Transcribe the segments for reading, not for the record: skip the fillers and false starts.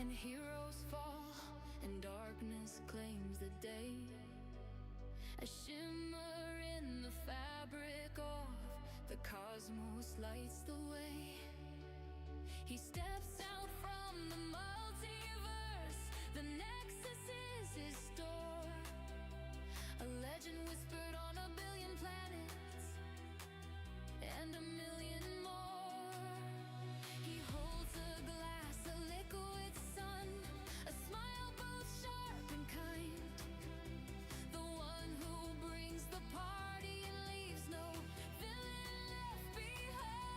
and heroes fall, and darkness claims the day. A shimmer in the fabric of the cosmos lights the way. He steps out from the multiverse, the nexus is his door. A legend whispered on a billion planets, and a million more. He holds a glass, a liquid sun, a smile both sharp and kind. The one who brings the party and leaves no villain left behind.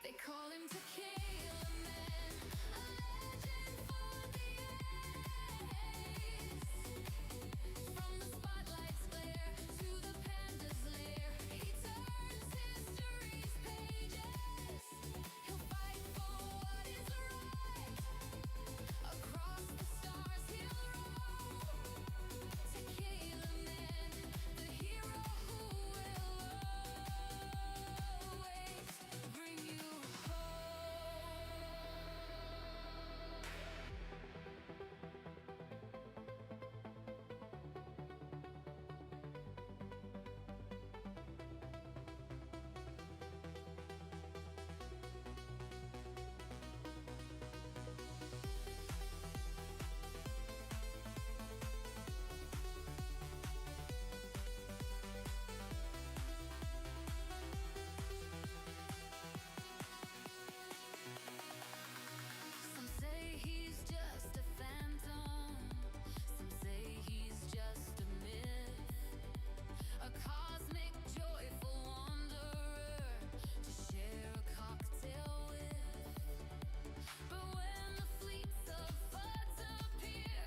They call him Tequila Man, a legend for the ages. From the spotlight's glare to the panda's lair, he turns history's pages. He'll fight for what is right. Across the stars he'll roam. Tequila Man, the hero who will always bring you home. Some say he's just a phantom, some say he's just a myth, a cosmic joyful wanderer to share a cocktail with. But when the fleets of floods appear,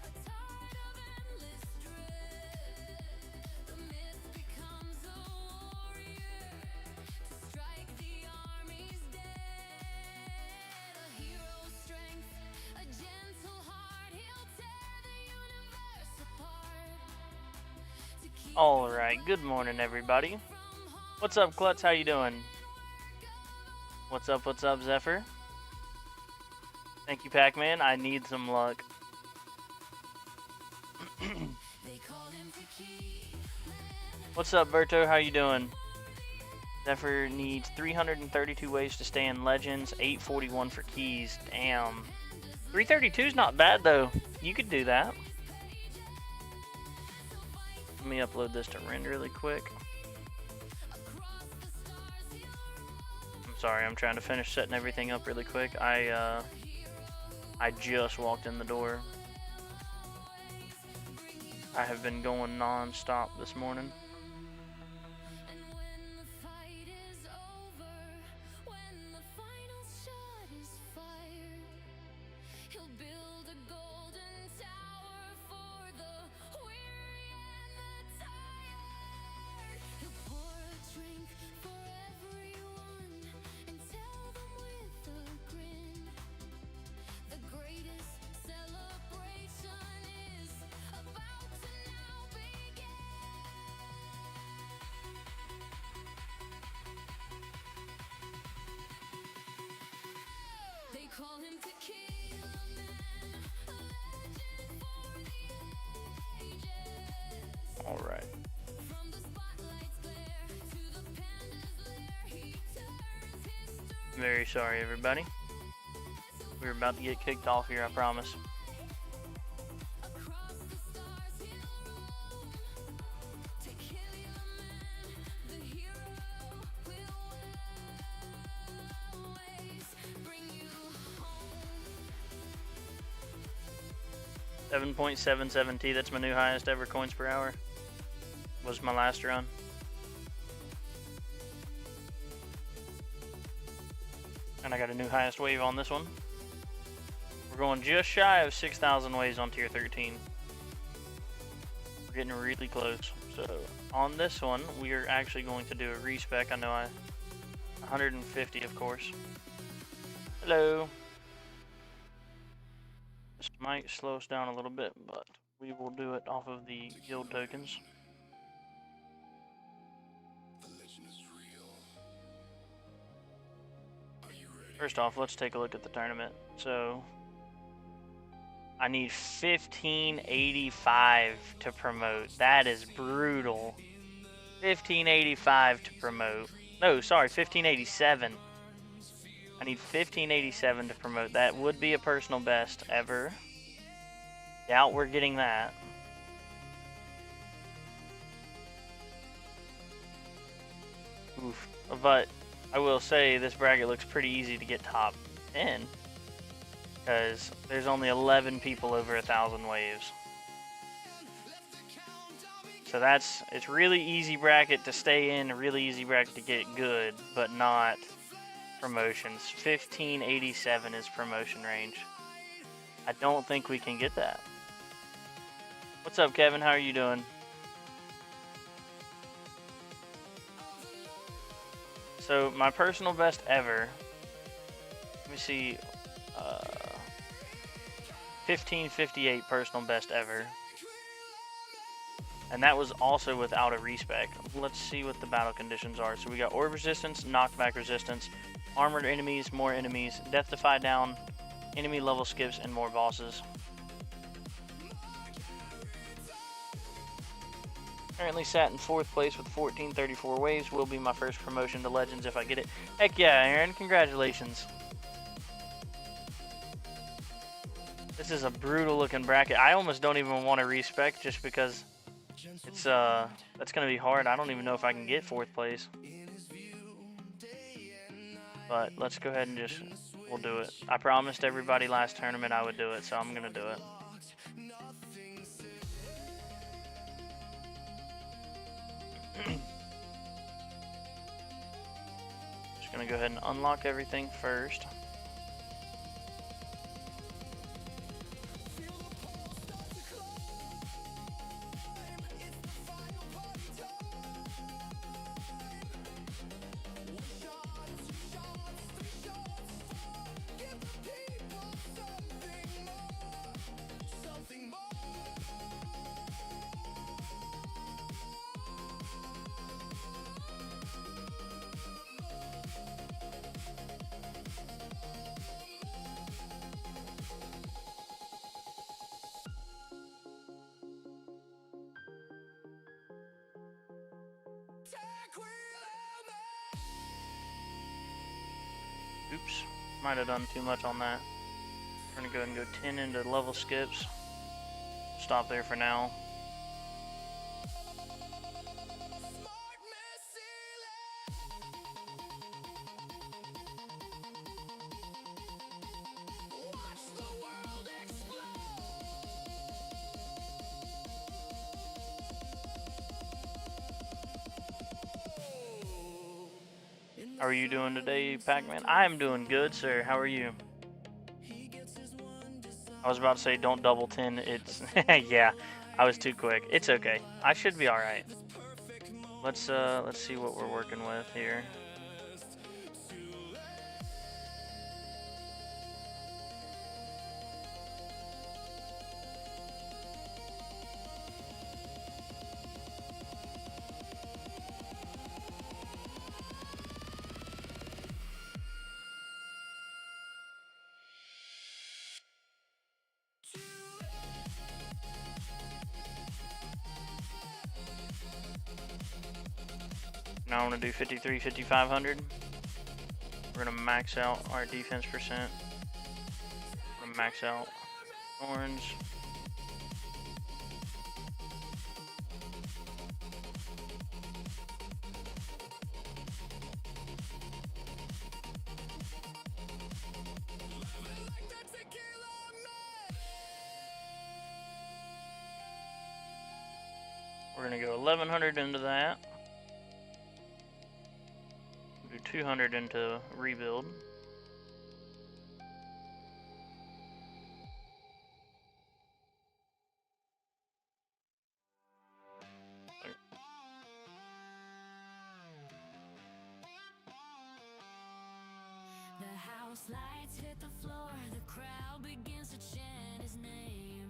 a tide of endless dread, the myth becomes a warrior to strike the armies dead. A hero's strength, a gentle heart, he'll tear the universe apart. To keep All right, good morning, everybody. What's up, Klutz? How you doing? What's up, Zephyr? Thank you, Pac-Man. I need some luck. they call him Tequila. What's up, Berto? How you doing? Zephyr needs 332 ways to stay in Legends, 841 for keys. Damn. 332 is not bad, though. You could do that. Let me upload this to Rend really quick. I'm sorry, I'm trying to finish setting everything up really quick. I just walked in the door. I have been going non-stop this morning. And when the fight is over, when the final shot is fired, he'll build a golden tower for the weary and the tired. He'll pour a drink for everyone and tell them with a grin, the greatest celebration is about to now begin. They call him Tequila Man, a legend for the ages. All right. From the spotlight's glare to the panda's lair, he turns history. Very sorry, everybody. We're about to get kicked off here, I promise. Across the stars he'll roam. Tequila Man, the hero will always bring you home. 7.77T, that's my new highest ever coins per hour. Was my last run. And I got a new highest wave on this one. We're going just shy of 6,000 waves on tier 13. We're getting really close. So on this one, we are actually going to do a respec. I know 150, of course. Hello. This might slow us down a little bit, but we will do it off of the guild tokens. The legend First off, let's take a look at the tournament. So I need 1585 to promote. That is brutal. 1585 to promote. No, sorry, 1587. I need 1587 to promote. That would be a personal best ever. Doubt we're getting that. Oof. But I will say this bracket looks pretty easy to get top 10. Because there's only 11 people over 1,000 waves. So it's really easy bracket to stay in, a really easy bracket to get good, but not promotions. 1587 is promotion range. I don't think we can get that. What's up, Kevin? How are you doing? So my personal best ever, let me see, 1558 personal best ever. And that was also without a respec. Let's see what the battle conditions are. So we got orb resistance, knockback resistance, armored enemies, more enemies, death defy down, enemy level skips, and more bosses. Currently sat in 4th place with 1434 waves. Will be my first promotion to Legends if I get it. Heck yeah, Aaron. Congratulations. This is a brutal looking bracket. I almost don't even want to respec just because it's that's gonna be hard. I don't even know if I can get 4th place. But let's go ahead and we'll do it. I promised everybody last tournament I would do it, so I'm gonna do it. Just gonna go ahead and unlock everything first. Oops, might have done too much on that. We're gonna go ahead and go 10 into level skips. Stop there for now. How are you doing today, Pac-Man? I am doing good, sir. How are you? I was about to say don't double 10. It's yeah, I was too quick. It's okay. I should be all right. Let's see what we're working with here. Now I want to do 53, 5500. We're gonna max out our defense percent. We're gonna max out thorns. We're gonna go 1100 into that. Do 200 into rebuild. The house lights hit the floor, the crowd begins to chant his name.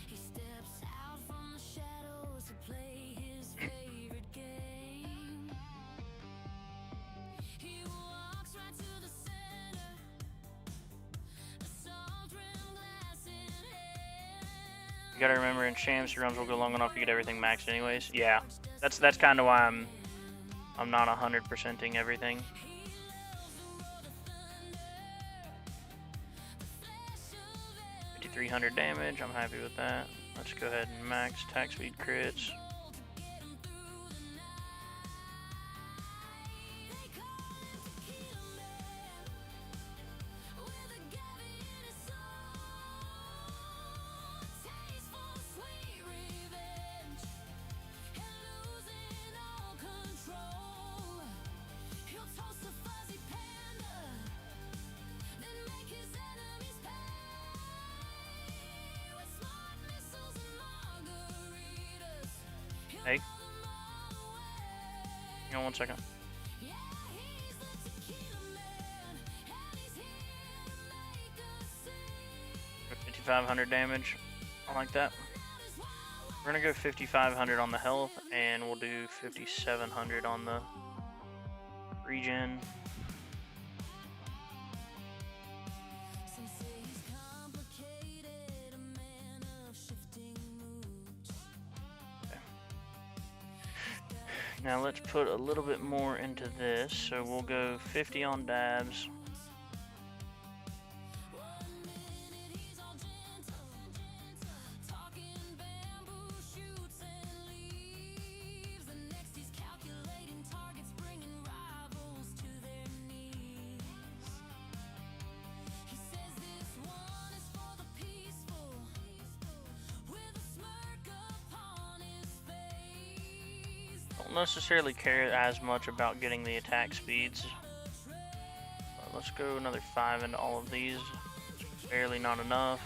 He steps out from the shadows to play his favorite game. gotta remember in champs, your runs will go long enough to get everything maxed anyways. Yeah, that's kind of why I'm not 100%ing everything. 5,300 damage. I'm happy with that. Let's go ahead and max attack speed crits. Hey. Hang on 1 second. Go 5,500 damage. I like that. We're gonna go 5,500 on the health, and we'll do 5,700 on the regen. Now let's put a little bit more into this. So we'll go 50 on dabs. Necessarily care as much about getting the attack speeds. Let's go another 5 into all of these. Barely not enough.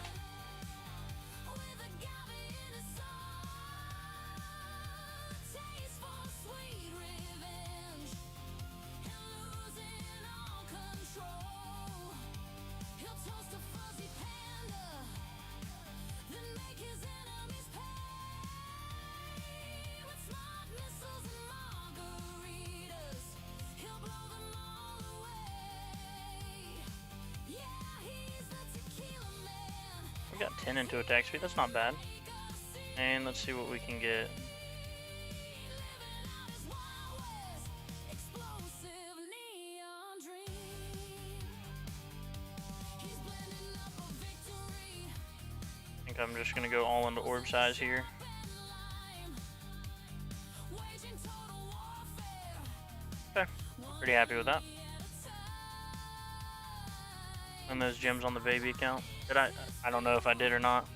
We got 10 into attack speed, that's not bad. And let's see what we can get. I think I'm just gonna go all into orb size here. Okay, pretty happy with that. And those gems on the baby account. Did I don't know if I did or not.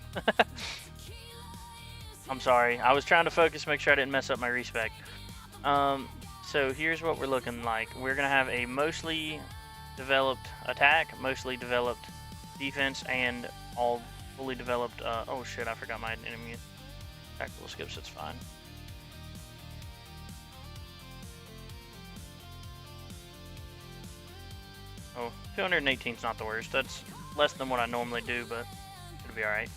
I'm sorry. I was trying to focus, make sure I didn't mess up my respec. So here's what we're looking like. We're gonna have a mostly developed attack, mostly developed defense, and all fully developed. Oh shit! I forgot my enemy tactical skips. It's fine. Oh, 218 is not the worst. That's less than what I normally do, but it'll be alright.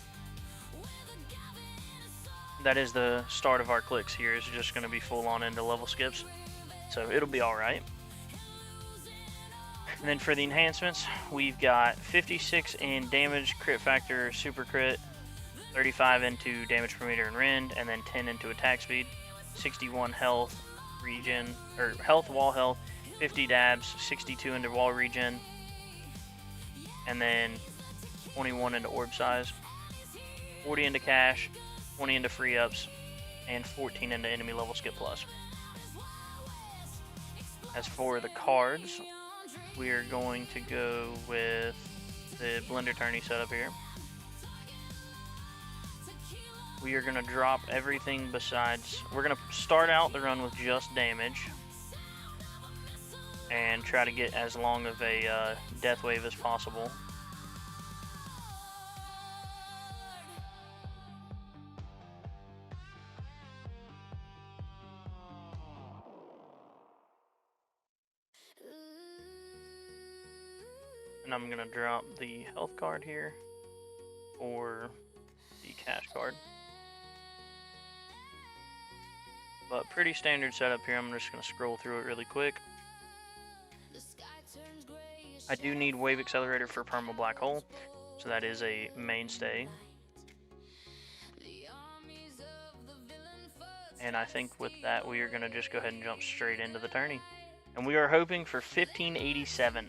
That is the start of our clicks here. It's just going to be full on into level skips. So it'll be alright. And then for the enhancements, we've got 56 in damage, crit factor, super crit, 35 into damage per meter and rend, and then 10 into attack speed, 61 health, regen, or health, wall health, 50 dabs, 62 into wall regen, and then 21 into orb size, 40 into cash, 20 into free ups, and 14 into enemy level skip plus. As for the cards, we are going to go with the Blender Tourney setup here. We are going to drop everything besides, we're going to start out the run with just damage and try to get as long of a death wave as possible. And I'm going to drop the health card here or the cash card. But pretty standard setup here. I'm just going to scroll through it really quick. I do need Wave Accelerator for Perma Black Hole, so that is a mainstay. And I think with that, we are going to just go ahead and jump straight into the tourney. And we are hoping for 1587.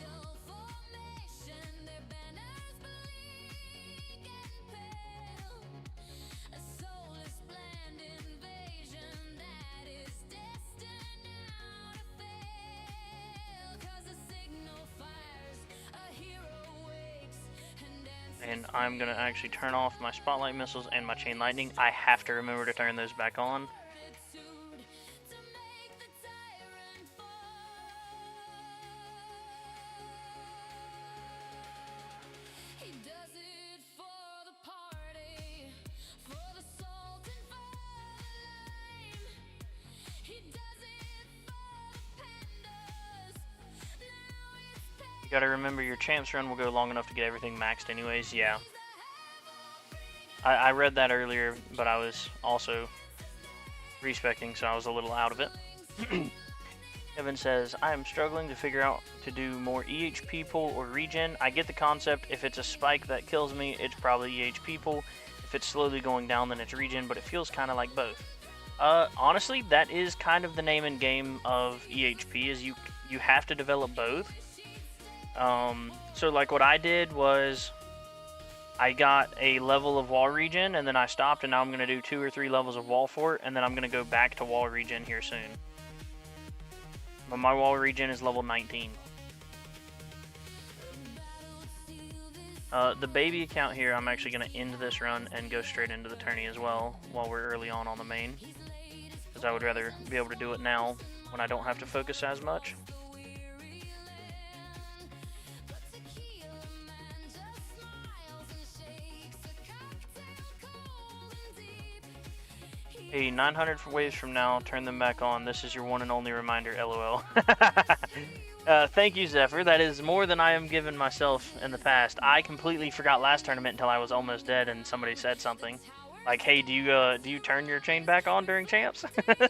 And I'm going to actually turn off my spotlight missiles and my chain lightning. I have to remember to turn those back on. You gotta remember your champs run will go long enough to get everything maxed anyways, yeah. I read that earlier, but I was also respeccing, so I was a little out of it. Evan says, I am struggling to figure out to do more EHP pull or regen. I get the concept. If it's a spike that kills me, it's probably EHP pull. If it's slowly going down, then it's regen, but it feels kind of like both. Honestly, that is kind of the name and game of EHP, is you have to develop both. So like what I did was I got a level of wall regen and then I stopped, and now I'm going to do 2 or 3 levels of wall fort, and then I'm going to go back to wall regen here soon. But my wall regen is level 19. The baby account here, I'm actually going to end this run and go straight into the tourney as well while we're early on the main, because I would rather be able to do it now when I don't have to focus as much. Hey, 900 waves from now, turn them back on. This is your one and only reminder, LOL. Thank you, Zephyr. That is more than I am giving myself in the past. I completely forgot last tournament until I was almost dead and somebody said something. Like, hey, do you turn your chain back on during champs? The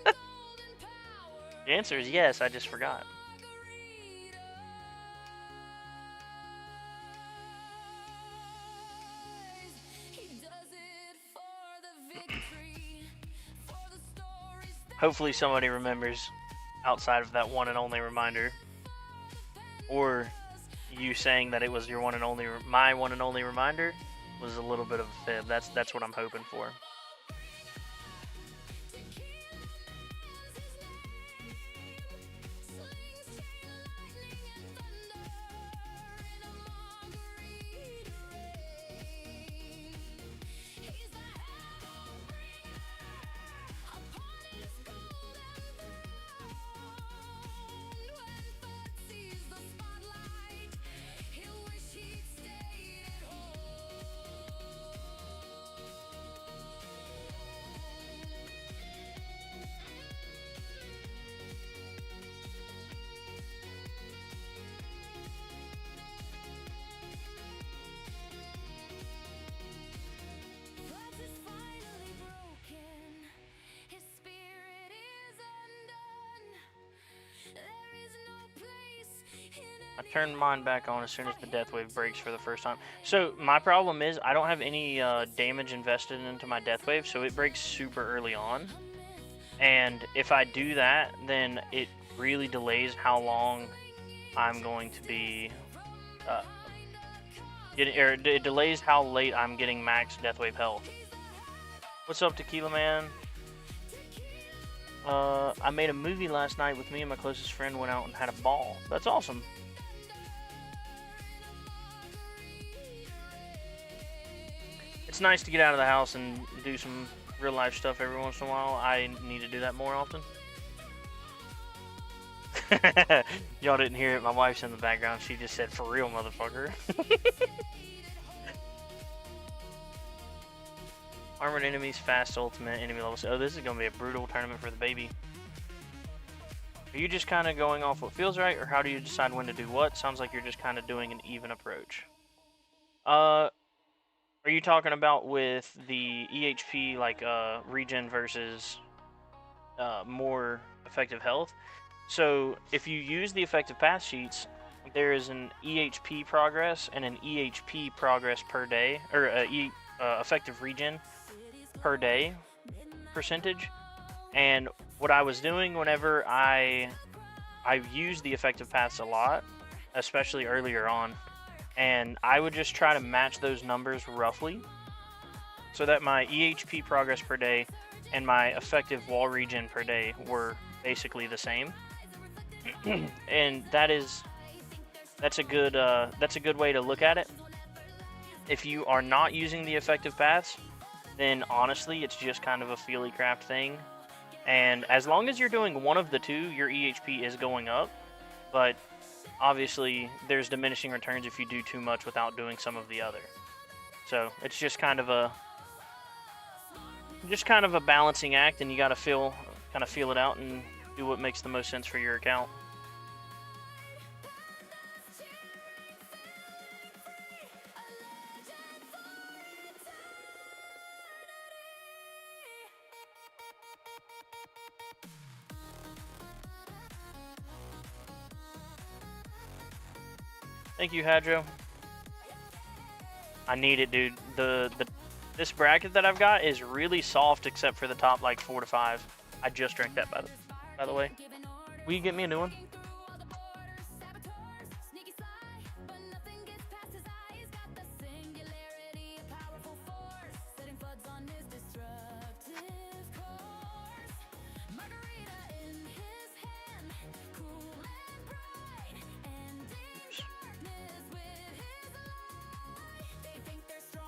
answer is yes, I just forgot. Hopefully somebody remembers outside of that one and only reminder. Or you saying that it was your one and only, my one and only reminder was a little bit of a fib. That's what I'm hoping for. I turned mine back on as soon as the death wave breaks for the first time. So my problem is I don't have any damage invested into my death wave, so it breaks super early on. And if I do that, then it really delays how long I'm going to be it delays how late I'm getting max death wave health. What's up, Tequila Man? I made a movie last night with me and my closest friend, went out and had a ball. That's awesome. It's nice to get out of the house and do some real life stuff every once in a while. I need to do that more often. Y'all didn't hear it. My wife's in the background. She just said, "For real, motherfucker." Armored enemies, fast ultimate, enemy levels. Oh, this is going to be a brutal tournament for the baby. Are you just kind of going off what feels right, or how do you decide when to do what? Sounds like you're just kind of doing an even approach. Are you talking about with the EHP, like regen versus more effective health? So if you use the effective path sheets, there is an EHP progress and an EHP progress per day, or effective regen per day percentage. And what I was doing whenever I used the effective paths a lot, especially earlier on, and I would just try to match those numbers roughly so that my EHP progress per day and my effective wall regen per day were basically the same. And that's a good way to look at it. If you are not using the effective paths, then honestly it's just kind of a feely craft thing. And as long as you're doing one of the two, your EHP is going up. But obviously there's diminishing returns if you do too much without doing some of the other. So it's just kind of a balancing act, and you got to feel it out and do what makes the most sense for your account. Thank you, Hadro. I need it, dude. This bracket that I've got is really soft except for the top like 4 to 5. I just drank that by the way. Will you get me a new one?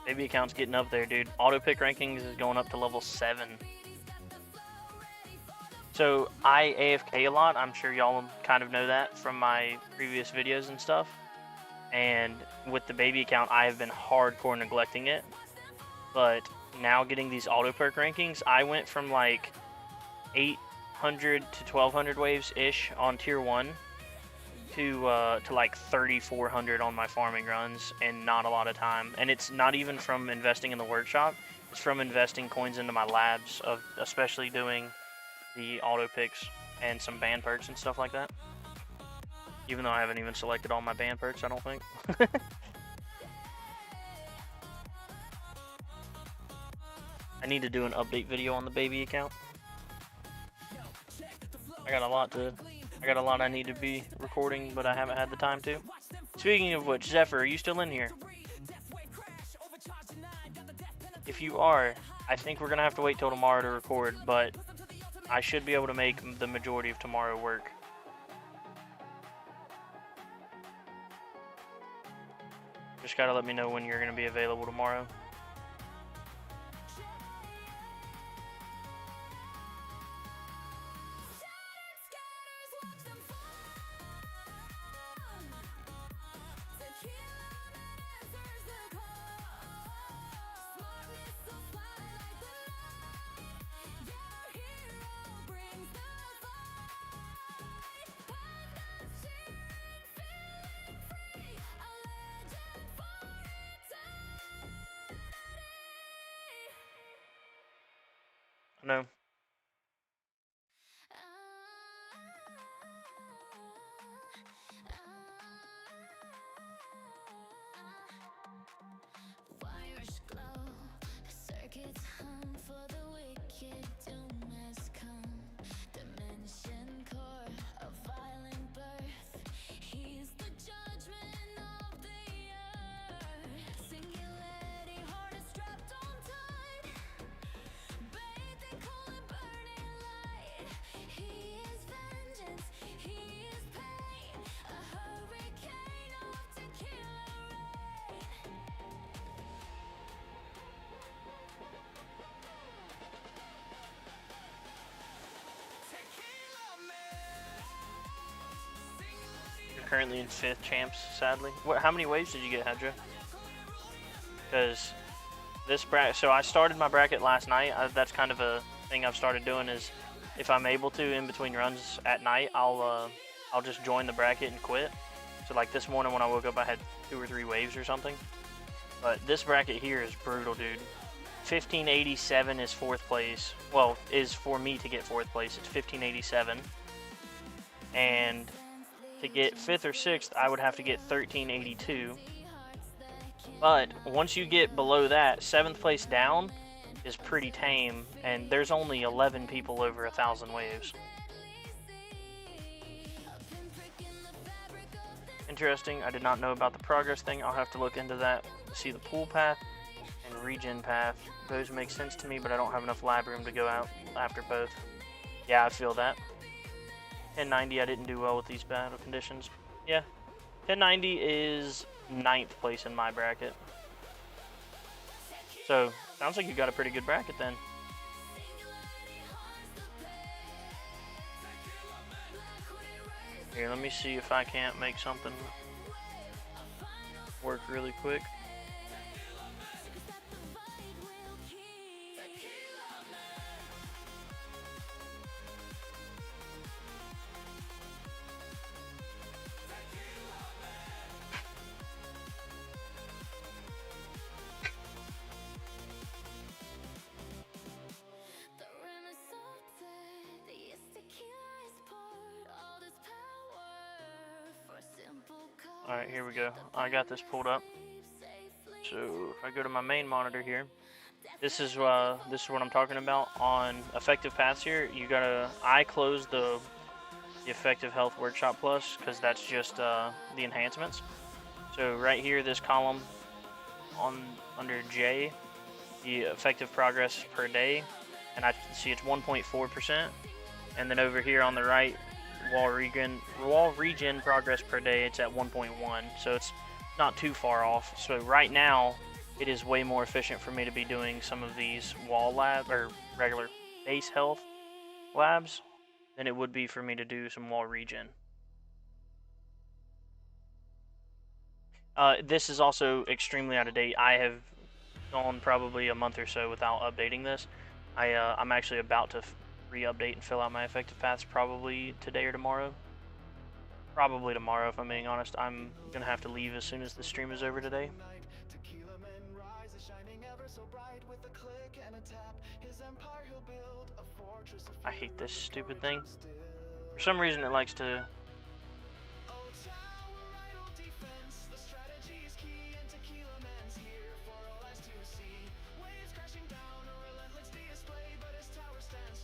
Baby account's getting up there, dude. Auto pick rankings is going up to level 7. So I AFK a lot. I'm sure y'all kind of know that from my previous videos and stuff. And with the baby account, I have been hardcore neglecting it. But now getting these auto perk rankings, I went from like 800 to 1200 waves ish on tier 1 to like 3,400 on my farming runs in not a lot of time. And it's not even from investing in the workshop, it's from investing coins into my labs, of especially doing the auto picks and some band perks and stuff like that. Even though I haven't even selected all my band perks, I don't think. I need to do an update video on the baby account. I got a lot I need to be recording, but I haven't had the time to. Speaking of which, Zephyr, are you still in here? If you are, I think we're gonna have to wait till tomorrow to record, but I should be able to make the majority of tomorrow work. Just gotta let me know when you're gonna be available tomorrow. No. Wires glow, circuits hum, for the wicked doom has come. Dimension core, a violent birth. He's the judgment of the earth. Singularity, heart is strapped on tight. Bathing cold and burning light. He is vengeance, he is pain. A hurricane of tequila rain. You're currently in 5th champs, sadly. How many waves did you get, Hedra? Because this bracket, so I started my bracket last night. That's kind of a thing I've started doing, is if I'm able to in between runs at night, I'll just join the bracket and quit. So like this morning when I woke up, I had 2 or 3 waves or something. But this bracket here is brutal, dude. 1587 is 4th place. Well, is for me to get 4th place. It's 1587. And to get 5th or 6th, I would have to get 1382. But once you get below that, 7th place down is pretty tame, and there's only 11 people over 1,000 waves. Interesting. I did not know about the progress thing. I'll have to look into that. See the pool path and regen path. Those make sense to me, but I don't have enough lab room to go out after both. Yeah, I feel that. 1090, I didn't do well with these battle conditions. Yeah, 1090 is 9th place in my bracket. So, sounds like you got a pretty good bracket then. Here, let me see if I can't make something work really quick. Alright, here we go. I got this pulled up. So if I go to my main monitor here, this is what I'm talking about. On effective paths here, you gotta close the effective health workshop plus, because that's just the enhancements. So right here, this column under J, the effective progress per day, and I see it's 1.4%. And then over here on the right, wall regen progress per day, it's at 1.1, so it's not too far off. So right now it is way more efficient for me to be doing some of these wall lab or regular base health labs than it would be for me to do some wall regen. This is also extremely out of date. I have gone probably a month or so without updating this. I'm actually about to re-update and fill out my effective paths probably today or tomorrow. Probably tomorrow, if I'm being honest. I'm gonna have to leave as soon as the stream is over today. I hate this stupid thing. For some reason it likes to...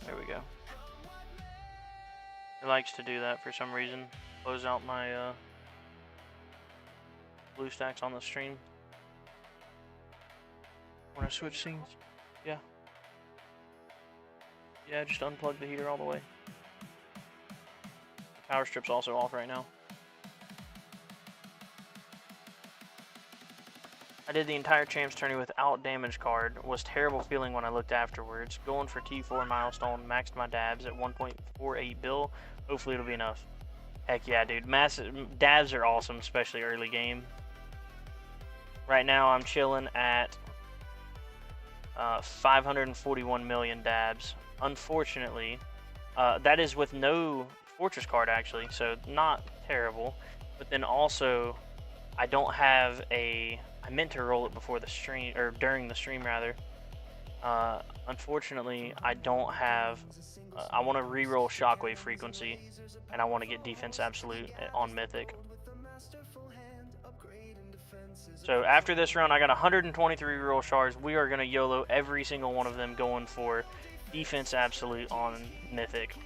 There we go. It likes to do that for some reason. Close out my blue stacks on the stream. When I switch scenes? Yeah. Yeah, just unplug the heater all the way. Power strip's also off right now. I did the entire Champs Tourney without damage card. Was terrible feeling when I looked afterwards. Going for T4 milestone, maxed my dabs at 1.48 bill. Hopefully it'll be enough. Heck yeah, dude. Massive dabs are awesome, especially early game. Right now I'm chilling at 541 million dabs. Unfortunately, that is with no fortress card actually, so not terrible. But then also, I don't have a... I meant to roll it before the stream, or during the stream rather. Unfortunately, I don't have... I want to re-roll Shockwave Frequency, and I want to get Defense Absolute on Mythic. So after this round, I got 123 reroll shards. We are going to YOLO every single one of them going for Defense Absolute on Mythic.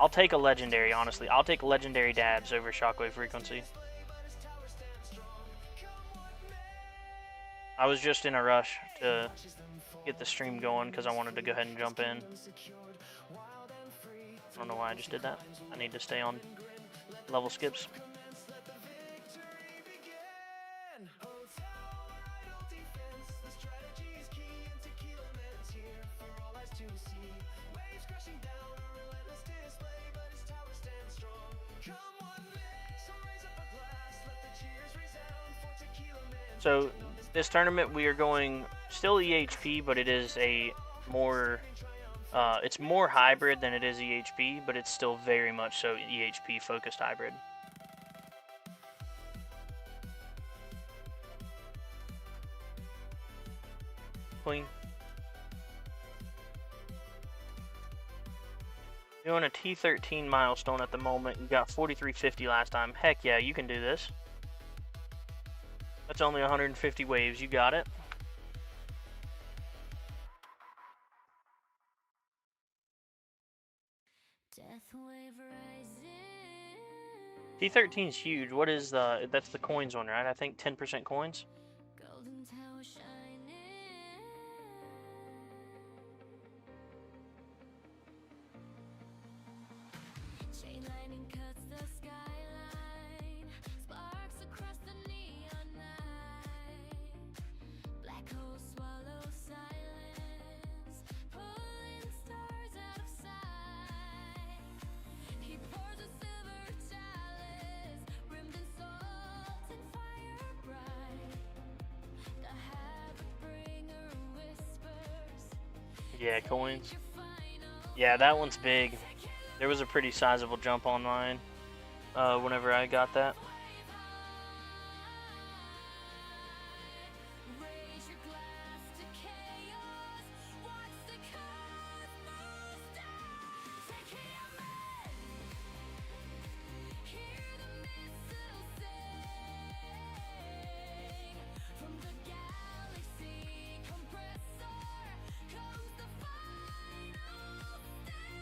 I'll take a Legendary, honestly. I'll take Legendary dabs over Shockwave Frequency. I was just in a rush to get the stream going because I wanted to go ahead and jump in. I don't know why I just did that. I need to stay on level skips. So this tournament we are going still EHP, but it is a more it's more hybrid than it is EHP, but it's still very much so EHP focused hybrid. Queen. Doing a T13 milestone at the moment. You got 4350 last time. Heck yeah, you can do this. That's only 150 waves. You got it. T13 is huge. What is the? That's the coins one, right? I think 10% coins. Golden tower shining. Chain lightning cuts the skyline. Sparks across the neon night. Black holes swallow silence. Pulling stars out of sight. He pours a silver chalice, rimmed in salt and fire bright. The habit bringer whispers. Yeah, coins. Yeah, that one's big. There was a pretty sizable jump on mine whenever I got that. Raise your glass to chaos. Watch the cosmos die. Take it on man. Hear the missiles sing. From the galaxy compressor comes the final sting.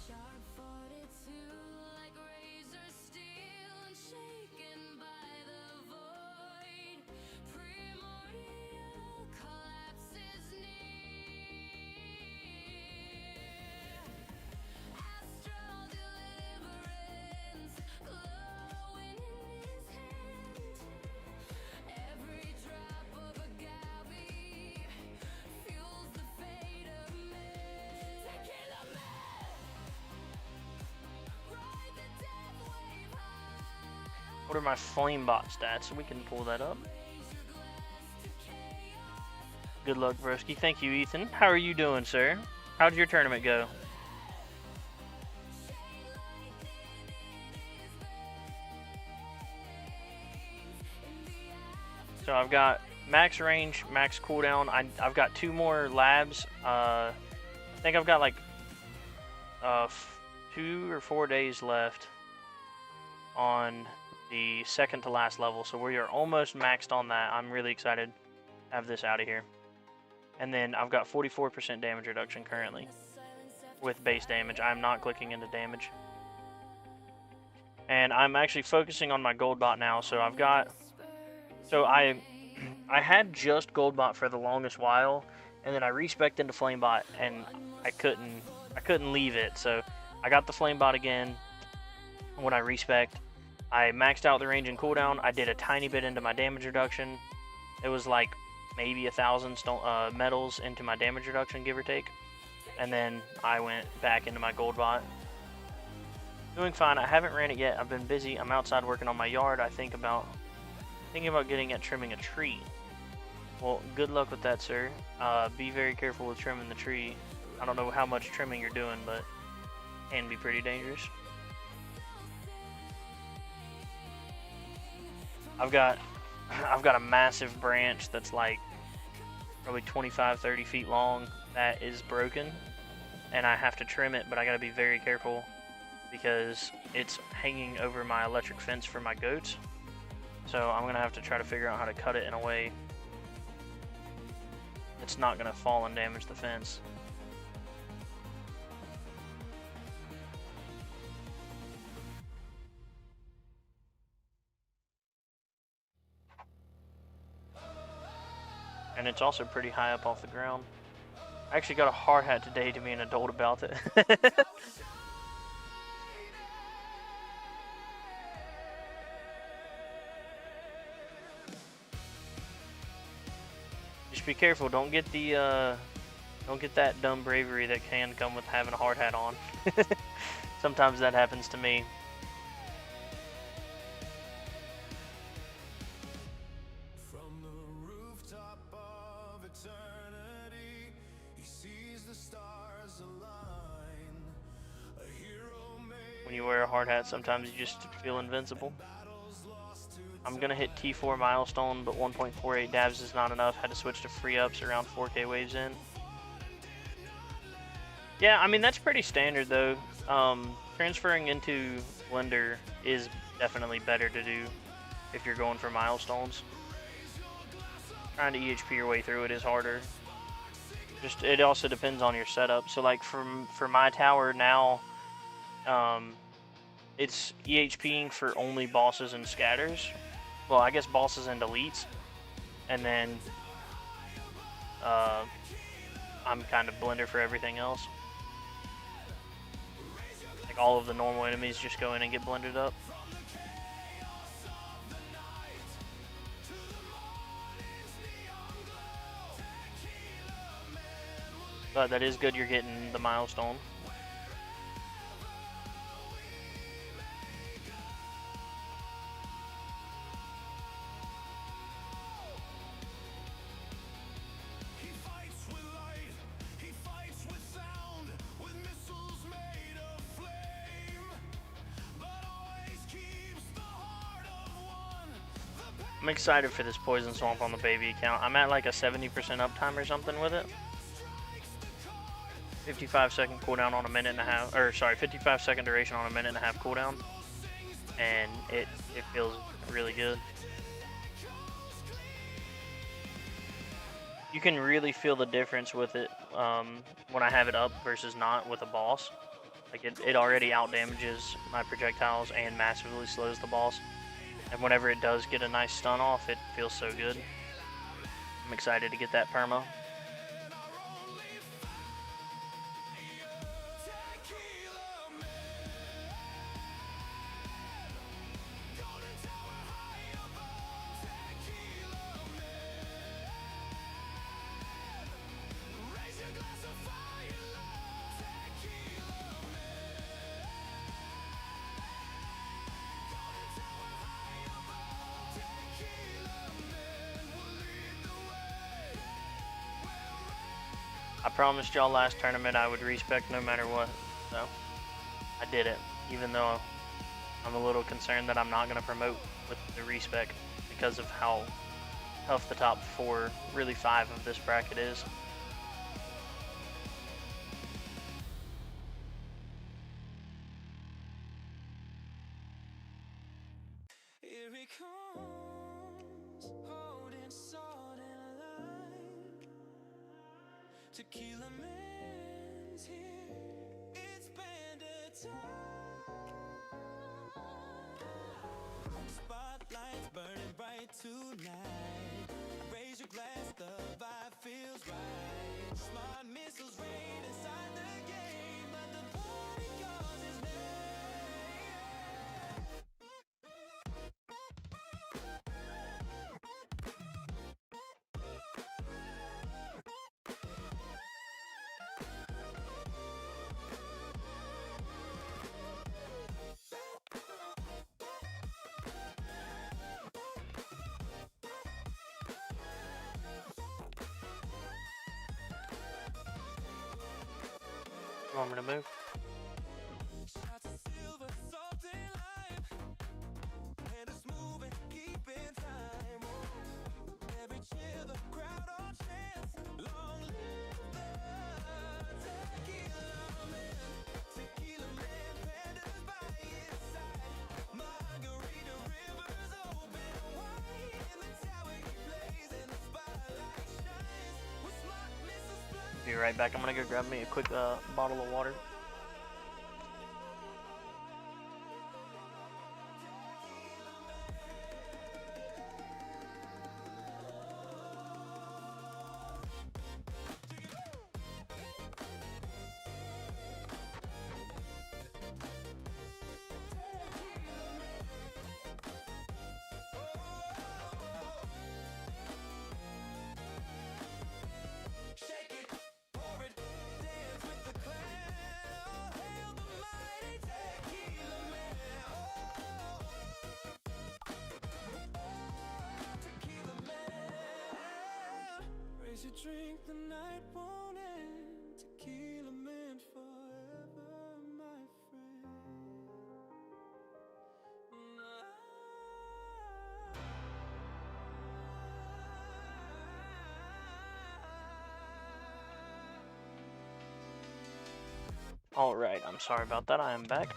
Sharp 42 like razor steel and shaken by the void. Primordial collapse is near. Astral deliverance glowing in his hand. Every drop of agave fuels the fate of men. Tequila man. Ride the death wave high. What are my flamebot stats? We can pull that up. Raise your glass to chaos. Good luck, Broski. Thank you, Ethan. How are you doing, sir? How did your tournament go? Chain lightning in his veins. In the after. So I've got max range, max cooldown. I've got 2 more labs. I think I've got like 2 or 4 days left on the second to last level. So we are almost maxed on that. I'm really excited to have this out of here. And then I've got 44% damage reduction currently with base damage. I'm not clicking into damage. And I'm actually focusing on my gold bot now. So I've got, so I had just gold bot for the longest while, and then I respecced into flame bot, and I couldn't leave it. So I got the flame bot again when I respecced. I maxed out the range and cooldown. I did a tiny bit into my damage reduction. It was like maybe 1,000 metals into my damage reduction, give or take. And then I went back into my gold bot. Doing fine. I haven't ran it yet. I've been busy. I'm outside working on my yard. Thinking about getting at trimming a tree. Well, good luck with that, sir. Be very careful with trimming the tree. I don't know how much trimming you're doing, but it can be pretty dangerous. I've got a massive branch that's like probably 25-30 feet long that is broken, and I have to trim it, but I gotta be very careful because it's hanging over my electric fence for my goats. So I'm gonna have to try to figure out how to cut it in a way it's not gonna fall and damage the fence. And it's also pretty high up off the ground. I actually got a hard hat today to be an adult about it. Just be careful. Don't get that dumb bravery that can come with having a hard hat on. Sometimes that happens to me. From the rooftop of eternity, he sees the stars align. A hero made When you wear a hard hat, sometimes you just feel invincible. battles lost to I'm gonna hit T4 milestone, but 1.48 dabs is not enough. Had to switch to free ups around 4K waves in. Yeah, I mean that's pretty standard though. Transferring into Blender is definitely better to do if you're going for milestones. Trying to EHP your way through it is harder. Just it also depends on your setup. So like for my tower now, it's EHPing for only bosses and scatters. Well, I guess bosses and elites, and then I'm kind of Blender for everything else. Like all of the normal enemies just go in and get blended up. But that is good you're getting the milestone. I'm excited for this Poison Swamp on the baby account. I'm at like a 70% uptime or something with it. 55-second cooldown on a minute and a half, or sorry, 55-second duration on a minute and a half cooldown, and it feels really good. You can really feel the difference with it when I have it up versus not with a boss. Like it already out damages my projectiles and massively slows the boss. And whenever it does get a nice stun off, it feels so good. I'm excited to get that perma. I promised y'all last tournament I would respec no matter what, so I did it, even though I'm a little concerned that I'm not going to promote with the respec because of how tough the top 4, really 5 of this bracket is. Here he comes, holding sword and light. Tequila man's here, it's bandit time. Spotlights burning bright tonight. Raise your glass, the vibe feels right. Smart missiles rain inside the game, but the party calls his name. You want me to move? Shots of silver, salt and lime. And it's moving, keeping time. Every cheer, the crowd all chants. Long live the tequila man. Tequila man, pandas by his side. Margarita rivers open wide. In the tower he plays and the spotlight shines. With smart missiles fly. Be right back. I'm gonna go grab me a quick bottle of water. Shake it, pour it, dance with the clan. Oh, hail the mighty tequila man. Oh, tequila man. Raise your drink, the night won't end. Tequila man forever, my friend. Alright, I'm sorry about that. I am back.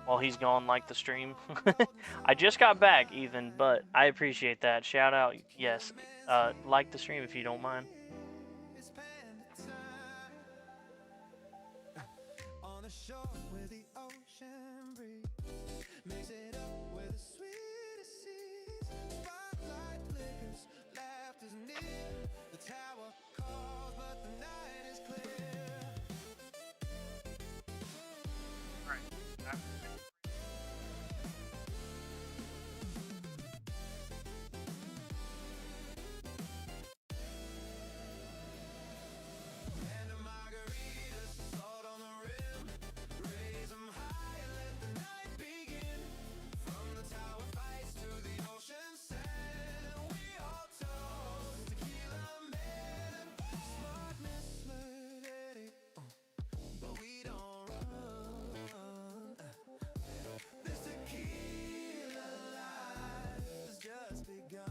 While he's gone, like the stream. I just got back, Ethan, but I appreciate that. Shout out, yes. Like the stream if you don't mind. On a shore where the ocean breeze makes it up where the sweetest seas. Spotlight flickers, laughter's near. The tower calls, but the night is clear. And a margarita, salt on the rim. Raise 'em high and let the night begin. From the tower fights to the ocean sand, we all toast tequila man. Smartness flirted, but we don't run. This tequila life has just begun.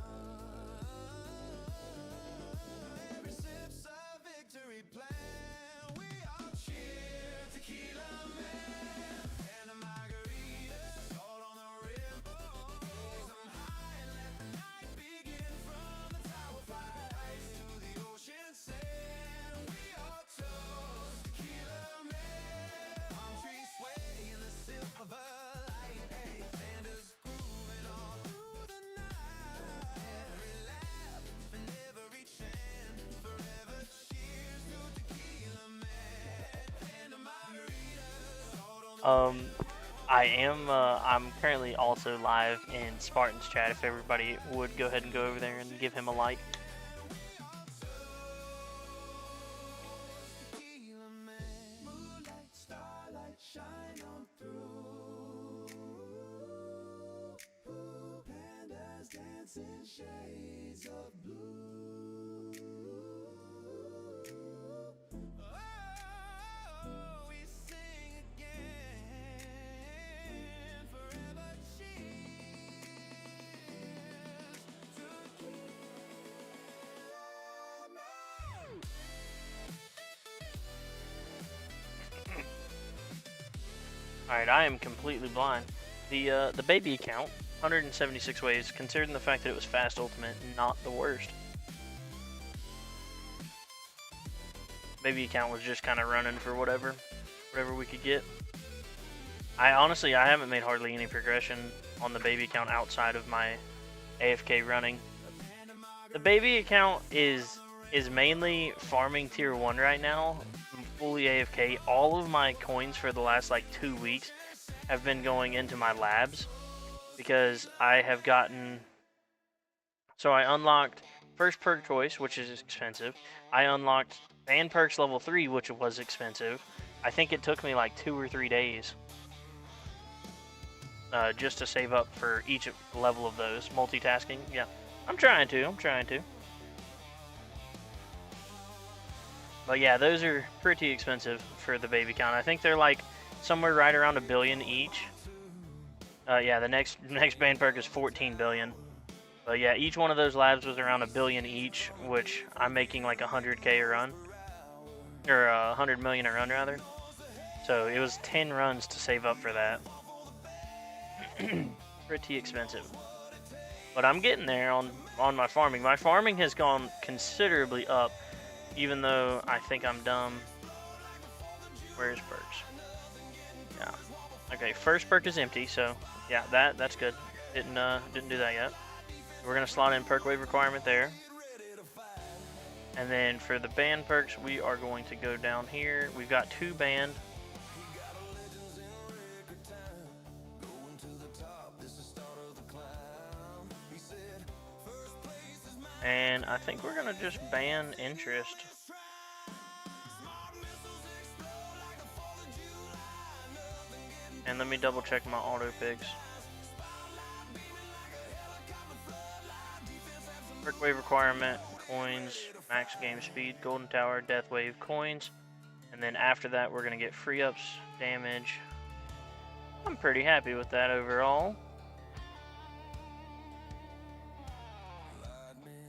Every sip's a victory plan. We all cheer tequila man. And a margarita, salt on the rim. Raise 'em high and let the night begin. From the tower fights to the ocean sand, we all toast tequila man. Palm trees sway in the silver light. Hey, Santa's grooving all through the night. Every laugh and every chant, forever cheers to tequila man. And a margarita, salt on the I'm currently also live in Spartan's chat. If everybody would go ahead and go over there and give him a like. tequila man. Moonlight, starlight, shine on through. Pandas dance in shades of blue. Oh, we sing again. Forever cheers to tequila man. Alright, I am completely blind. The baby account, 176 ways, considering the fact that it was fast ultimate, not the worst. Baby account was just kind of running for whatever we could get. I haven't made hardly any progression on the baby account outside of my AFK running. The baby account is mainly farming tier 1 right now. I'm fully AFK. All of my coins for the last like 2 weeks have been going into my labs because I have gotten. So I unlocked first perk choice, which is expensive. I unlocked band perks level 3, which was expensive. I think it took me like 2 or 3 days just to save up for each level of those. Multitasking, yeah. I'm trying to. But yeah, those are pretty expensive for the baby count. I think they're like somewhere right around $1 billion each. Yeah, the next band perk is 14 billion. But yeah, each one of those labs was around $1 billion each, which I'm making like 100k a run, or 100 million a run rather. So it was 10 runs to save up for that. Pretty expensive. But I'm getting there on my farming. My farming has gone considerably up, even though I think I'm dumb. Where's perks? Yeah. Okay, first perk is empty, so yeah, that's good. Didn't do that yet. We're gonna slot in perk wave requirement there. And then for the band perks, we are going to go down here. We've got 2 band. And I think we're gonna just ban interest. And let me double check my auto picks. Perk wave requirement, coins, max game speed, golden tower, death wave, coins. And then after that, we're going to get free ups, damage. I'm pretty happy with that overall.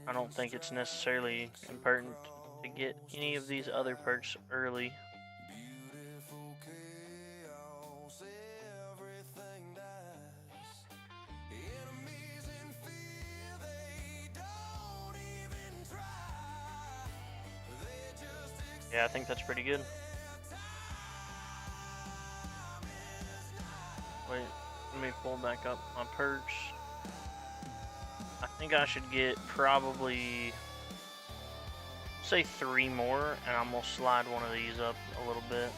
I don't think it's necessarily important to get any of these other perks early. Yeah, I think that's pretty good. Wait, let me pull back up my perks. I think I should get probably, say 3 more, and I'm gonna slide one of these up a little bit.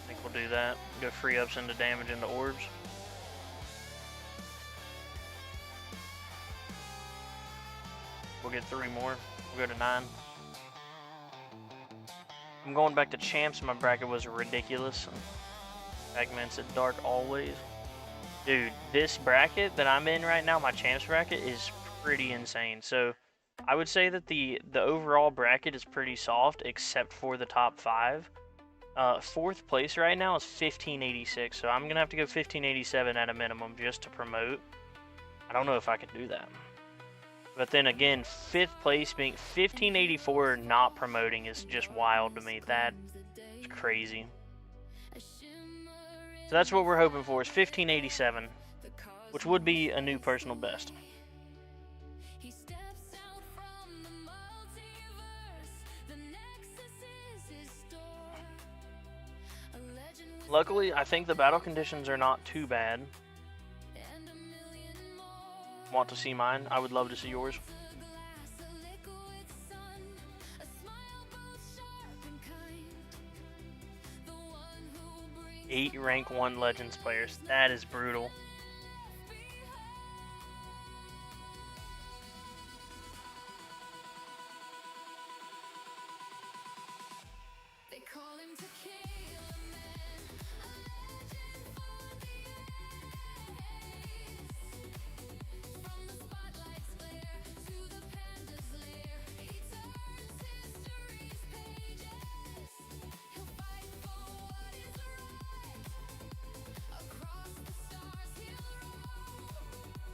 I think we'll do that. Go free ups into damage into orbs. We'll get 3 more. We'll go to 9. I'm going back to champs. My bracket was ridiculous. Pac-Man said dark always. Dude, this bracket that I'm in right now, my champs bracket, is pretty insane. So I would say that the overall bracket is pretty soft, except for the top 5. 4th place right now is 1586. So I'm going to have to go 1587 at a minimum just to promote. I don't know if I could do that. But then again, 5th place being 1584 not promoting is just wild to me. That is crazy. So that's what we're hoping for, is 1587, which would be a new personal best. Luckily, I think the battle conditions are not too bad. Want to see mine? I would love to see yours. 8 rank 1 Legends players. That is brutal.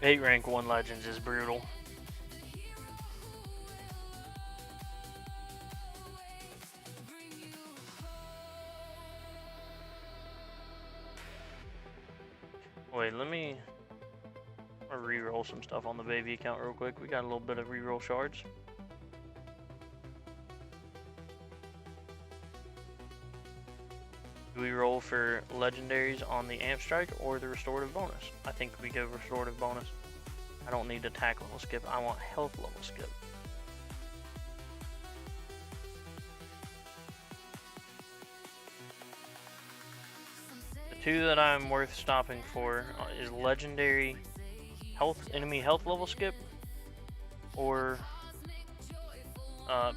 Eight rank 1 Legends is brutal. Wait, let me re-roll some stuff on the baby account real quick. We got a little bit of re-roll shards. Do we roll for legendaries on the amp strike or the restorative bonus? I think we go restorative bonus. I don't need attack level skip. I want health level skip. The 2 that I'm worth stopping for is legendary enemy health level skip or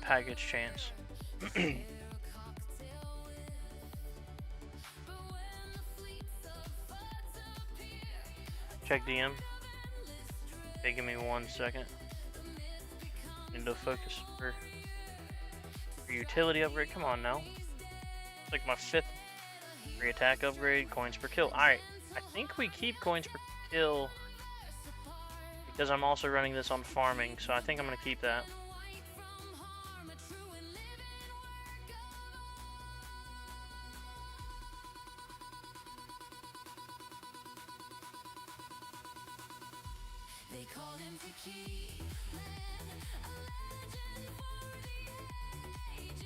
package chance. Check DM. Okay, give me 1 second. Into focus for utility upgrade. Come on now. It's like my 5th free attack upgrade. Coins per kill. Alright. I think we keep coins per kill because I'm also running this on farming, so I think I'm going to keep that.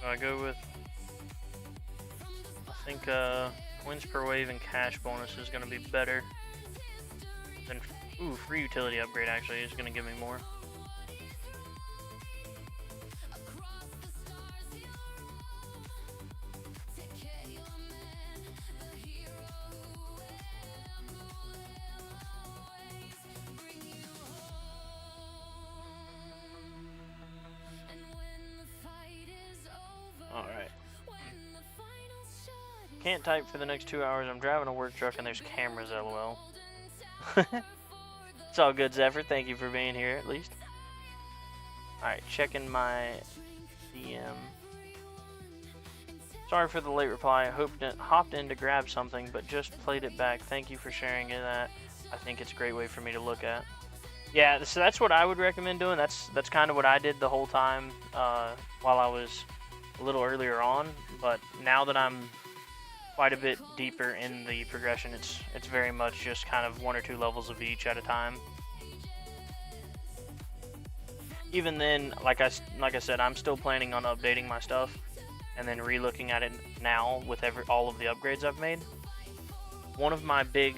So I go with, I think coins per wave and cash bonus is going to be better than, free utility upgrade actually is going to give me more. can't type for the next 2 hours. I'm driving a work truck and there's cameras, lol. It's all good, Zephyr. Thank you for being here, at least. Alright, checking my DM. Sorry for the late reply. I hopped in to grab something, but just played it back. Thank you for sharing that. I think it's a great way for me to look at. Yeah, so that's what I would recommend doing. That's kind of what I did the whole time while I was a little earlier on. But now that I'm quite a bit deeper in the progression, it's very much just kind of 1 or 2 levels of each at a time. Even then, like I said, I'm still planning on updating my stuff and then re-looking at it now with all of the upgrades I've made. One of my big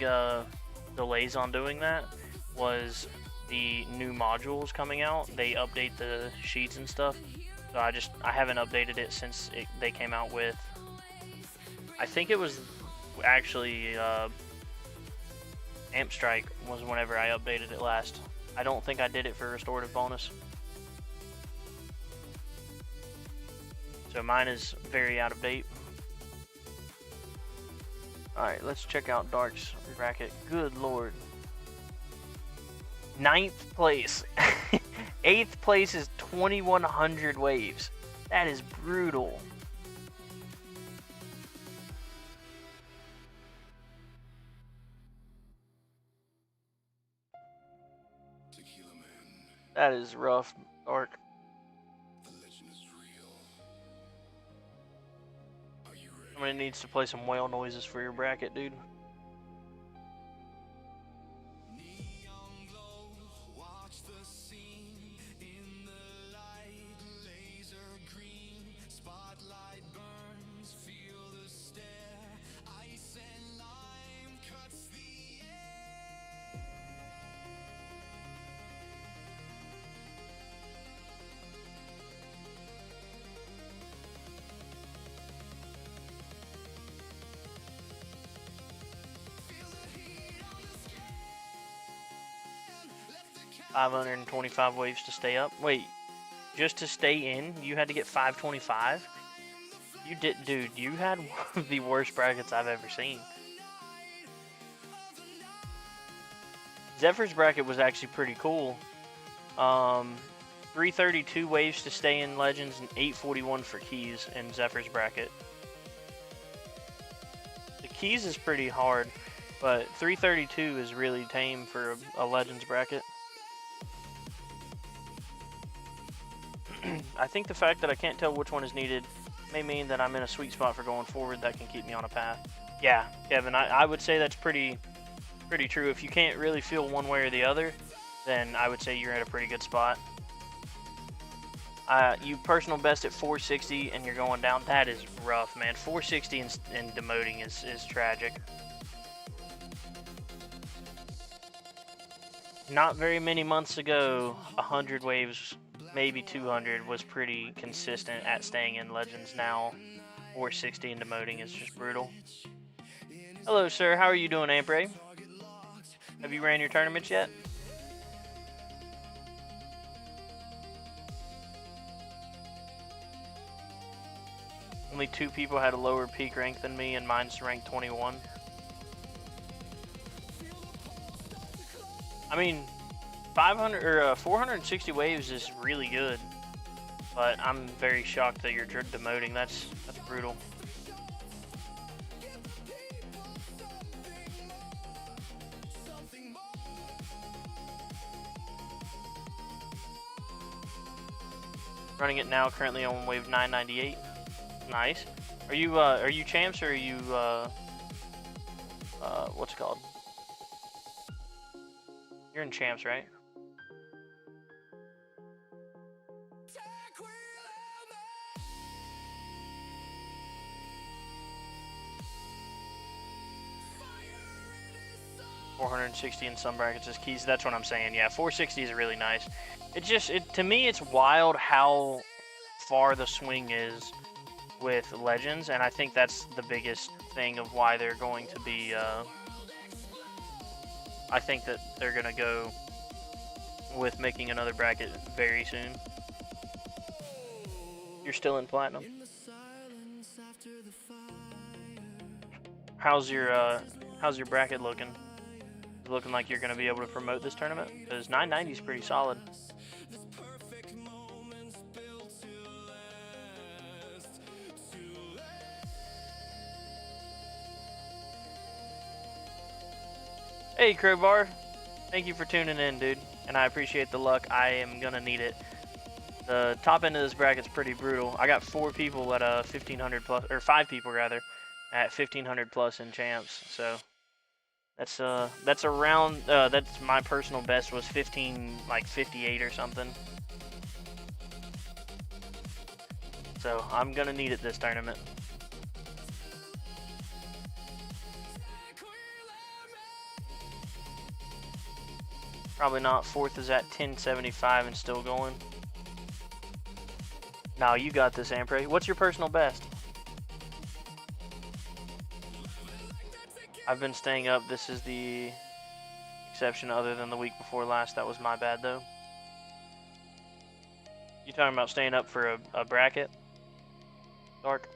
delays on doing that was the new modules coming out. They update the sheets and stuff, so I haven't updated it since they came out with, I think it was actually Amp Strike was whenever I updated it last. I don't think I did it for restorative bonus. So mine is very out of date. Alright, let's check out Dark's bracket. Good lord. 9th place. 8th place is 2,100 waves. That is brutal. That is rough, Dark. I'm gonna need to play some whale noises for your bracket, dude. $525 waves to stay up. Wait, just to stay in, you had to get 525? You did, dude. You had one of the worst brackets I've ever seen. Zephyr's bracket was actually pretty cool. 332 waves to stay in Legends and 841 for keys in Zephyr's bracket. The keys is pretty hard, but 332 is really tame for a Legends bracket. I think the fact that I can't tell which one is needed may mean that I'm in a sweet spot for going forward that can keep me on a path. Yeah, Kevin, I would say that's pretty true. If you can't really feel one way or the other, then I would say you're in a pretty good spot. You personal best at 460 and you're going down. That is rough, man. 460 and demoting is tragic. Not very many months ago, 100 waves, maybe 200 was pretty consistent at staying in Legends. Now 460 and demoting is just brutal. Hello sir, how are you doing, Ampray? Have you ran your tournaments yet? Only 2 people had a lower peak rank than me and mine's ranked 21. I mean, 460 waves is really good, but I'm very shocked that you're demoting. That's brutal. Running it now, currently on wave 998. Nice. Are you champs or are you what's it called? You're in champs, right? $460 in some brackets is keys. That's what I'm saying. Yeah, 460 is really nice. To me, it's wild how far the swing is with Legends, and I think that's the biggest thing of why they're going to be. I think that they're gonna go with making another bracket very soon. You're still in platinum. how's your bracket looking? Is it looking like you're gonna be able to promote this tournament? Because 990 is pretty solid. Hey Crowbar, thank you for tuning in, dude, and I appreciate the luck. I am gonna need it. The top end of this bracket's pretty brutal. I got 4 people at 1500 plus, or 5 people rather, at 1500 plus in champs. So that's around. That's my personal best was 58 or something. So I'm gonna need it this tournament. Probably not. 4th is at 1075 and still going. Now you got this, Ampre. What's your personal best? I've been staying up. This is the exception other than the week before last. That was my bad, though. You talking about staying up for a bracket? Dark?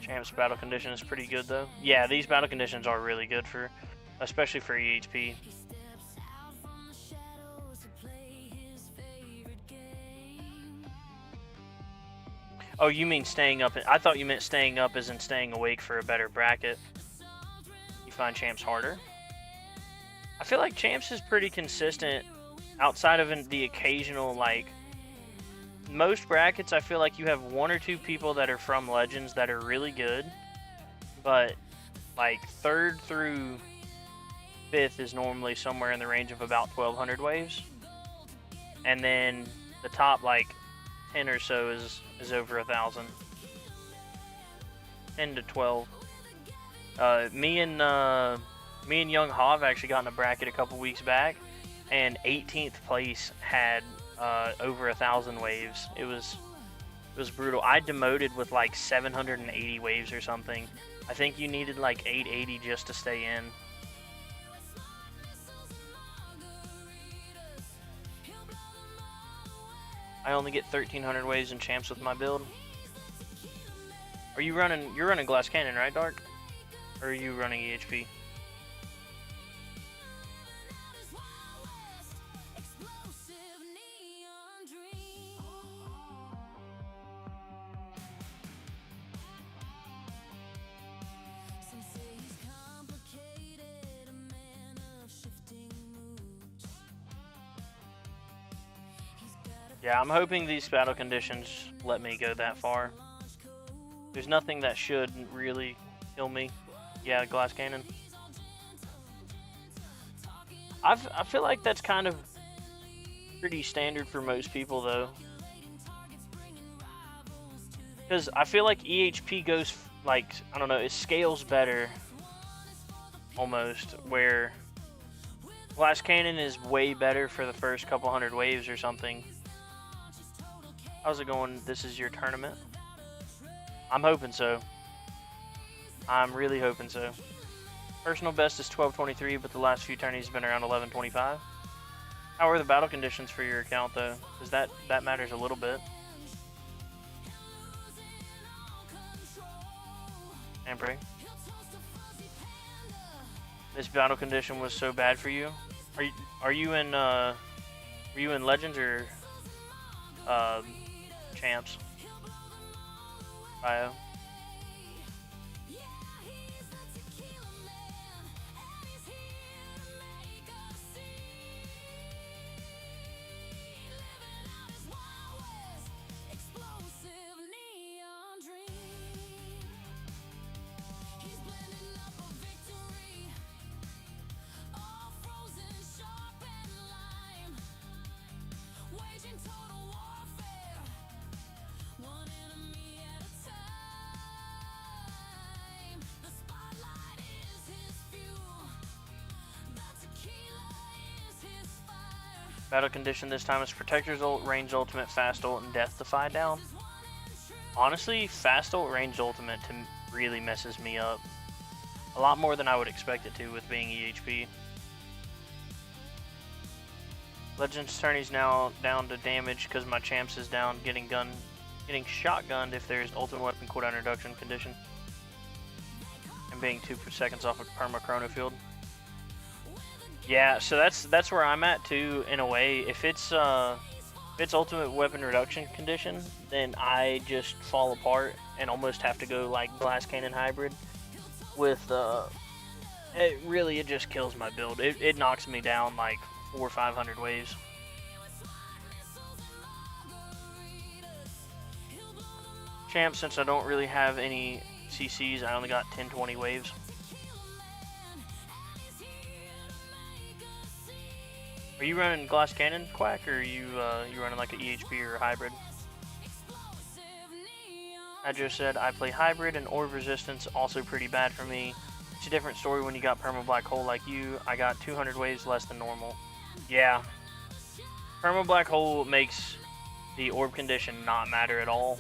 Champs battle condition is pretty good though. Yeah, these battle conditions are really good for, especially for EHP. Oh, you mean staying up? I thought you meant staying up as in staying awake for a better bracket. You find champs harder? I feel like champs is pretty consistent outside of the occasional, like, most brackets I feel like you have 1 or 2 people that are from Legends that are really good, but like 3rd through 5th is normally somewhere in the range of about 1200 waves, and then the top like 10 or so is over 1000. 10 to 12. Me and Young Hav actually got in a bracket a couple weeks back, and 18th place had over 1000 waves. It was brutal. I demoted with like 780 waves or something. I think you needed like 880 just to stay in. I only get 1300 waves in champs with my build. Are you running? You're running Glass Cannon, right, Dark? Or are you running EHP? Yeah, I'm hoping these battle conditions let me go that far. There's nothing that should really kill me. Yeah, Glass Cannon. I feel like that's kind of pretty standard for most people, though. Because I feel like EHP goes, like, I don't know, it scales better, almost, where Glass Cannon is way better for the first couple hundred waves or something. How's it going? This is your tournament? I'm hoping so. I'm really hoping so. Personal best is 1223, but the last few tourneys have been around 1125. How are the battle conditions for your account, though? Because that matters a little bit. Ampre. This battle condition was so bad for you. Are you in were you in Legends or champs? Bio. Battle condition this time is Protector's ult, Range ultimate, Fast ult, and Death Defy down. Honestly, fast ult ranged ultimate really messes me up. A lot more than I would expect it to with being EHP. Legends Tourney's now down to damage because my champs is down, getting shotgunned if there's ultimate weapon cooldown reduction condition. And being 2 seconds off of perma chrono field. Yeah, so that's where I'm at too, in a way. If it's ultimate weapon reduction condition, then I just fall apart and almost have to go like glass cannon hybrid. With it just kills my build. It knocks me down like 400 or 500 waves. Champ, since I don't really have any CCs, I only got 10-20 waves. Are you running glass cannon, Quack, or are you running like an EHP or a hybrid? I just said I play hybrid and orb resistance, also pretty bad for me. It's a different story when you got perma black hole like you. I got 200 waves less than normal. Yeah. Perma black hole makes the orb condition not matter at all.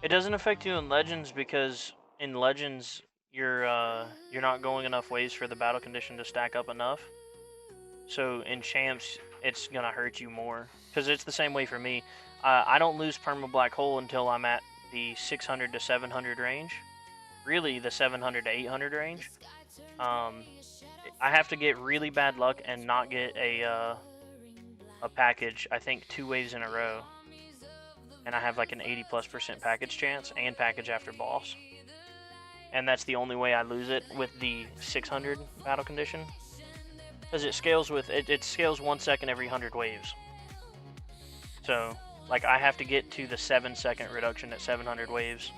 It doesn't affect you in Legends because in Legends you're not going enough waves for the battle condition to stack up enough. So in Champs it's gonna hurt you more because it's the same way for me. I don't lose perma black hole until I'm at the 600 to 700 range. Really, the 700 to 800 range. I have to get really bad luck and not get a package. I think 2 waves in a row. And I have like an 80+% package chance and package after boss. And that's the only way I lose it with the 600 battle condition. Because it scales with, it scales 1 second every 100 waves. So, like I have to get to the 7-second reduction at 700 waves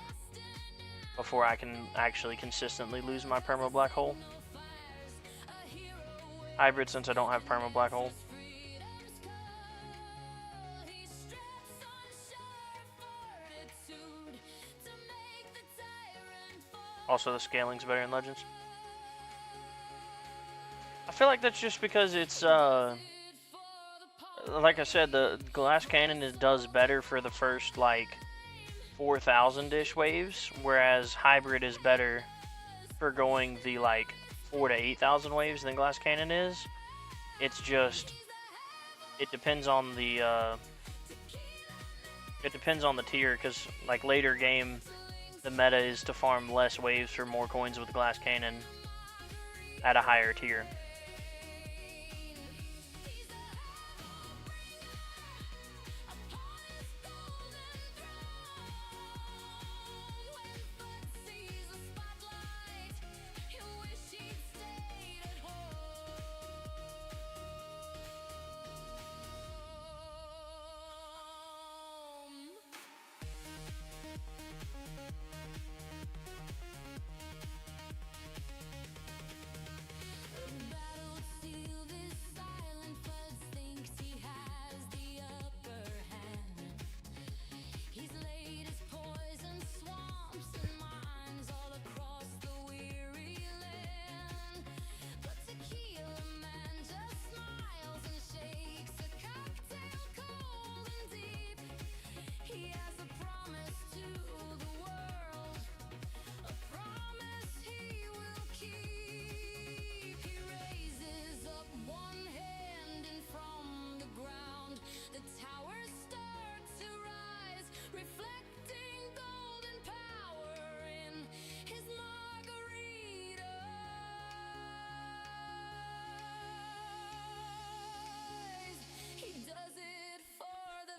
before I can actually consistently lose my perma black hole. Hybrid since I don't have perma black hole. Also, the scaling's better in Legends. I feel like that's just because it's, like I said, the glass cannon does better for the first, like, 4,000-ish waves, whereas hybrid is better for going the, like, 4,000 to 8,000 waves than glass cannon is. It's just, it depends on the tier, because, like, later game, the meta is to farm less waves for more coins with glass cannon at a higher tier.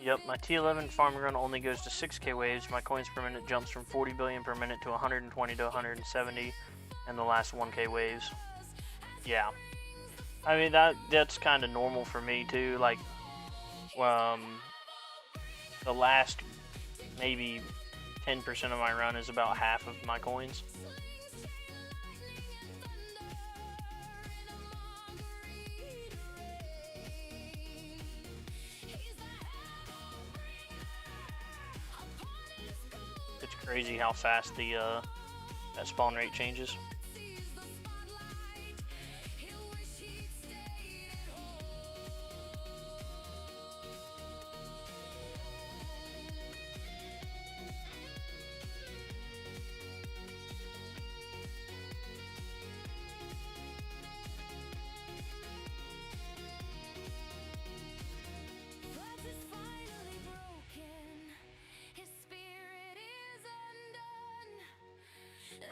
Yep, my T11 farming run only goes to 6k waves. My coins per minute jumps from 40 billion per minute to 120 to 170, and the last 1k waves. Yeah, I mean that's kind of normal for me too. Like, the last maybe 10% of my run is about half of my coins. It's crazy how fast the that spawn rate changes.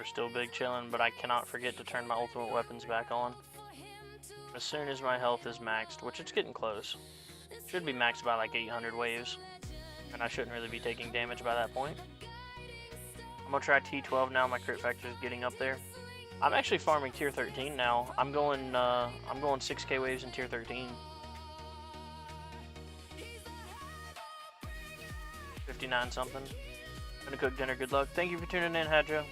We're still big chilling, but I cannot forget to turn my ultimate weapons back on as soon as my health is maxed, which it's getting close. Should be maxed by like 800 waves, and I shouldn't really be taking damage by that point. I'm gonna try T12 now. My crit factor is getting up there. I'm actually farming tier 13 now. I'm going 6k waves in tier 13. 59 something. Gonna cook dinner. Good luck. Thank you for tuning in, Hadjo.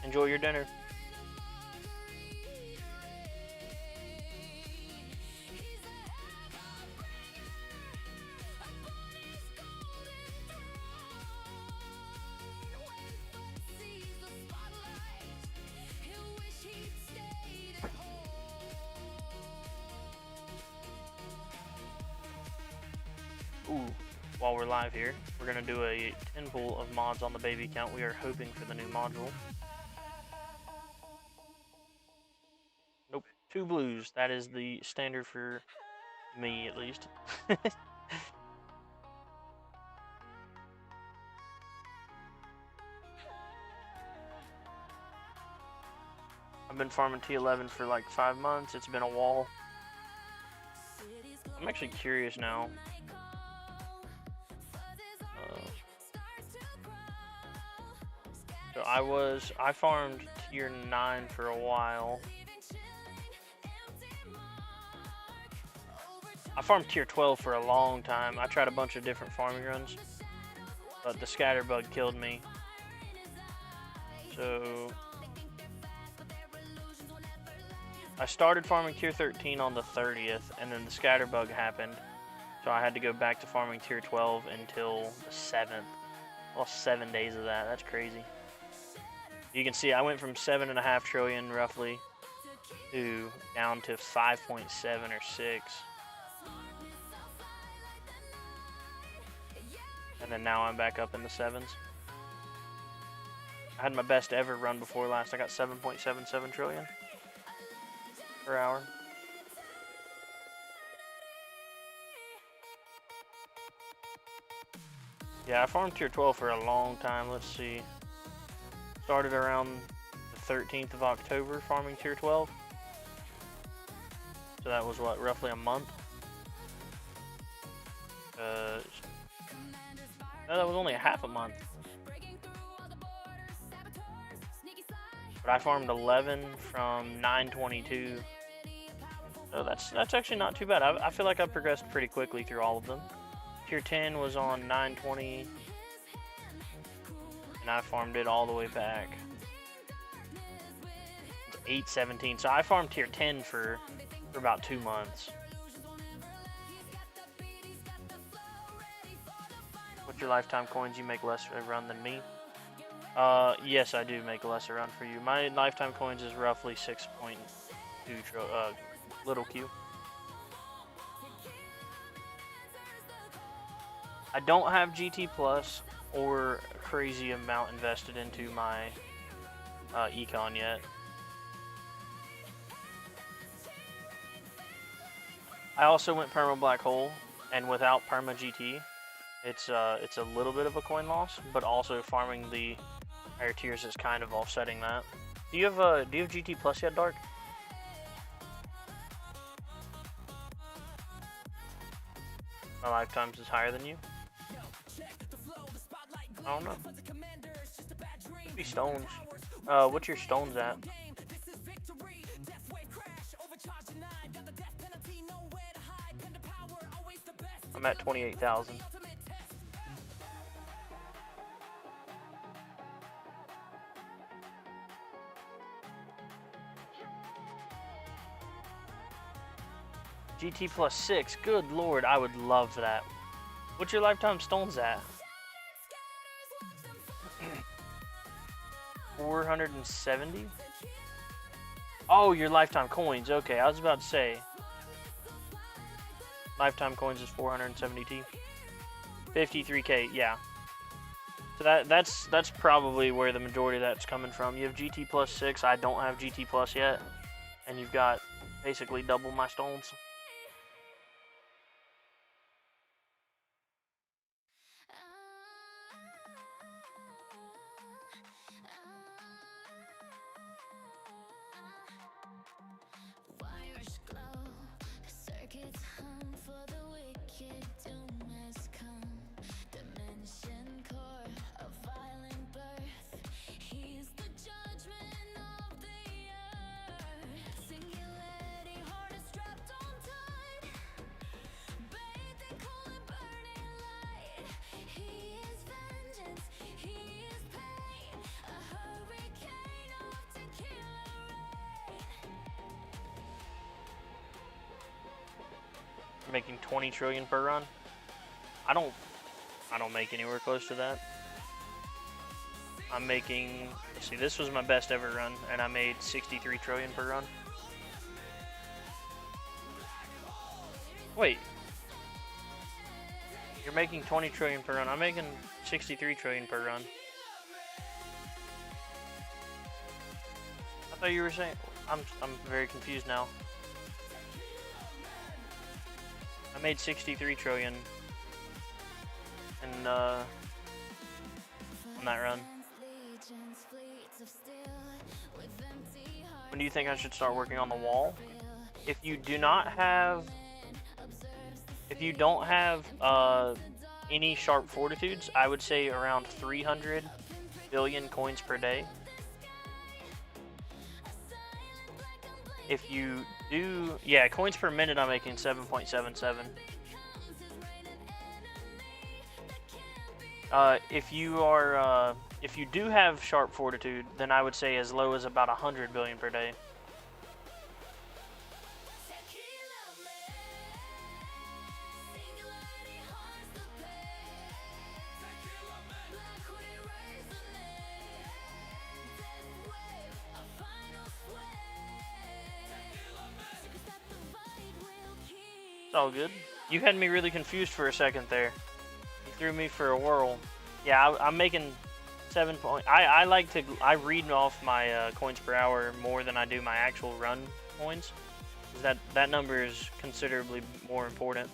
Enjoy your dinner. Ooh, while we're live here, we're gonna do a 10 pool of mods on the baby account. We are hoping for the new module. Nope, 2 blues. That is the standard for me, at least. I've been farming T11 for like 5 months. It's been a wall. I'm actually curious now. So I farmed tier 9 for a while. I farmed tier 12 for a long time. I tried a bunch of different farming runs, but the scatterbug killed me. So I started farming tier 13 on the 30th, and then the scatterbug happened. So I had to go back to farming tier 12 until the 7th. Well, 7 days of that. That's crazy. You can see I went from 7.5 trillion roughly to down to 5.7 or 6. And then now I'm back up in the 7s. I had my best ever run before last. I got 7.77 trillion per hour. Yeah, I farmed tier 12 for a long time. Let's see. Started around the 13th of October farming tier 12. So that was what, roughly a month? No, that was only a half a month. But I farmed 11 from 922. So that's actually not too bad. I feel like I progressed pretty quickly through all of them. Tier 10 was on 920. And I farmed it all the way back. It's 817. So I farmed tier 10 for about 2 months. What's your lifetime coins? You make less a run than me? Yes, I do make less a run for you. My lifetime coins is roughly 6.2 little Q. I don't have GT Plus or a crazy amount invested into my econ yet. I also went perma black hole, and without perma GT, it's a little bit of a coin loss, but also farming the higher tiers is kind of offsetting that. Do you have GT Plus yet, Dark? My lifetimes is higher than you. I don't know. Could be stones. What's your stones at? I'm at 28,000. GT plus 6. Good lord, I would love that. What's your lifetime stones at? 470? Oh, your lifetime coins. Okay, I was about to say. Lifetime coins is 470T. 53K, yeah. So that's probably where the majority of that's coming from. You have GT plus 6. I don't have GT plus yet. And you've got basically double my stones. time for the wicked, doom has come. Dimension core, a violent birth. He's the judgment of the earth. Singularity, heart is strapped on tight. Bathed in cold and burning light. He is vengeance, he is pain. A hurricane of tequila rain. Making 20 trillion per run. I don't make anywhere close to that. I'm making, let's see, this was my best ever run, and I made 63 trillion per run. Wait, you're making 20 trillion per run. I'm making 63 trillion per run. I thought you were saying, I'm very confused now. I made 63 trillion and on that run. When do you think I should start working on the wall? If you don't have any sharp fortitudes, I would say around 300 billion coins per day. If you do, yeah, coins per minute, I'm making 7.77. If you do have sharp fortitude, then I would say as low as about 100 billion per day. It's all good. You had me really confused for a second there. You threw me for a whirl. Yeah, I'm making 7 point. I read off my coins per hour more than I do my actual run coins. That number is considerably more important.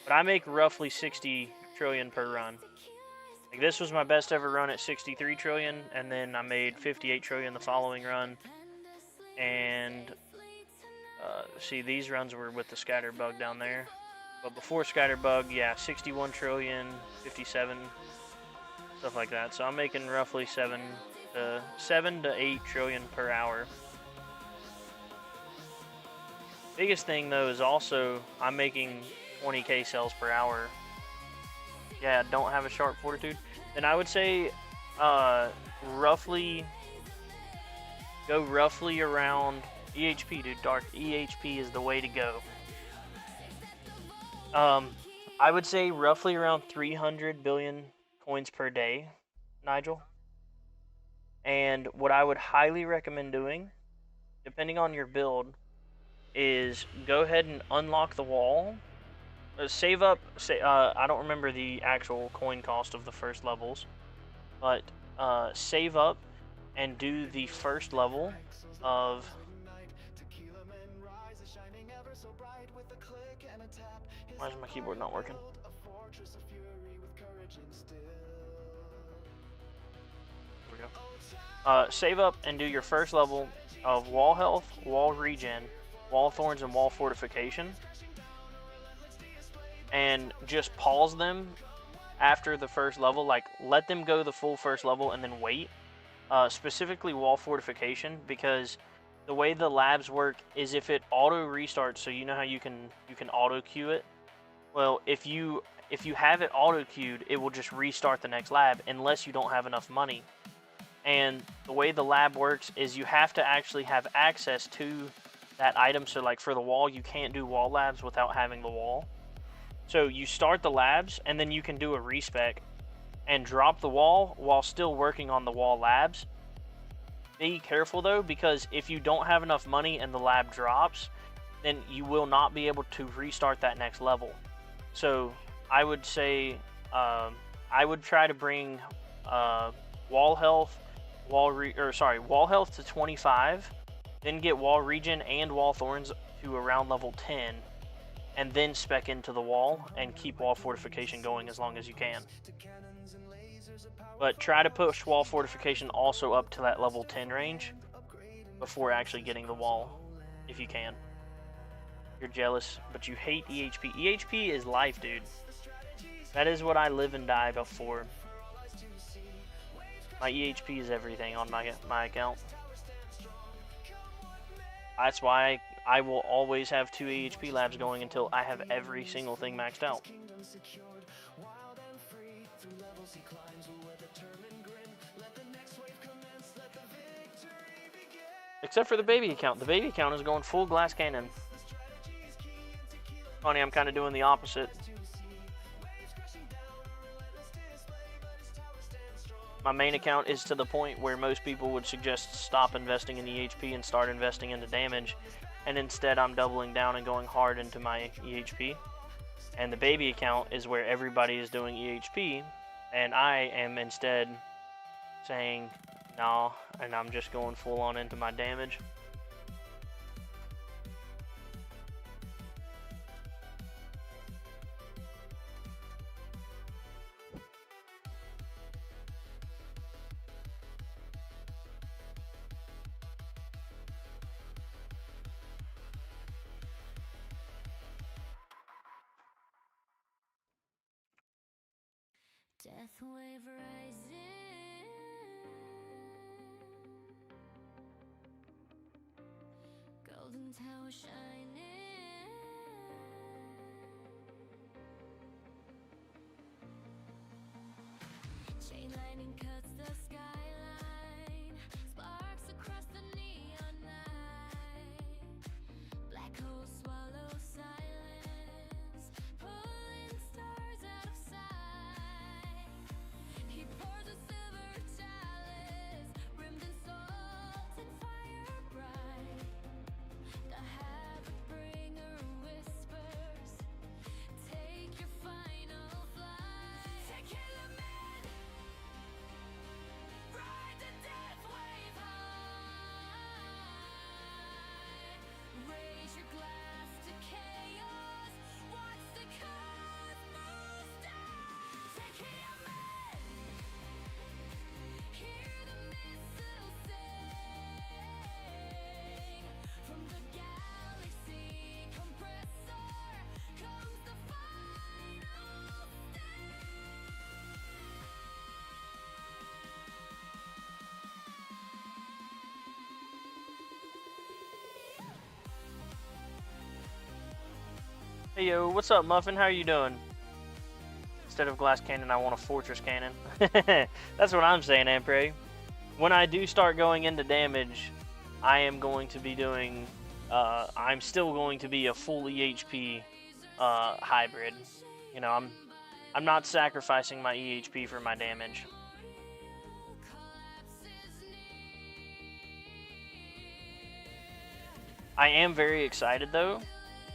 But I make roughly 60 trillion per run. Like, this was my best ever run at 63 trillion, and then I made 58 trillion the following run. And see, these runs were with the scatterbug down there. But before scatterbug, yeah, 61 trillion, 57, stuff like that. So I'm making roughly 7 to 8 trillion per hour. Biggest thing though is also I'm making 20k cells per hour. Yeah, don't have a sharp fortitude. Then I would say go roughly around EHP, dude. Dark EHP is the way to go. I would say roughly around 300 billion coins per day, Nigel. And what I would highly recommend doing, depending on your build, is go ahead and unlock the wall. Save up. I don't remember the actual coin cost of the first levels, but save up and do the first level of. Why is my keyboard not working? There we go. Save up and do your first level of wall health, wall regen, wall thorns, and wall fortification. And just pause them after the first level. Like, let them go the full first level and then wait. Specifically wall fortification, because the way the labs work is if it auto restarts, so you know how you can auto queue it. Well, if you have it auto queued, it will just restart the next lab unless you don't have enough money. And the way the lab works is you have to actually have access to that item. So like for the wall, you can't do wall labs without having the wall. So you start the labs and then you can do a respec and drop the wall while still working on the wall labs. Be careful though, because if you don't have enough money and the lab drops, then you will not be able to restart that next level. So I would say I would try to bring wall health to 25, then get wall regen and wall thorns to around level 10, and then spec into the wall and keep wall fortification going as long as you can. But try to push wall fortification also up to that level 10 range before actually getting the wall, if you can. You're jealous, but you hate EHP. EHP is life, dude. That is what I live and die for. My EHP is everything on my account. That's why I will always have 2 EHP labs going until I have every single thing maxed out. Except for the baby account. The baby account is going full glass cannon. Funny, I'm kind of doing the opposite. My main account is to the point where most people would suggest stop investing in EHP and start investing into damage. And instead, I'm doubling down and going hard into my EHP. And the baby account is where everybody is doing EHP. And I am instead saying, nah, and I'm just going full on into my damage. Death wave rising, golden tower shining, chain lightning cuts the skyline, sparks across the neon night, black holes swallow silence, pulling stars out of sight. He pours a silver chalice, rimmed in salt and fire bright. The havoc bringer whispers, take your final flight. Take killer men, ride the death wave high. Raise your glass to chaos, watch the cosmos die. Take killer men, hear the missiles sing. From the galaxy compressor comes the final sting. Hey yo, what's up, Muffin? How are you doing? Instead of glass cannon, I want a fortress cannon. That's what I'm saying, Ampre. When I do start going into damage, I am going to be doing, I'm still going to be a full EHP hybrid. You know, I'm not sacrificing my EHP for my damage. I am very excited though,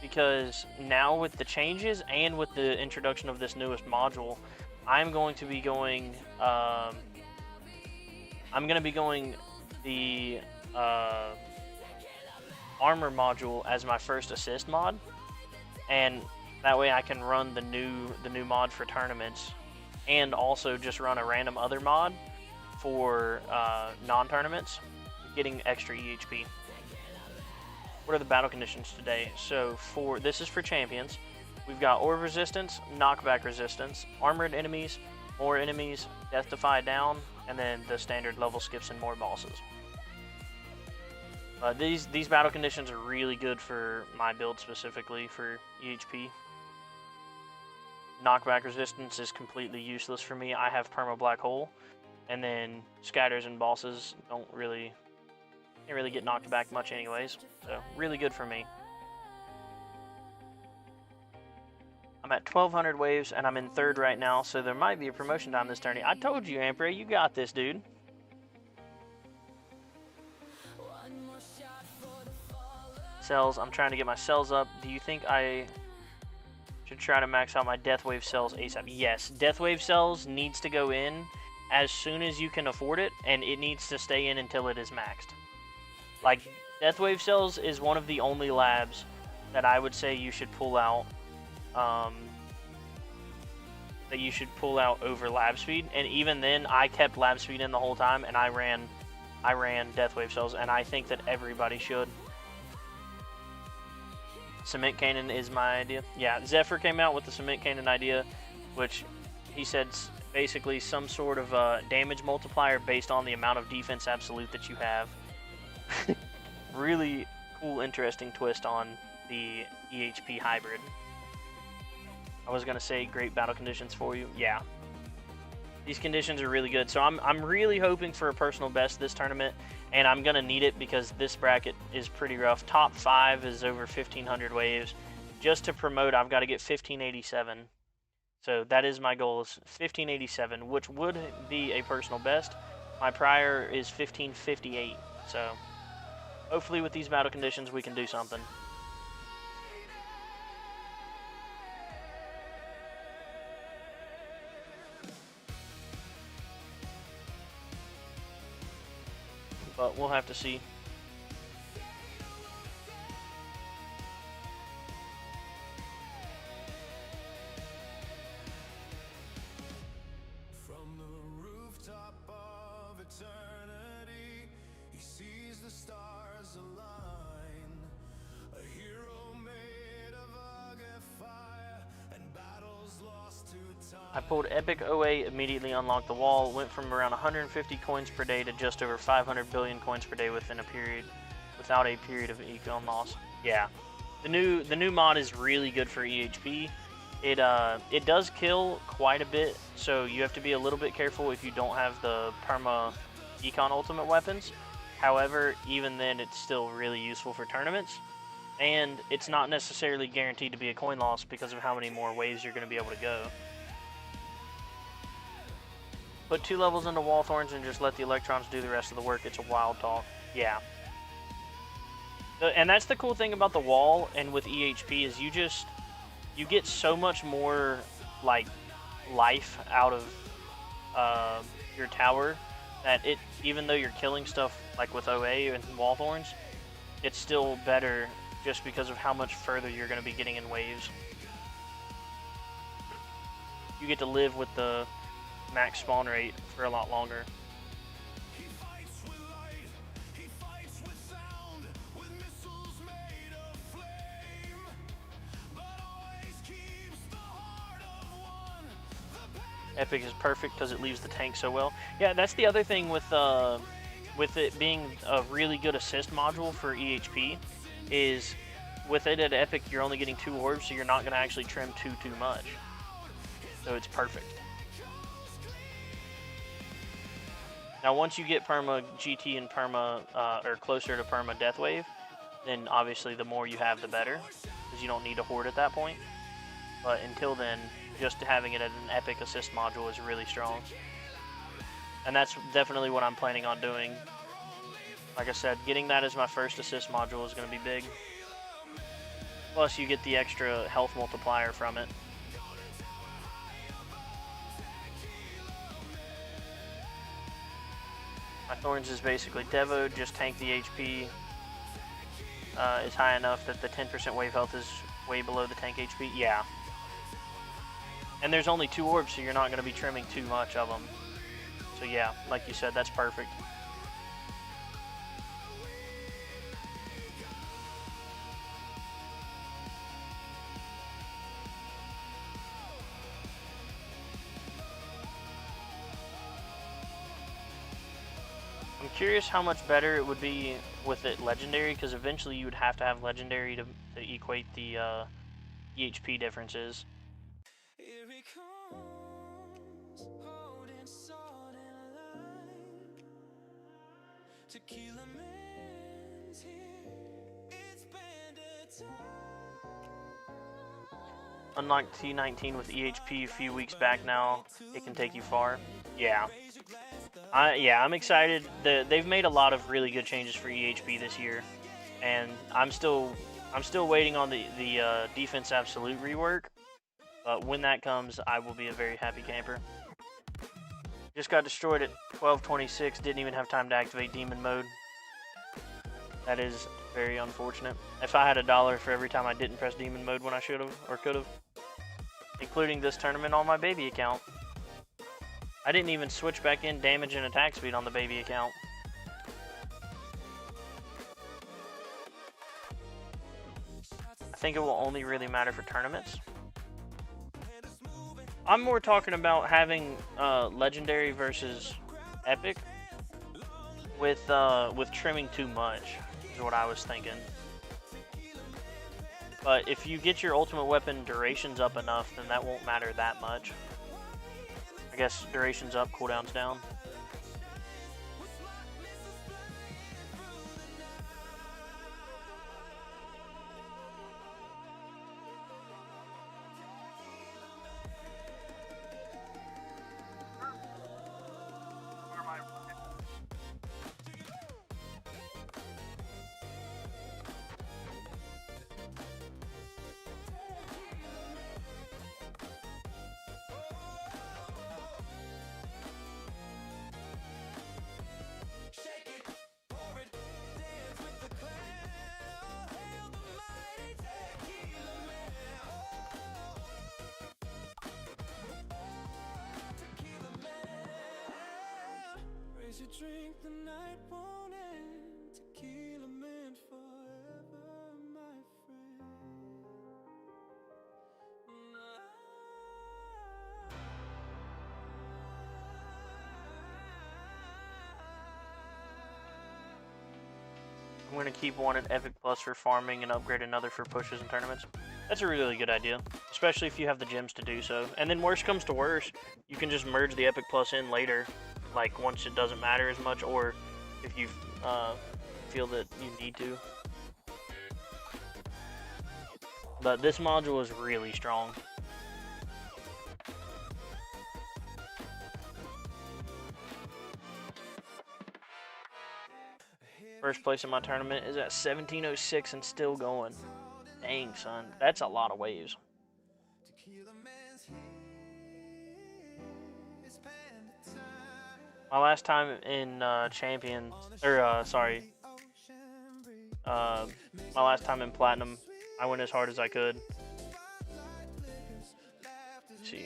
because now with the changes and with the introduction of this newest module, I'm going to be going, the armor module as my first assist mod, and that way I can run the new mod for tournaments, and also just run a random other mod for non-tournaments, getting extra EHP. What are the battle conditions today? So this is for champions. We've got orb resistance, knockback resistance, armored enemies, more enemies, death defy down, and then the standard level skips and more bosses. These battle conditions are really good for my build specifically for EHP. Knockback resistance is completely useless for me. I have perma black hole, and then scatters and bosses can't really get knocked back much anyways, so really good for me. I'm at 1200 waves and I'm in 3rd right now, so there might be a promotion time this tourney. I told you, Ampere, you got this, dude. Cells, I'm trying to get my cells up. Do you think I should try to max out my death wave cells ASAP? Yes, death wave cells needs to go in as soon as you can afford it, and it needs to stay in until it is maxed. Like, death wave cells is one of the only labs that I would say you should pull out, over lab speed. And even then, I kept lab speed in the whole time, and I ran death wave cells, and I think that everybody should. cement cannon is my idea. Yeah, Zephyr came out with the cement cannon idea, which he said basically some sort of damage multiplier based on the amount of defense absolute that you have. Really cool, interesting twist on the EHP hybrid. I was gonna say great battle conditions for you. Yeah, these conditions are really good. So I'm really hoping for a personal best this tournament, and I'm gonna need it because this bracket is pretty rough. Top 5 is over 1,500 waves. Just to promote, I've got to get 1,587. So that is my goal, is 1,587, which would be a personal best. My prior is 1,558. So hopefully with these battle conditions we can do something. But we'll have to see. From the rooftop of eternity, he sees the stars align. A hero made of rugged fire and battles lost to time. I pulled Epic OA, immediately unlocked the wall, went from around 150 coins per day to just over 500 billion coins per day within a period, without a period of econ loss. Yeah, the new mod is really good for EHP. It does kill quite a bit, so you have to be a little bit careful if you don't have the perma econ ultimate weapons. However, even then, it's still really useful for tournaments, and it's not necessarily guaranteed to be a coin loss because of how many more waves you're going to be able to go. Put 2 levels into wall thorns and just let the electrons do the rest of the work. It's a wild talk. Yeah. And that's the cool thing about the wall and with EHP is you get so much more like life out of your tower that even though you're killing stuff like with OA and wall thorns, it's still better just because of how much further you're going to be getting in waves. You get to live with the max spawn rate for a lot longer. He fights with light, he fights with sound, with missiles made of flame, but always keeps the heart of one. Epic is perfect because it leaves the tank so well. Yeah, that's the other thing with it being a really good assist module for EHP is with it at Epic you're only getting 2 orbs, so you're not going to actually trim too much. So it's perfect. Now once you get perma GT and perma or closer to perma death wave, then obviously the more you have the better, because you don't need to hoard at that point. But until then, just having it as an epic assist module is really strong. And that's definitely what I'm planning on doing. Like I said, getting that as my first assist module is going to be big. Plus you get the extra health multiplier from it. My Thorns is basically Devo, just tank the HP is high enough that the 10% wave health is way below the tank HP. Yeah. And there's only 2 orbs, so you're not going to be trimming too much of them. So yeah, like you said, that's perfect. I'm curious how much better it would be with it legendary, because eventually you would have to have legendary to equate the EHP differences. Here he comes, holding sword and light. Tequila man's here, it's bandit time. Unlike T19 with EHP a few weeks back now, it can take you far. Yeah. I'm excited. They've made a lot of really good changes for EHP this year, and I'm still waiting on the defense absolute rework. But when that comes, I will be a very happy camper. Just got destroyed at 12:26. Didn't even have time to activate demon mode. That is very unfortunate. If I had $1 for every time I didn't press demon mode when I should have or could have, including this tournament on my baby account. I didn't even switch back in damage and attack speed on the baby account. I think it will only really matter for tournaments. I'm more talking about having legendary versus epic with trimming too much is what I was thinking. But if you get your ultimate weapon durations up enough, then that won't matter that much. I guess durations up, cooldowns down. You drink, the night won't end. Tequila meant forever, my friend. I'm going to keep one at Epic Plus for farming and upgrade another for pushes and tournaments. That's a really good idea, especially if you have the gems to do so. And then worst comes to worst, you can just merge the Epic Plus in later, like once it doesn't matter as much, or if you feel that you need to. But this module is really strong. First place in my tournament is at 1706 and still going. Dang, son. That's a lot of waves. My last time in Champions, or sorry, my last time in Platinum, I went as hard as I could. Let's see.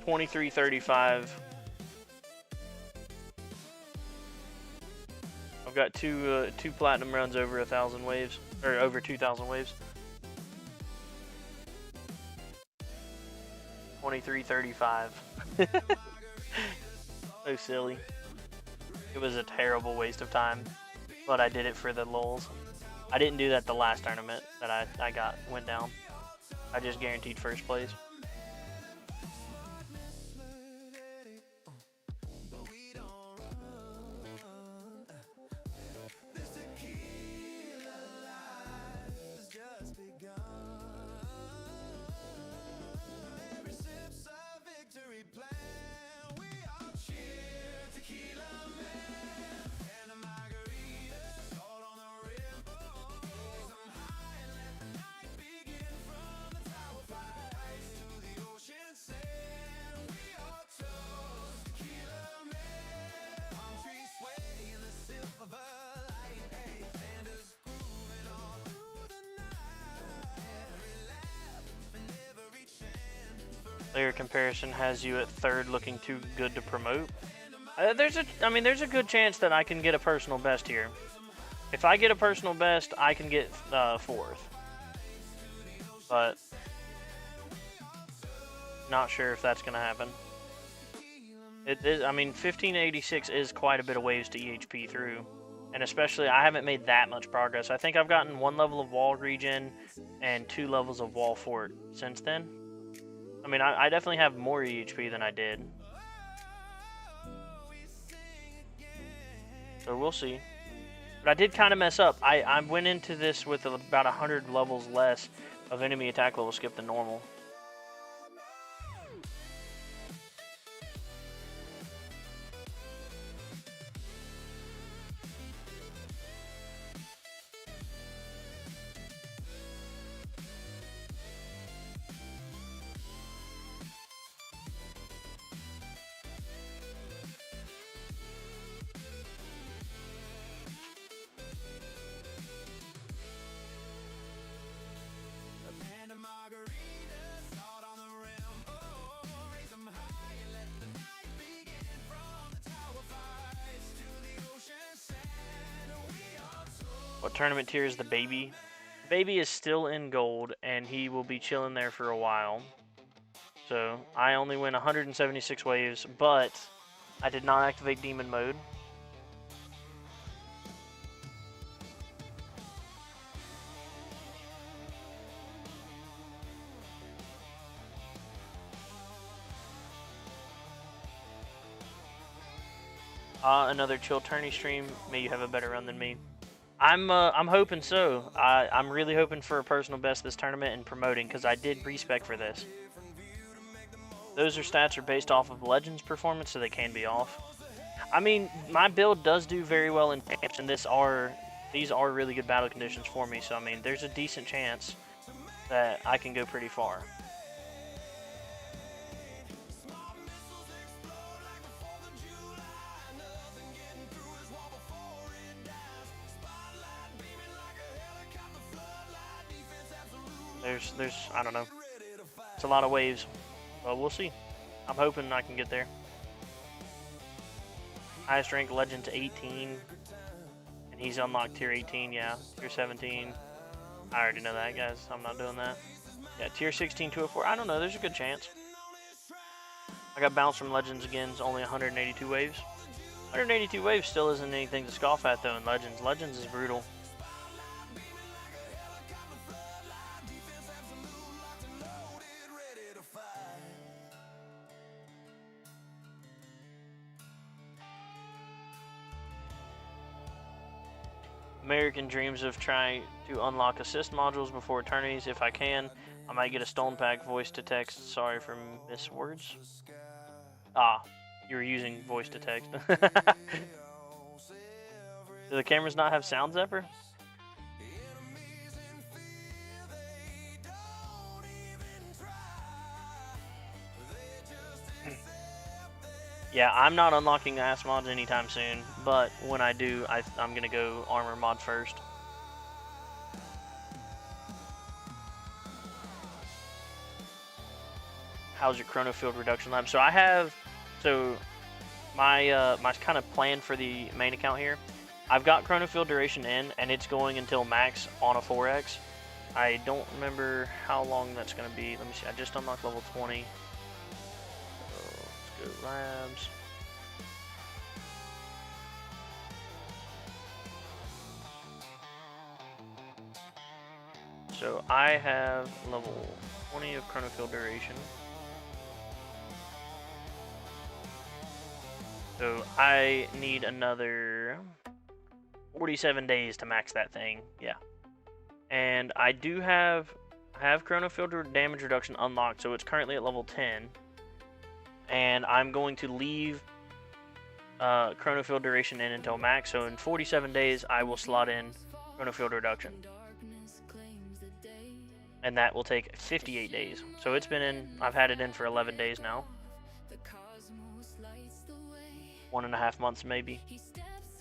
23:35. I've got two Platinum runs over 1,000 waves, or over 2,000 waves. 23:35. So silly. It was a terrible waste of time, but I did it for the lulz. I didn't do that the last tournament that I went down. I just guaranteed first place. Player comparison has you at third, looking too good to promote. There's a good chance that I can get a personal best here. If I get a personal best, I can get fourth. But not sure if that's gonna happen. It is. I mean, 1586 is quite a bit of waves to EHP through, and especially I haven't made that much progress. I think I've gotten 1 level of wall regen and 2 levels of wall fort since then. I mean, I definitely have more EHP than I did. So we'll see. But I did kind of mess up. I went into this with about 100 levels less of enemy attack level skip than normal. What tournament tier is the baby? Baby is still in gold, and he will be chilling there for a while. So I only win 176 waves, but I did not activate demon mode. Another chill tourney stream. May you have a better run than me. I'm hoping so. I'm really hoping for a personal best this tournament and promoting, because I did respec for this. Those stats are based off of Legends performance, so they can be off. I mean, my build does do very well in camps, and these are really good battle conditions for me. So I mean, there's a decent chance that I can go pretty far. There's I don't know. It's a lot of waves, but we'll see. I'm hoping I can get there. Highest rank Legend to 18, and he's unlocked tier 18. Yeah, tier 17. I already know that, guys. I'm not doing that. Yeah, tier 16, 204. I don't know. There's a good chance. I got bounced from Legends again. It's only 182 waves. 182 waves still isn't anything to scoff at, though, in Legends. Legends is brutal. American dreams of trying to unlock assist modules before tourneys. If I can, I might get a stone pack voice to text. Sorry for miswords. Ah, you were using voice to text. Do the cameras not have sound zapper? Yeah, I'm not unlocking the ass mods anytime soon, but when I do, I'm gonna go armor mod first. How's your chrono field reduction lab? So I have, my my kind of plan for the main account here. I've got chrono field duration in, and it's going until max on a 4x. I don't remember how long that's gonna be. Let me see. I just unlocked level 20. Let's go labs. So I have level 20 of chrono field duration. So I need another 47 days to max that thing. Yeah. And I do have chrono field damage reduction unlocked, so it's currently at level 10. And I'm going to leave chrono field duration in until max. So in 47 days, I will slot in chrono field reduction. And that will take 58 days. So it's been in, I've had it in for 11 days now. 1.5 months maybe.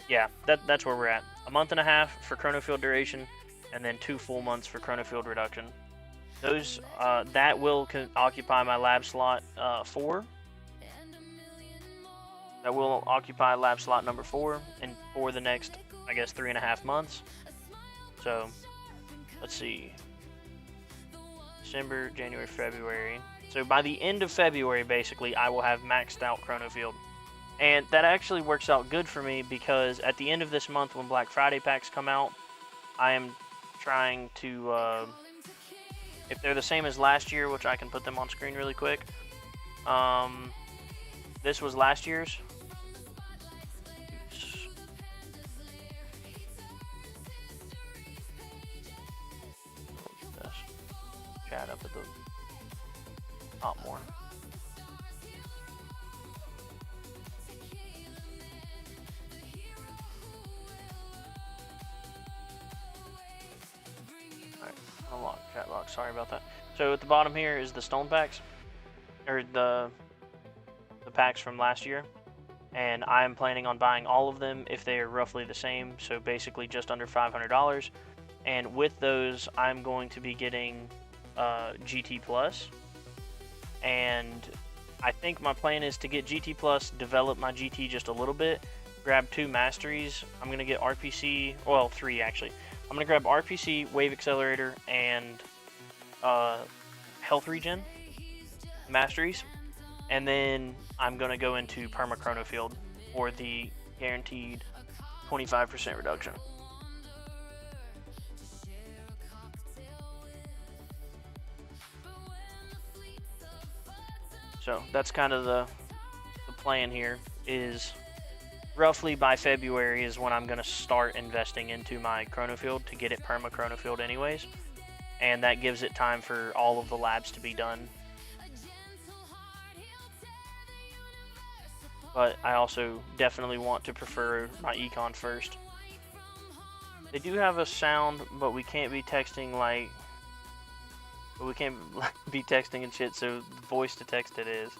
Yeah, that's where we're at. A month and a half for chrono field duration, and then 2 full months for chrono field reduction. Those that will occupy my lab slot 4. That will occupy lab slot number 4, and for the next, I guess, 3.5 months. So let's see. December, January, February. So by the end of February, basically, I will have maxed out chrono field. And that actually works out good for me, because at the end of this month, when Black Friday packs come out, I am trying to, if they're the same as last year, which I can put them on screen really quick. This was last year's. Chat up at the top more. Alright, unlock chat box, sorry about that. So at the bottom here is the stone packs, or the packs from last year, and I'm planning on buying all of them if they are roughly the same, so basically just under $500. And with those, I'm going to be getting GT Plus, and I think my plan is to get GT Plus, develop my GT just a little bit, grab 2 masteries. I'm going to get RPC, well 3 actually. I'm gonna grab RPC, Wave Accelerator, and Health Regen, Masteries, and then I'm gonna go into Perma Chrono Field for the guaranteed 25% reduction. So that's kind of the plan here, is roughly by February is when I'm going to start investing into my Chrono Field to get it Perma Chrono Field anyways. And that gives it time for all of the labs to be done. But I also definitely want to prefer my Econ first. They do have a sound, but we can't be texting like... But we can't be texting and shit, so voice to text it is.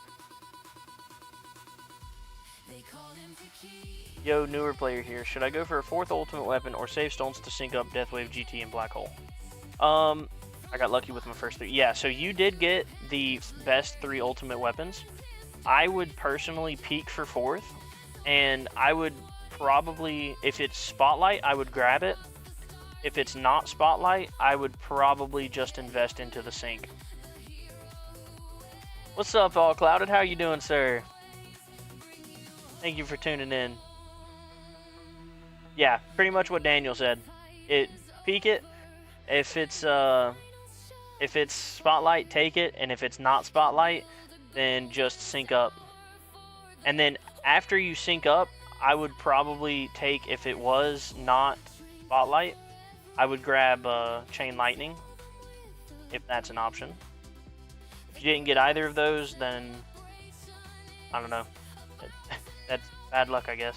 Yo, newer player here. Should I go for a 4th ultimate weapon or save stones to sync up Deathwave, GT, and Black Hole? I got lucky with my first 3. Yeah, so you did get the best 3 ultimate weapons. I would personally peak for 4th, and I would probably, if it's Spotlight, I would grab it. If it's not Spotlight, I would probably just invest into the sync. What's up, All Clouded? How you doing, sir? Thank you for tuning in. Yeah, pretty much what Daniel said. Peek it. If it's Spotlight, take it, and if it's not Spotlight, then just sync up. And then after you sync up, I would probably take, if it was not Spotlight, I would grab Chain Lightning, if that's an option. If you didn't get either of those, then I don't know. That's bad luck, I guess.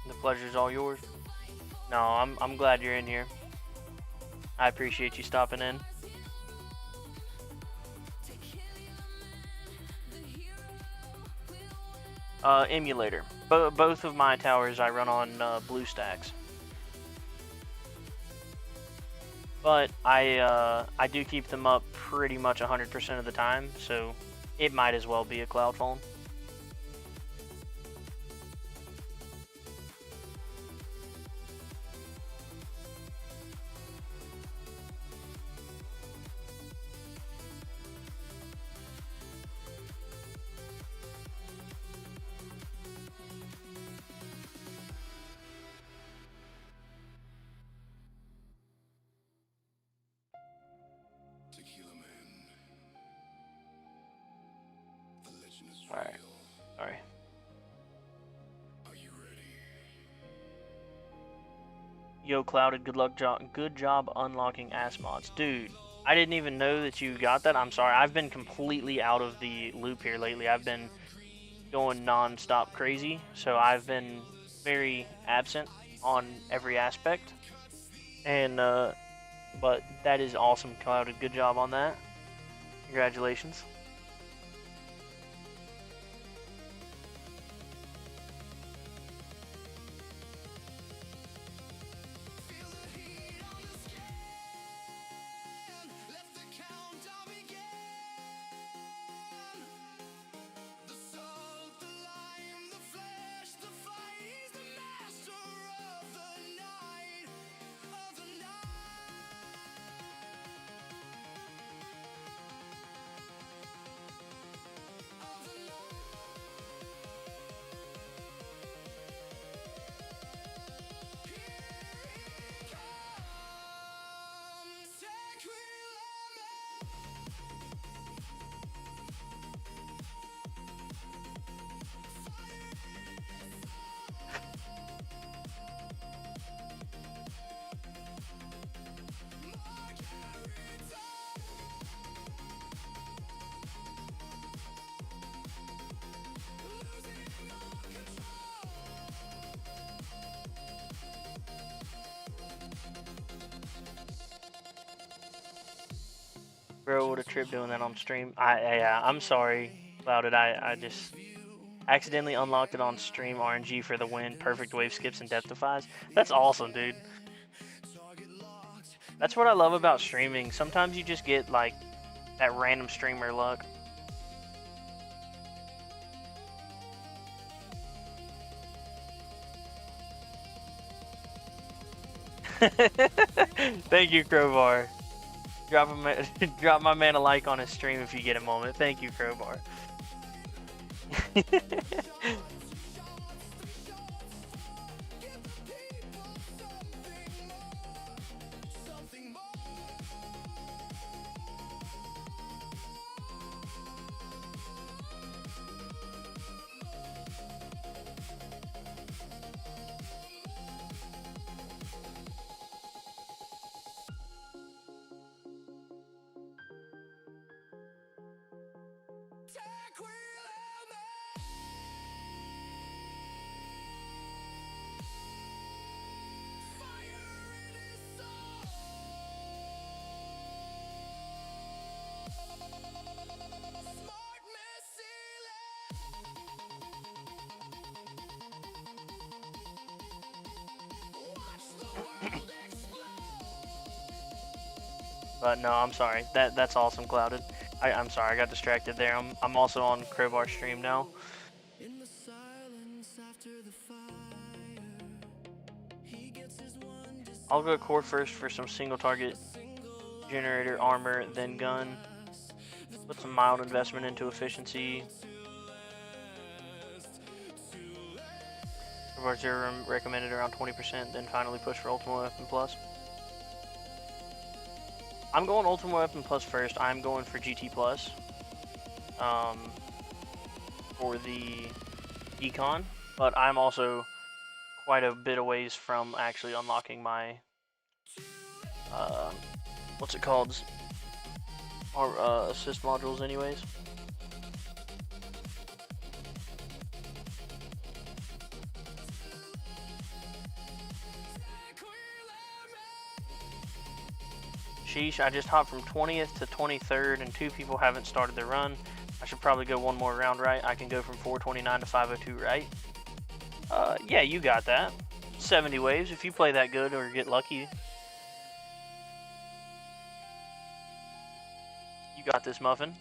The pleasure's all yours. No, I'm glad you're in here. I appreciate you stopping in. Emulator. Both of my towers I run on BlueStacks. But I do keep them up pretty much 100% of the time, so it might as well be a cloud phone. Alright. Sorry. Yo, Clouded, good job unlocking ass mods. Dude, I didn't even know that you got that. I'm sorry. I've been completely out of the loop here lately. I've been going non-stop crazy, so I've been very absent on every aspect. And, but that is awesome, Clouded. Good job on that. Congratulations. Bro, what a trip doing that on stream. I'm sorry about it. I just Accidentally unlocked it on stream. RNG for the win. Perfect wave skips and death defies. That's awesome, dude. That's what I love about streaming. Sometimes you just get like that random streamer luck. Thank you, Crowbar. Drop my man a like on his stream if you get a moment. Thank you, Crowbar. But no, I'm sorry. That's awesome, Clouded. I'm sorry, I got distracted there. I'm also on Crowbar stream now. I'll go core first for some single target generator armor, then gun. Put some mild investment into efficiency. Crowbar 0 recommended around 20%, then finally push for Ultimate Weapon Plus. I'm going Ultimate Weapon Plus first. I'm going for GT Plus for the Econ, but I'm also quite a bit of ways from actually unlocking my what's it called? Our assist modules, anyways. Sheesh, I just hopped from 20th to 23rd and 2 people haven't started their run. I should probably go one more round, right? I can go from 429 to 502, right? Yeah, you got that. 70 waves if you play that good or get lucky. You got this, Muffin.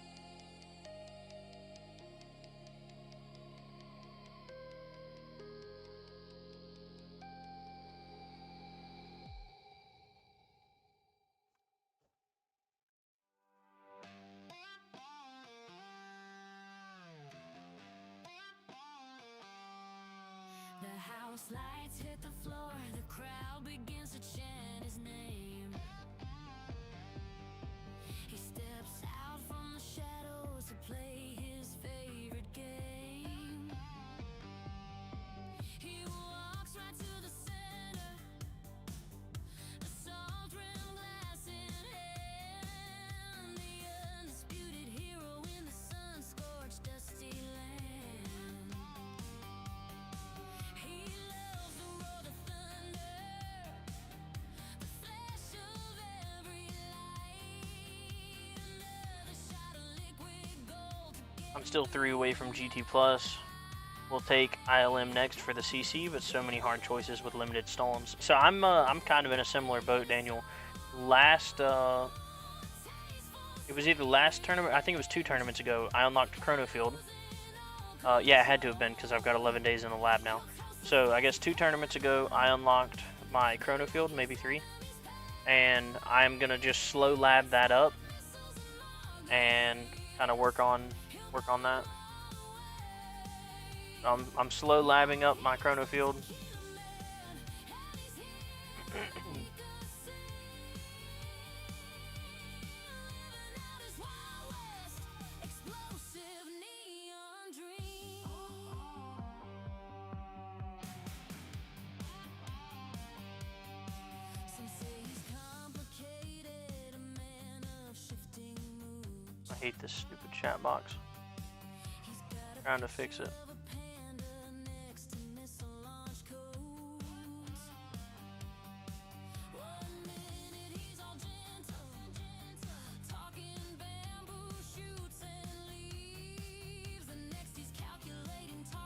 The house lights hit the floor, the crowd begins to chant his name. He steps out from the shadows to play his favorite game. He walks right to the center, a salt rim glass in hand, the undisputed hero in the sun-scorched dusty land. He loves to roar the thunder, the flash of every light, another shot of liquid gold to get I'm still 3 away from GT Plus. We'll take ILM next for the CC, but so many hard choices with limited storms. So I'm kind of in a similar boat, Daniel. Last it was either last tournament, I think it was 2 tournaments ago, I unlocked Chrono Field. Yeah, it had to have been because I've got 11 days in the lab now. So I guess 2 tournaments ago I unlocked my Chrono Field, maybe 3. And I'm gonna just slow lab that up and kind of work on that. I'm slow labbing up my Chrono Field. explosive neon dream. Some say he's complicated, a man of shifting moods. I hate this stupid chat box. He's got a Trying to fix it. of a panda next to missile launch codes. One minute he's all gentle, talking bamboo shoots and leaves. The next he's calculating targets.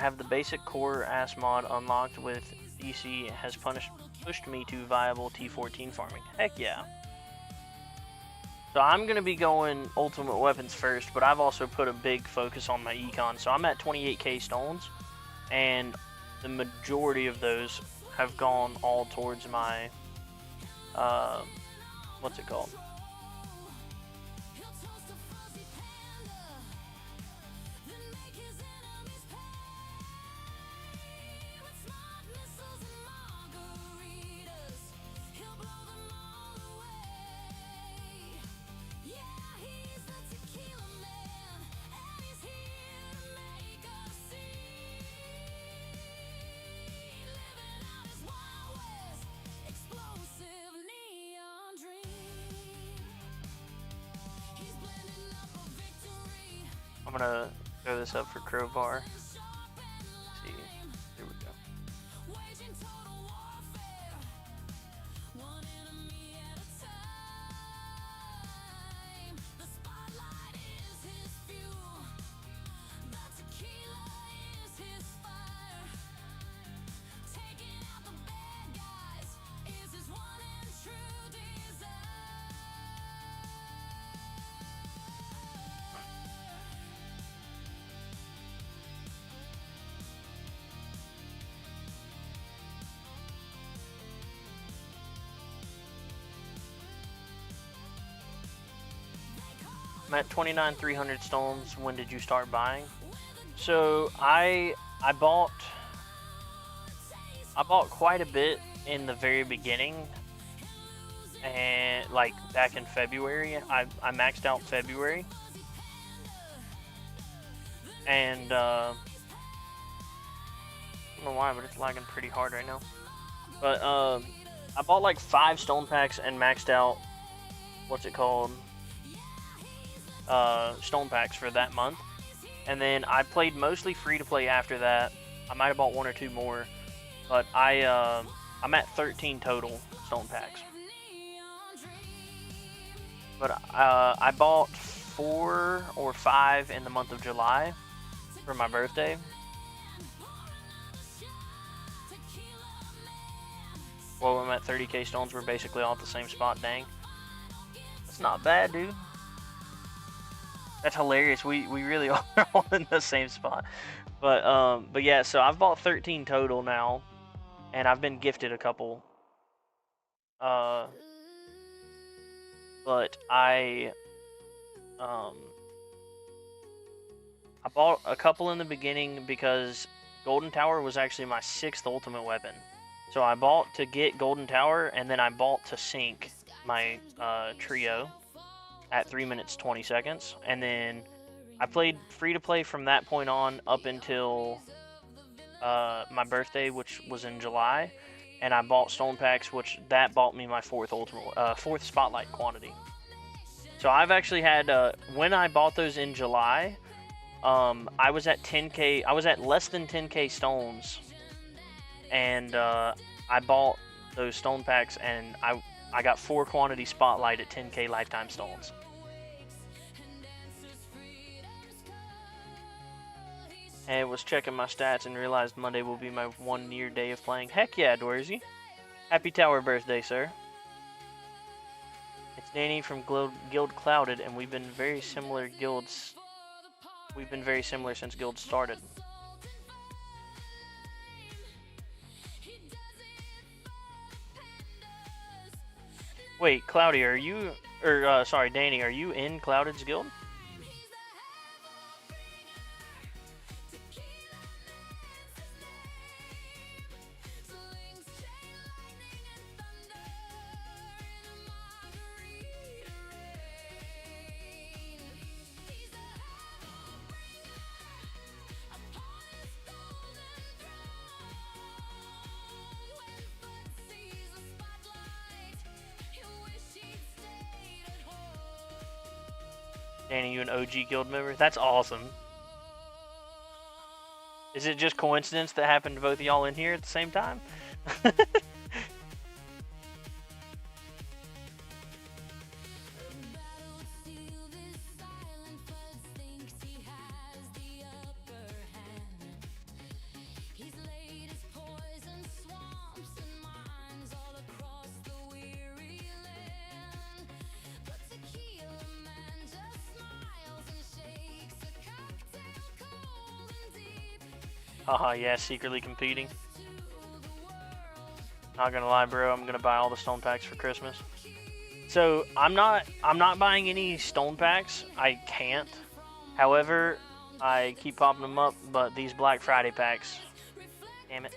have the basic core ass mod unlocked with DC has pushed me to viable T14 farming. Heck yeah. So I'm going to be going ultimate weapons first, but I've also put a big focus on my econ. So I'm at 28k stones, and the majority of those have gone all towards my, what's it called? I'm gonna throw this up for crowbar. Let's see, here we go. I'm at 29,300 stones. When did you start buying? So I bought quite a bit in the very beginning, and like back in February. I maxed out February, and I don't know why, but it's lagging pretty hard right now. But I bought like 5 stone packs and maxed out, what's it called, stone packs for that month. And then I played mostly free to play after that. I might have bought 1 or 2 more, but I'm at 13 total stone packs. But I bought 4 or 5 in the month of July for my birthday. Well, I'm at 30k stones. We're basically all at the same spot. Dang, that's not bad, dude. That's hilarious. We really are all in the same spot. But yeah, so I've bought 13 total now, and I've been gifted a couple. But I bought a couple in the beginning because Golden Tower was actually my 6th ultimate weapon. So I bought to get Golden Tower, and then I bought to sync my trio at 3 minutes 20 seconds, and then I played free to play from that point on up until my birthday, which was in July, and I bought stone packs, which that bought me my 4th spotlight quantity. So I've actually had when I bought those in July, I was at 10k. I was at less than 10k stones, and I bought those stone packs, and I got 4 quantity spotlight at 10k lifetime stones. And was checking my stats and realized Monday will be my 1 year day of playing. Heck yeah, Doorsy. Happy Tower birthday, sir. It's Danny from Guild Clouded, and we've been very similar guilds. We've been very similar since guild started. Wait, Cloudy, are you, or sorry, Danny, are you in Clouded's guild? Danny, you an OG guild member? That's awesome. Is it just coincidence that happened to both of y'all in here at the same time? Haha, yeah, secretly competing. Not gonna lie, bro, I'm gonna buy all the stone packs for Christmas. So I'm not buying any stone packs. I can't. However, I keep popping them up, but these Black Friday packs, damn it.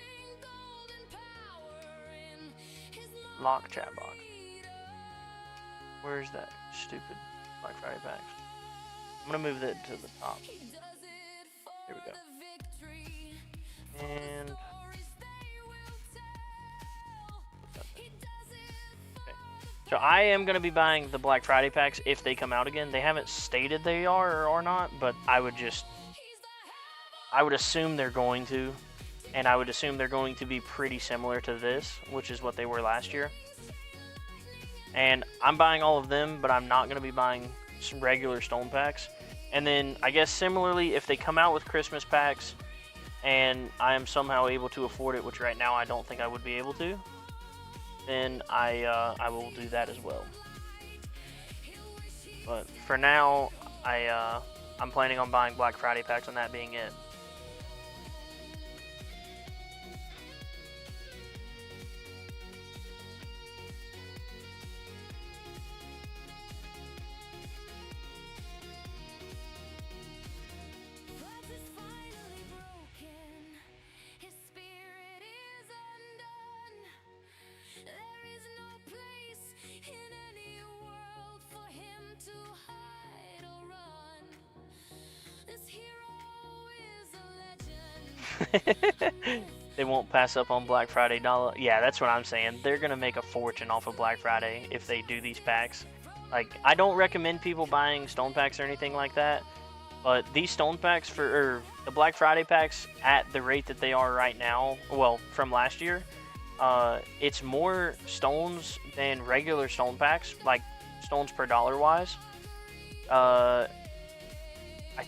Lock chat box. Where's that stupid Black Friday packs? I'm gonna move that to the top. Here we go. And okay. So I am gonna be buying the Black Friday packs if they come out again. They haven't stated they are or not, but I would assume they're going to, and I would assume they're going to be pretty similar to this, which is what they were last year. And I'm buying all of them, but I'm not going to be buying some regular stone packs. And then I guess similarly, if they come out with Christmas packs and I am somehow able to afford it, which right now I don't think I would be able to, then I will do that as well. But for now, I'm planning on buying Black Friday packs, and that being it. They won't pass up on Black Friday dollar. Yeah, that's what I'm saying. They're gonna make a fortune off of Black Friday if they do these packs. Like, I don't recommend people buying stone packs or anything like that, but these stone packs or the Black Friday packs at the rate that they are right now, well, from last year, it's more stones than regular stone packs, like stones per dollar wise. I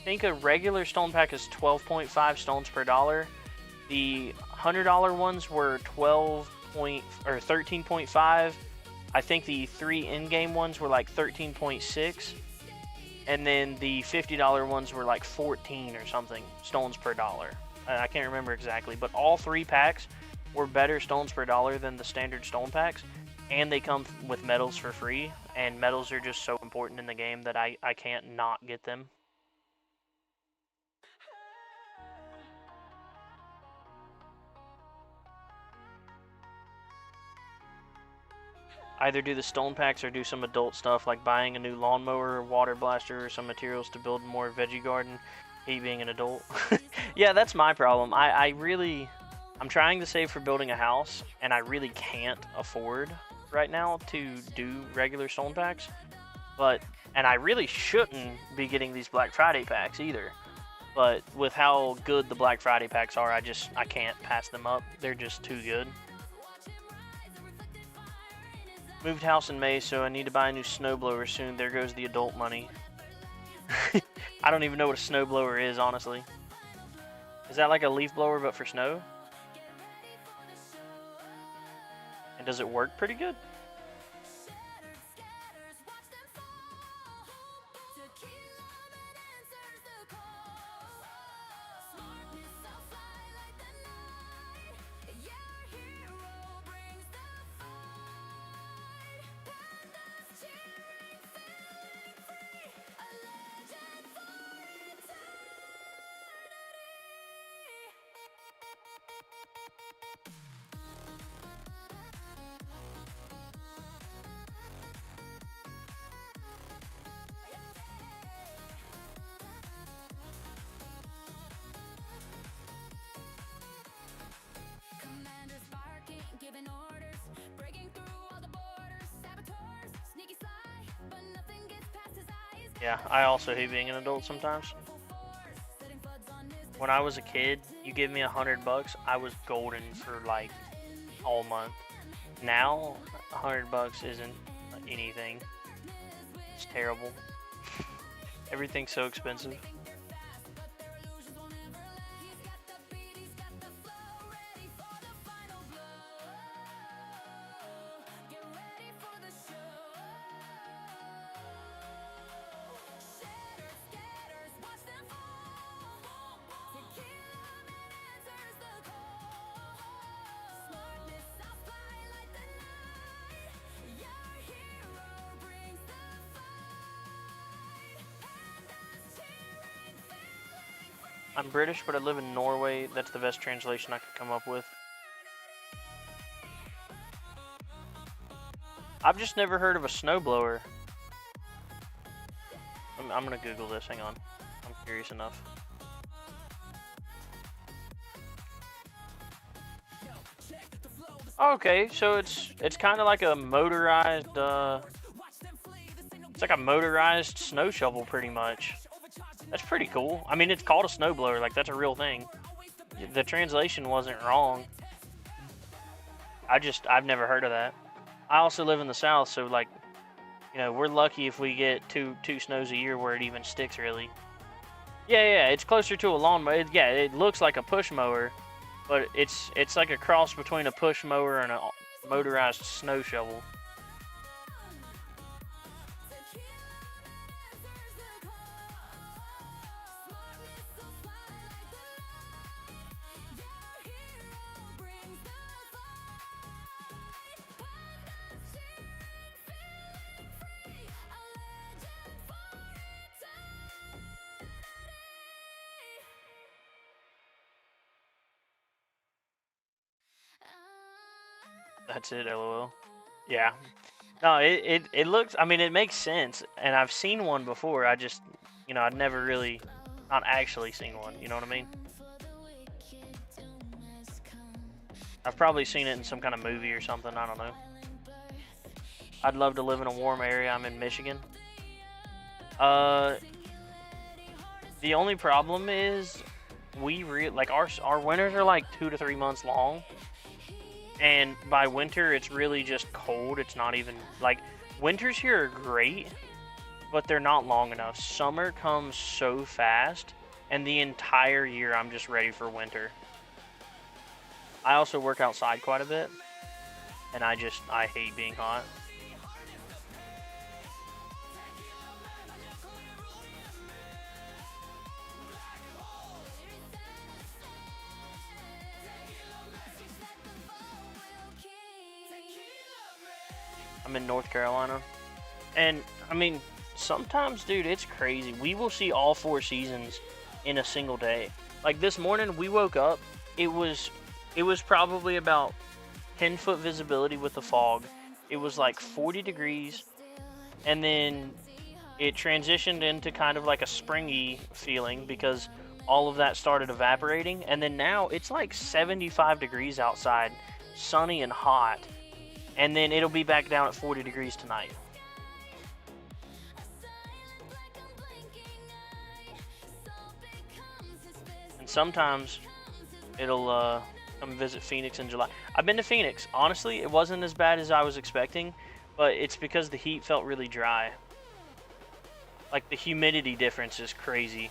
think a regular stone pack is 12.5 stones per dollar. The $100 ones were 13.5. I think the 3 in-game ones were like 13.6. And then the $50 ones were like 14 or something stones per dollar. I can't remember exactly, but all 3 packs were better stones per dollar than the standard stone packs. And they come with medals for free. And medals are just so important in the game that I can't not get them. Either do the stone packs or do some adult stuff like buying a new lawnmower, water blaster, or some materials to build more veggie garden. He being an adult. Yeah, that's my problem. I'm trying to save for building a house, and I really can't afford right now to do regular stone packs. And I really shouldn't be getting these Black Friday packs either. But with how good the Black Friday packs are, I can't pass them up. They're just too good. Moved house in May, so I need to buy a new snowblower soon. There goes the adult money. I don't even know what a snowblower is, honestly. Is that like a leaf blower but for snow? And does it work pretty good? Yeah, I also hate being an adult sometimes. When I was a kid, you give me $100, I was golden for like all month. Now, $100 isn't anything. It's terrible. Everything's so expensive. I'm British, but I live in Norway. That's the best translation I could come up with. I've just never heard of a snowblower. I'm gonna Google this. Hang on. I'm curious enough. Okay, so it's kind of like a motorized. It's like a motorized snow shovel, pretty much. That's pretty cool. I mean, it's called a snowblower. Like, that's a real thing. The translation wasn't wrong. I've never heard of that. I also live in the South, so like, you know, we're lucky if we get two snows a year where it even sticks, really. Yeah, it's closer to a lawnmower. Yeah, it looks like a push mower, but it's like a cross between a push mower and a motorized snow shovel. That's it, LOL. Yeah. No, it looks, I mean, it makes sense, and I've seen one before. I just, you know, I'd never really, not actually seen one, you know what I mean? I've probably seen it in some kind of movie or something, I don't know. I'd love to live in a warm area. I'm in Michigan. The only problem is like our winters are like 2 to 3 months long. And by winter, it's really just cold. It's not even, like, winters here are great, but they're not long enough. Summer comes so fast, and the entire year I'm just ready for winter. I also work outside quite a bit, and I hate being hot. I'm in North Carolina. And, I mean, sometimes, dude, it's crazy. We will see all 4 seasons in a single day. Like, this morning, we woke up. It was probably about 10-foot visibility with the fog. It was like 40 degrees. And then it transitioned into kind of like a springy feeling because all of that started evaporating. And then now it's like 75 degrees outside, sunny and hot. And then it'll be back down at 40 degrees tonight. And sometimes it'll come visit Phoenix in July. I've been to Phoenix. Honestly, it wasn't as bad as I was expecting, but it's because the heat felt really dry. Like, the humidity difference is crazy.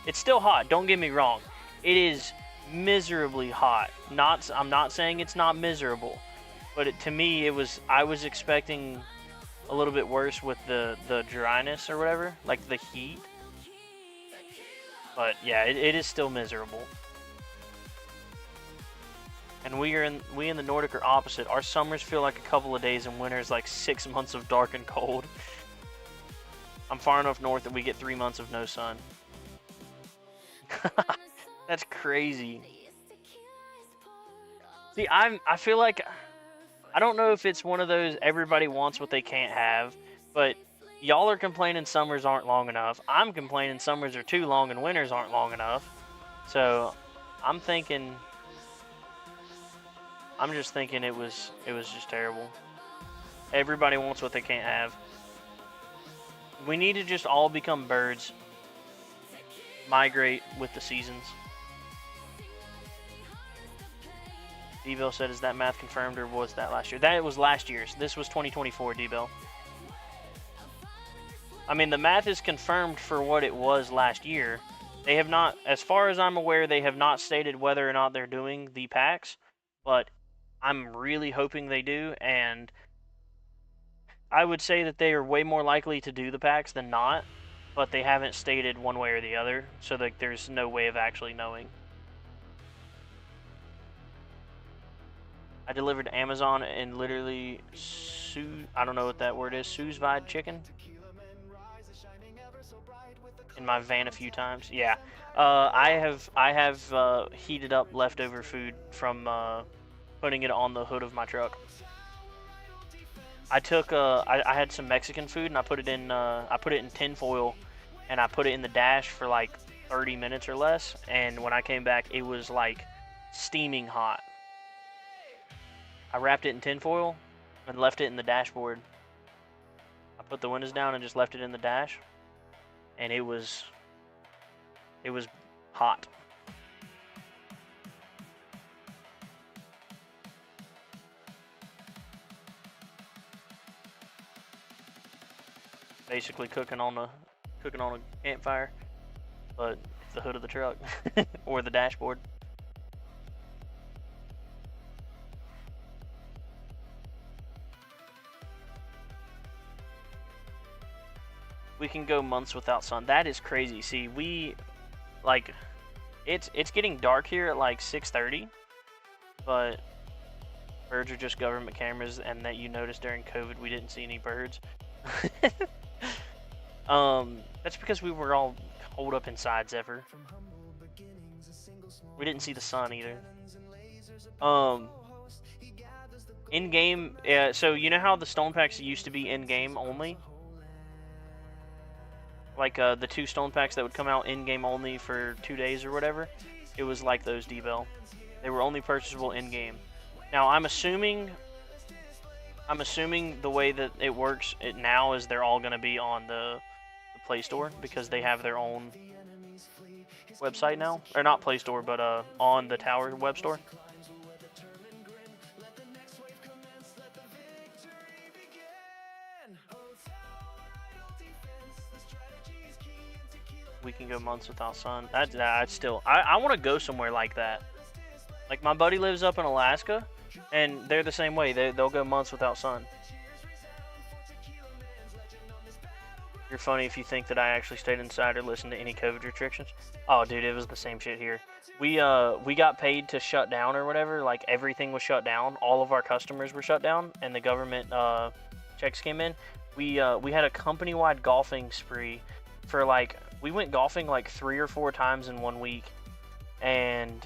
It's still hot, don't get me wrong. It is miserably hot. I'm not saying it's not miserable, but to me I was expecting a little bit worse with the dryness or whatever, like the heat. But yeah, it is still miserable. And we in the Nordic are opposite. Our summers feel like a couple of days, and winter's like 6 months of dark and cold. I'm far enough north that we get 3 months of no sun. That's crazy. See, I feel like, I don't know if it's one of those everybody wants what they can't have, but y'all are complaining summers aren't long enough. I'm complaining summers are too long and winters aren't long enough. So I'm just thinking it was just terrible. Everybody wants what they can't have. We need to just all become birds. Migrate with the seasons. D-Bell said, is that math confirmed, or was that last year? That was last year's. This was 2024, D-Bell. I mean, the math is confirmed for what it was last year. They have not, as far as I'm aware, they have not stated whether or not they're doing the packs, but I'm really hoping they do, and I would say that they are way more likely to do the packs than not, but they haven't stated one way or the other, so that there's no way of actually knowing. I delivered to Amazon and literally I don't know what that word is, sous vide chicken in my van a few times. Yeah. I have heated up leftover food from putting it on the hood of my truck. I took I had some Mexican food and I put it in tin foil and I put it in the dash for like 30 minutes or less, and when I came back it was like steaming hot. I wrapped it in tin foil and left it in the dashboard. I put the windows down and just left it in the dash, and it was hot. Basically cooking on a campfire, but the hood of the truck or the dashboard. We can go months without sun. That is crazy. See, we like it's getting dark here at like 6:30, but birds are just government cameras, and that you noticed during COVID we didn't see any birds. That's because we were all holed up inside, Zephyr. We didn't see the sun either. In game, so you know how the stone packs used to be in game only? Like the 2 stone packs that would come out in game only for 2 days or whatever. It was like those, D-Bell. They were only purchasable in game. Now I'm assuming the way that it works now is they're all going to be on the Play Store, because they have their own website now, or not Play Store, but on the Tower web store. We can go months without sun. I want to go somewhere like that. Like my buddy lives up in Alaska, and they're the same way. They'll go months without sun. You're funny if you think that I actually stayed inside or listened to any COVID restrictions. Oh, dude, it was the same shit here. We got paid to shut down or whatever. Like everything was shut down. All of our customers were shut down, and the government checks came in. We had a company-wide golfing spree for like, we went golfing like 3 or 4 times in 1 week, and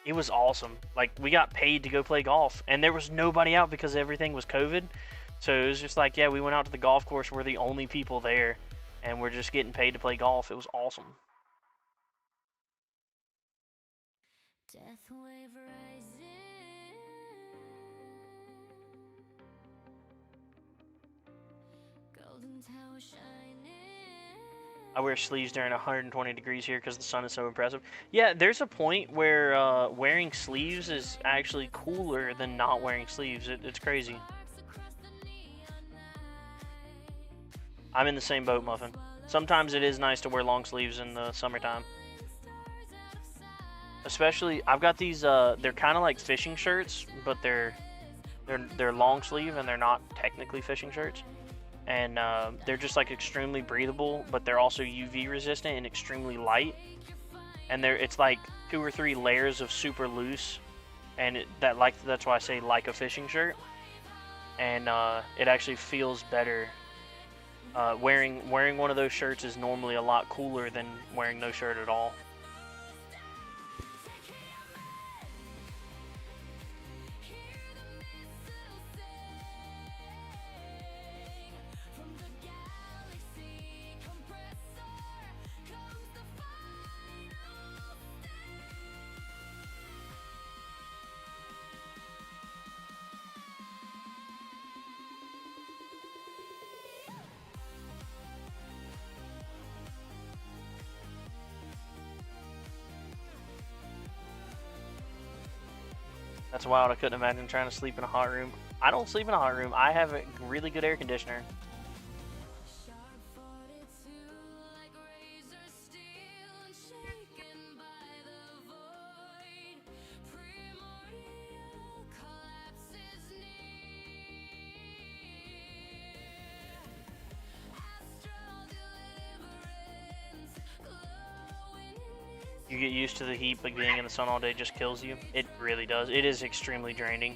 it was awesome. Like we got paid to go play golf, and there was nobody out because everything was COVID. So it was just like, yeah, we went out to the golf course. We're the only people there, and we're just getting paid to play golf. It was awesome. Death wave rising. Golden tower shining. I wear sleeves during 120 degrees here because the sun is so impressive. Yeah, there's a point where wearing sleeves is actually cooler than not wearing sleeves. It's crazy. I'm in the same boat, Muffin. Sometimes it is nice to wear long sleeves in the summertime. Especially, I've got these, they're kind of like fishing shirts, but they're long sleeve and they're not technically fishing shirts. And they're just like extremely breathable, but they're also UV resistant and extremely light. And it's like 2 or 3 layers of super loose, and that's why I say like a fishing shirt. And it actually feels better. Wearing one of those shirts is normally a lot cooler than wearing no shirt at all. That's wild. I couldn't imagine trying to sleep in a hot room. I don't sleep in a hot room. I have a really good air conditioner. You get used to the heat, but being in the sun all day just kills you. It really does. It is extremely draining.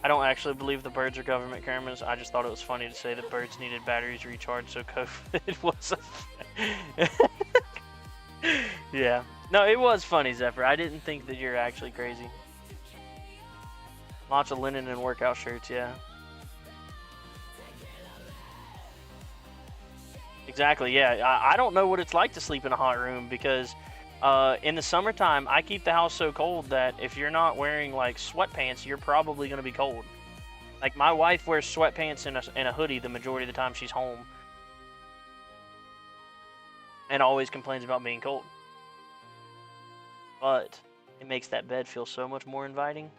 I don't actually believe the birds are government cameras. I just thought it was funny to say that birds needed batteries recharged, so COVID was a... Yeah. No, it was funny, Zephyr. I didn't think that you're actually crazy. Lots of linen and workout shirts, yeah. Exactly, yeah. I don't know what it's like to sleep in a hot room because in the summertime, I keep the house so cold that if you're not wearing like sweatpants, you're probably going to be cold. Like my wife wears sweatpants and a hoodie the majority of the time she's home and always complains about being cold. But it makes that bed feel so much more inviting.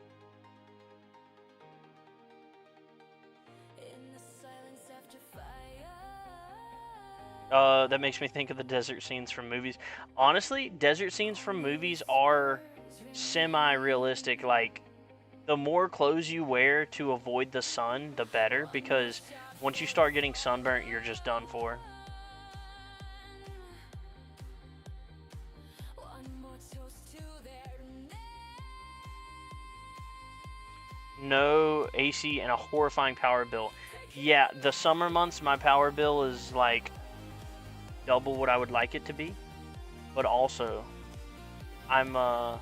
That makes me think of the desert scenes from movies. Honestly, desert scenes from movies are semi-realistic. Like, the more clothes you wear to avoid the sun, the better, because once you start getting sunburnt, you're just done for. No AC and a horrifying power bill. Yeah, the summer months, my power bill is like double what I would like it to be, but also I'm not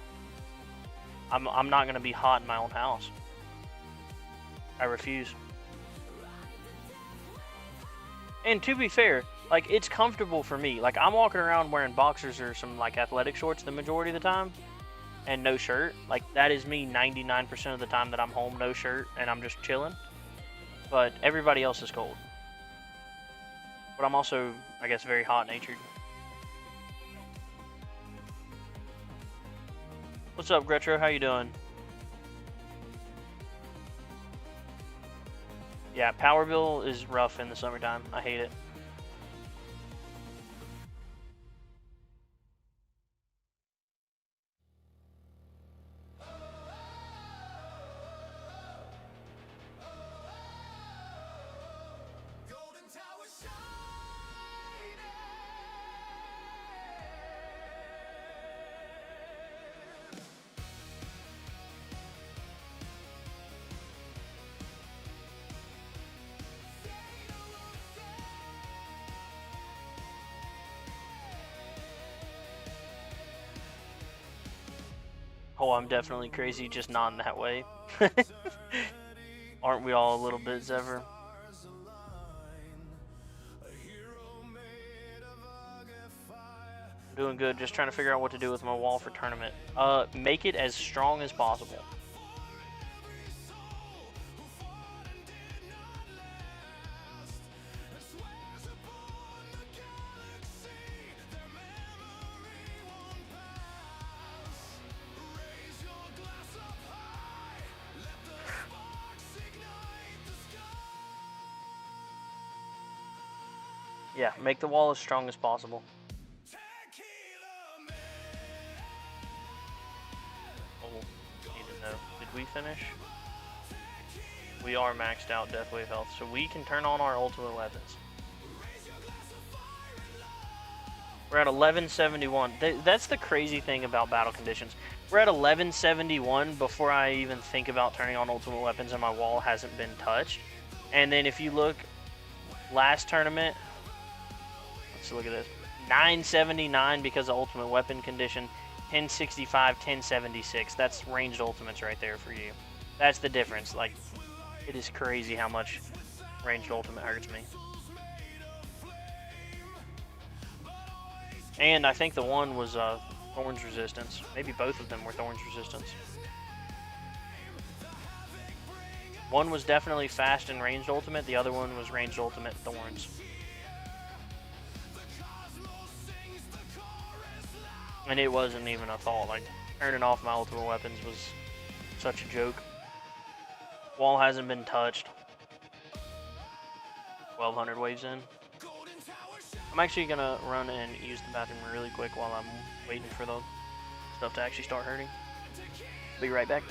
gonna be hot in my own house. I refuse. And to be fair, like it's comfortable for me. Like I'm walking around wearing boxers or some like athletic shorts the majority of the time, and no shirt. Like that is me 99% of the time that I'm home, no shirt, and I'm just chilling. But everybody else is cold. But I'm also, I guess, very hot-natured. What's up, Gretro? How you doing? Yeah, power bill is rough in the summertime. I hate it. Oh, I'm definitely crazy, just not in that way. Aren't we all a little bit, Zephyr? Doing good, just trying to figure out what to do with my wall for tournament. Make it as strong as possible. Yeah, make the wall as strong as possible. Oh, need to know. Did we finish? We are maxed out Death Wave health, so we can turn on our ultimate weapons. We're at 1171. That's the crazy thing about battle conditions. We're at 1171 before I even think about turning on ultimate weapons and my wall hasn't been touched. And then if you look, last tournament, let's look at this. 979 because of ultimate weapon condition, 1065, 1076. That's ranged ultimates right there for you. That's the difference. Like, it is crazy how much ranged ultimate hurts me. And I think the one was Thorns Resistance. Maybe both of them were Thorns Resistance. One was definitely fast and ranged ultimate. The other one was ranged ultimate Thorns. And it wasn't even a thought. Like, turning off my ultimate weapons was such a joke. Wall hasn't been touched. 1200 waves in. I'm actually gonna run and use the bathroom really quick while I'm waiting for the stuff to actually start hurting. Be right back.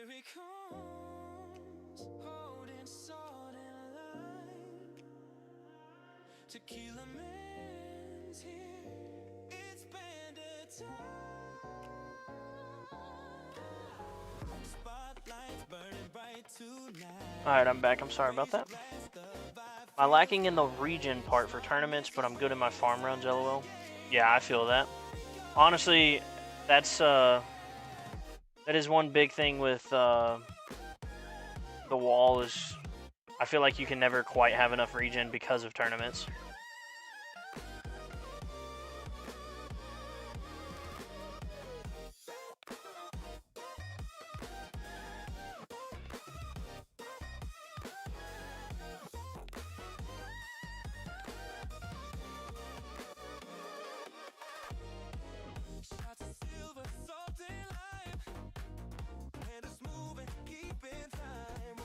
Here he comes, holding salt and lime. Tequila man's here. It's bandit time. Spotlights burning bright tonight. Alright, I'm back. I'm sorry about that. I'm lacking in the region part for tournaments, but I'm good in my farm runs, lol. Yeah, I feel that. Honestly, that's that is one big thing with the wall is I feel like you can never quite have enough region because of tournaments. Shots of silver, salt and lime. And it's moving, keeping time.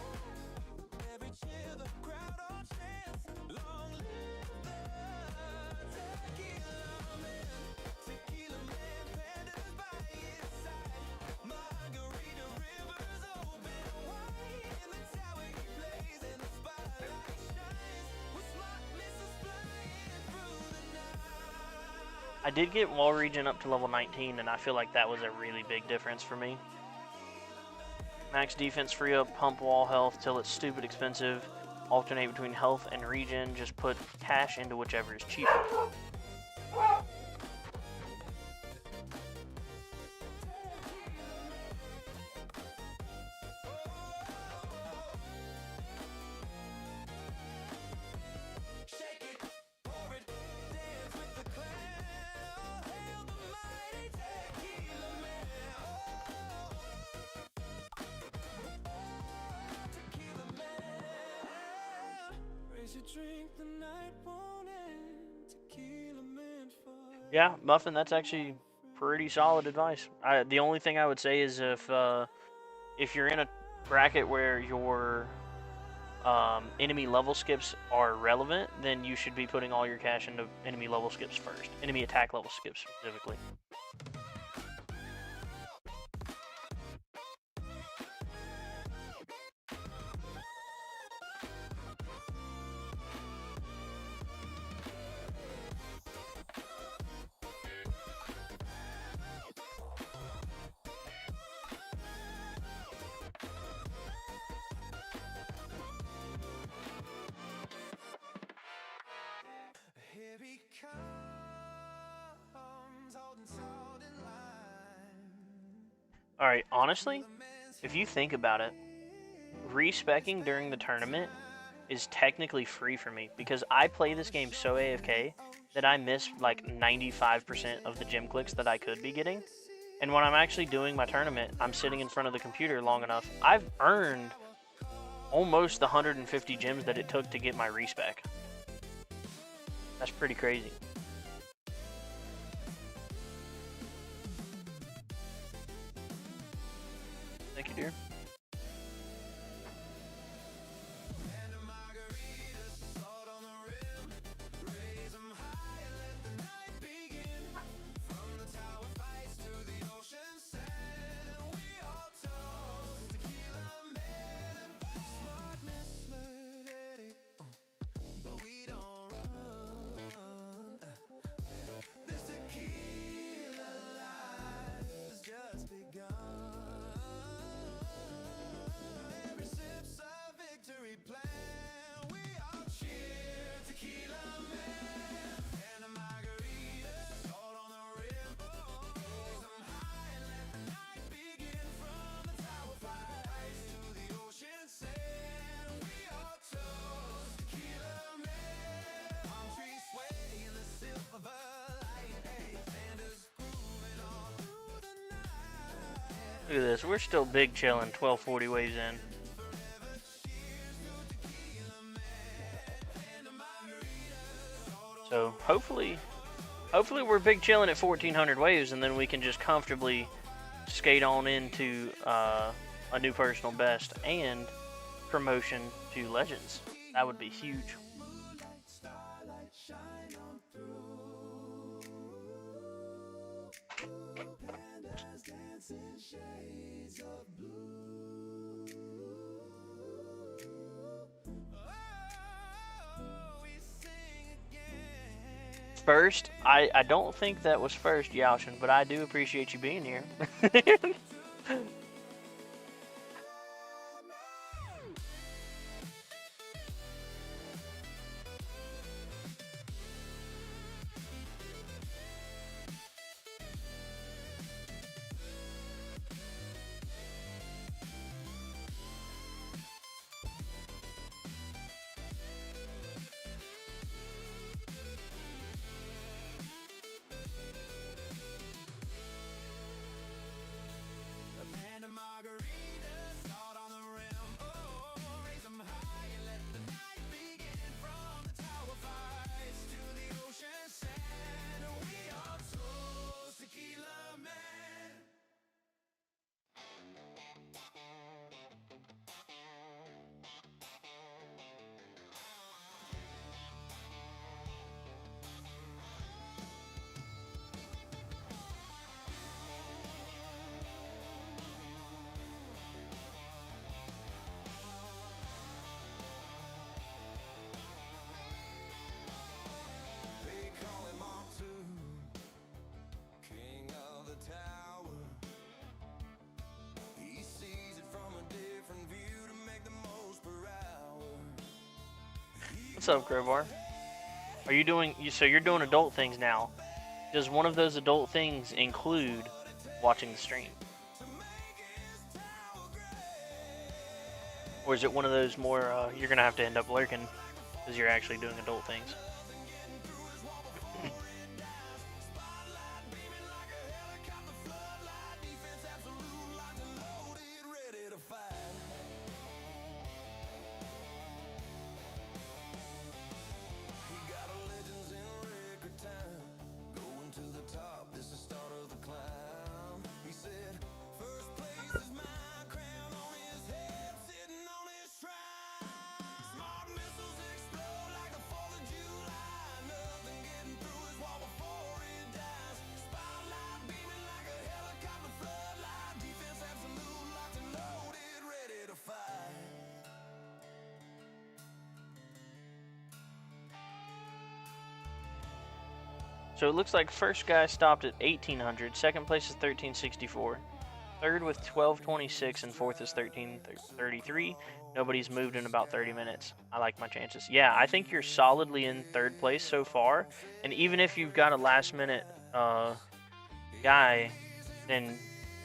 Every cheer, the crowd all chants. Long live the tequila man. Tequila man, pandas by his side. Margarita rivers open wide. In the tower he plays and the spotlight shines. With smart missiles flying through the night. I did get wall region up to level 19, and I feel like that was a really big difference for me. Max defense, free up, pump wall health till it's stupid expensive. Alternate between health and region. Just put cash into whichever is cheaper. Shake it, pour it, dance with the clan. Oh, hail the mighty tequila man. Tequila man. Raise your drink, the night won't end. Tequila man for Yeah, Muffin, that's actually pretty solid advice. The only thing I would say is if you're in a bracket where your enemy level skips are relevant, then you should be putting all your cash into enemy level skips first. Enemy attack level skips specifically. here he comes, holding salt and lime. Alright, honestly, if you think about it, respecking during the tournament is technically free for me because I play this game so AFK that I miss like 95% of the gem clicks that I could be getting. And when I'm actually doing my tournament, I'm sitting in front of the computer long enough. I've earned almost the 150 gems that it took to get my respec. That's pretty crazy. Thank you, dear. And a margarita, salt on the rim. Raise 'em high and let the night begin. From the tower fights to the ocean sand, we all toast tequila man. Smartness slurred Eddie, but we don't run. This tequila life has just begun. Every sip's a victory plan. We all cheer tequila man. And a margarita, salt on the rim. Raise 'em high and let the night begin. From the tower fights to the ocean sand, we all toast tequila man. Palm trees sway in the silver light. Hey, Sanders grooving all through the night. Look at this. We're still big chilling 1240 waves in. So hopefully we're big chilling at 1400 waves, and then we can just comfortably skate on into a new personal best and promotion to Legends. That would be huge. Starlight shine on through. Pandas dancing shades of blue. First, I don't think that was first, Yaoshin, but I do appreciate you being here. A pan of margaritas, salt on the rim. Oh, raise 'em high and let the night begin. From the tower fights to the ocean sand, we all toast tequila man. They call him Montu, king of the tower. He sees it from a different view to make the most per hour. What's up, Crowbar? Are you doing so you're doing adult things now? Does one of those adult things include watching the stream? Or is it one of those more you're gonna have to end up lurking because you're actually doing adult things? Ready to fight. He got a legends in record time. Going to the top, this is the start of the climb. He said, first place is my crown on his head, sitting on his shrine. Smart missiles explode like the 4th of July. Nothing getting through his wall before it dies. Spotlight beaming like a helicopter floodlight. Defense absolute, locked and loaded, ready to fight. So it looks like first guy stopped at 1800, second place is 1364, third with 1226, and fourth is 1333. Nobody's moved in about 30 minutes. I like my chances. Yeah, I think you're solidly in third place so far, and even if you've got a last minute guy, then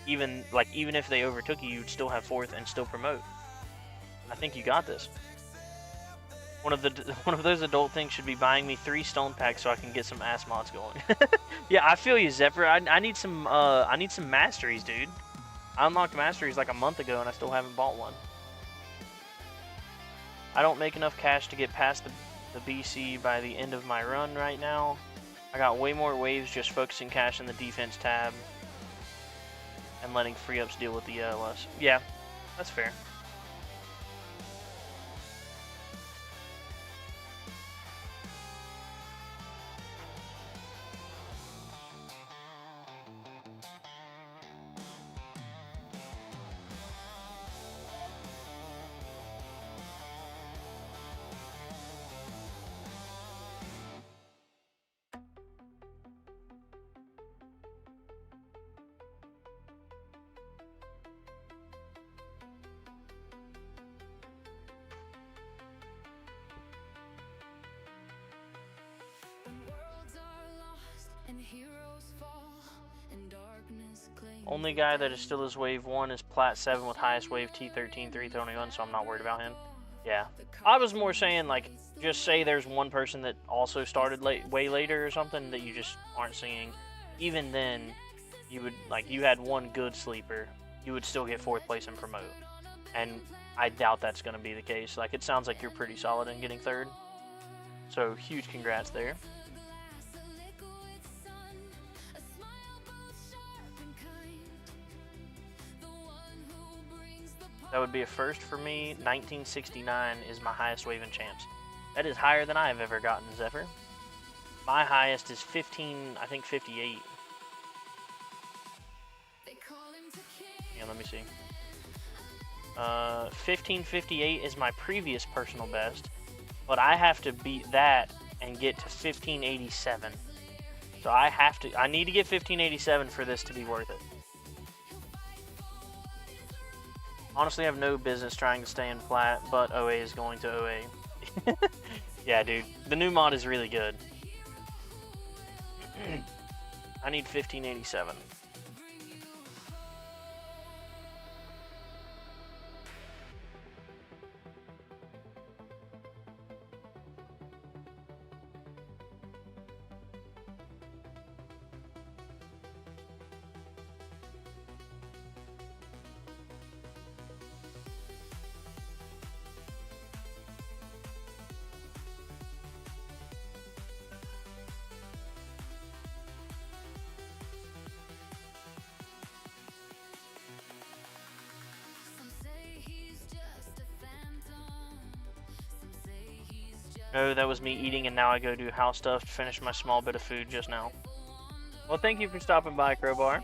even if they overtook you, you'd still have fourth and still promote. I think you got this. One of those adult things should be buying me 3 stone packs so I can get some ass mods going. Yeah, I feel you, Zephyr. I need some masteries, dude. I unlocked masteries like a month ago and I still haven't bought one. I don't make enough cash to get past the BC by the end of my run right now. I got way more waves just focusing cash in the defense tab and letting free ups deal with the LS. Yeah, that's fair. Only guy that is still his wave 1 is Plat 7 with highest wave T13 321, so I'm not worried about him. Yeah. I was more saying, like, just say there's one person that also started way later or something that you just aren't seeing. Even then, you would, like, you had one good sleeper, you would still get 4th place and promote. And I doubt that's going to be the case. Like, it sounds like you're pretty solid in getting 3rd. So, huge congrats there. That would be a first for me. 1969 is my highest wave in champs. That is higher than I have ever gotten, Zephyr. My highest is 1558. Yeah, let me see. 1558 is my previous personal best, but I have to beat that and get to 1587 So I need to get 1587 for this to be worth it. Honestly, I have no business trying to stay in flat, but OA is going to OA. Yeah, dude. The new mod is really good. I need 1587. Some say he's just a phantom. Some say he's just Oh, that was me eating, and now I go do house stuff to finish my small bit of food just now. Well, thank you for stopping by, Crowbar,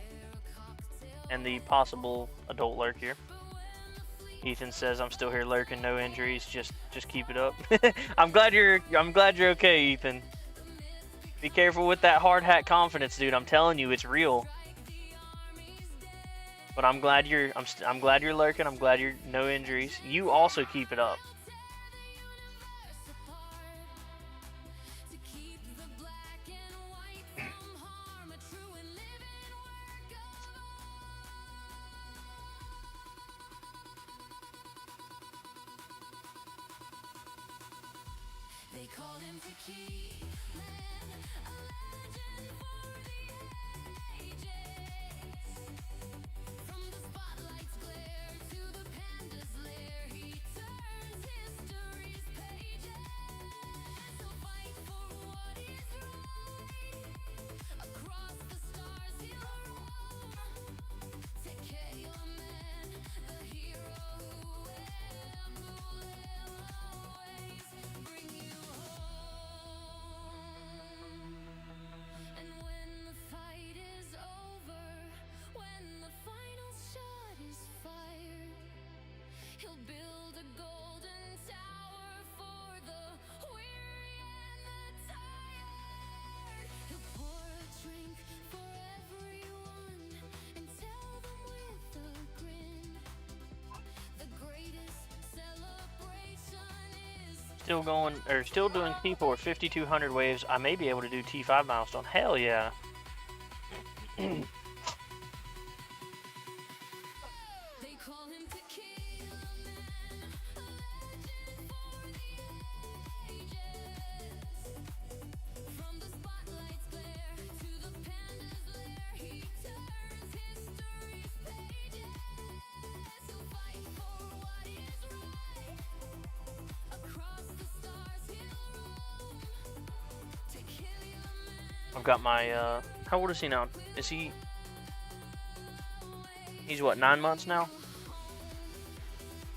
and the possible adult lurk here. Ethan says I'm still here lurking, no injuries. Just keep it up. I'm glad you're okay, Ethan. Be careful with that hard hat confidence, dude. I'm telling you, it's real. But I'm glad you're lurking. I'm glad you're no injuries. You also keep it up. to keep the black and white from harm, a true and living work of art. They call him Tequila, a legend for the ages. From the spotlight's glare to the panda's lair, he turns history's pages. He'll fight for what is right. Across the stars he'll roam. Take care, your man, the hero who will always bring you home. And when the fight is over, when the final shot is fired, he'll build a golden tower for the weary and the tired. He'll pour a drink for everyone and tell them with a grin, the greatest celebration is Still doing T4 5200 waves. I may be able to do T5 milestone. Hell yeah. They call him Tequila Man, a legend for the ages. From the spotlight's glare to the panda's lair, he turns history's pages. He'll fight for what is right. Across the stars he'll roam. Tequila Man. I've got my how old is he now? He's what, 9 months now?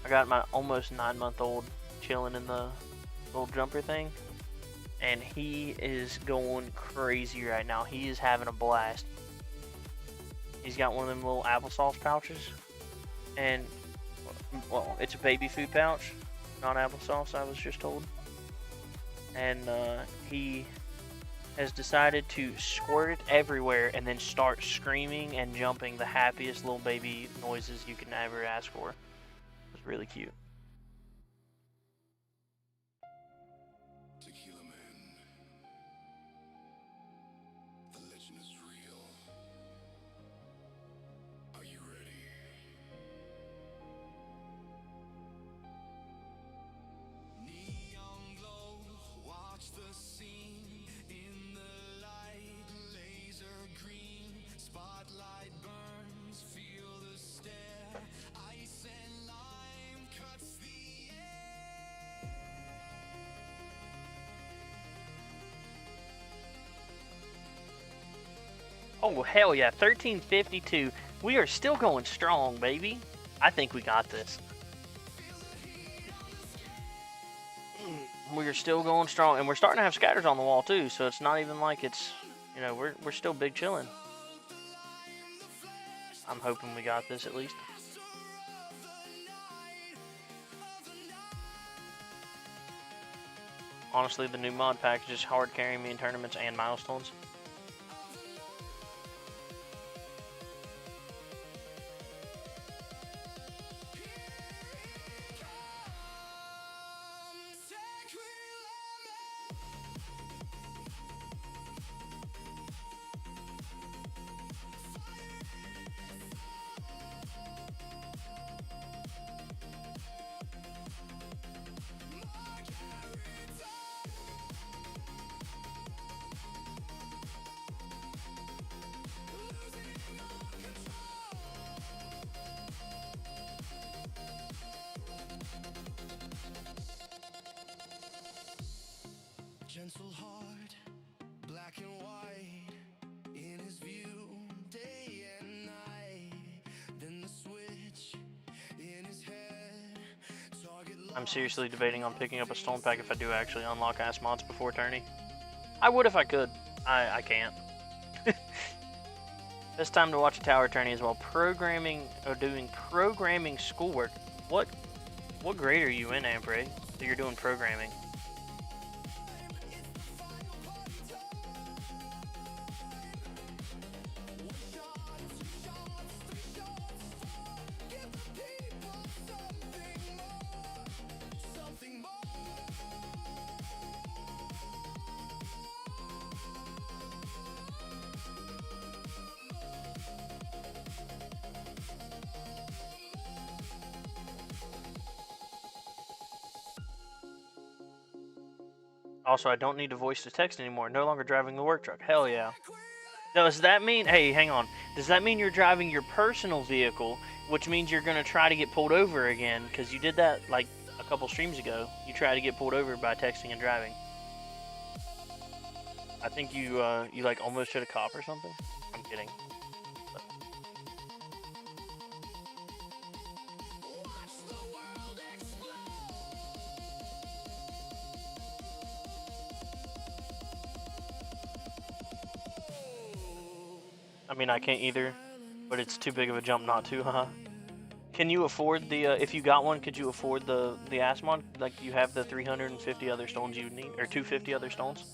I got my almost 9-month-old chilling in the little jumper thing, and he is going crazy right now. He is having a blast. He's got one of them little applesauce pouches, and well, it's a baby food pouch, not applesauce, I was just told. And he has decided to squirt it everywhere and then start screaming and jumping, the happiest little baby noises you can ever ask for. It's really cute. Tequila Man. The legend is real. Are you ready? Neon glow, watch the scene in the light, laser green, spotlight burns, feel the stare, ice and lime cuts the air. Oh, hell yeah, 1352. We are still going strong, baby. I think we got this. We are still going strong, and we're starting to have scatters on the wall too, so it's not even like it's, you know, we're still big chilling. I'm hoping we got this at least. Honestly, the new mod package is hard carrying me in tournaments and milestones. I'm seriously debating on picking up a stone pack if I do actually unlock ass mods before Tourney. I would if I could. I can't. Best time to watch a tower tourney is while programming or doing programming schoolwork. What grade are you in, Ampre, that you're doing programming? Also, I don't need to voice to text anymore. No longer driving the work truck. Hell yeah. Does that mean, hey, hang on. Does that mean you're driving your personal vehicle, which means you're going to try to get pulled over again? Because you did that like a couple streams ago. You tried to get pulled over by texting and driving. I think you like almost hit a cop or something. I'm kidding. I mean, I can't either, but it's too big of a jump not to, huh? Can you afford the, if you got one, could you afford the Asmon? Like, you have the 350 other stones you would need, or 250 other stones?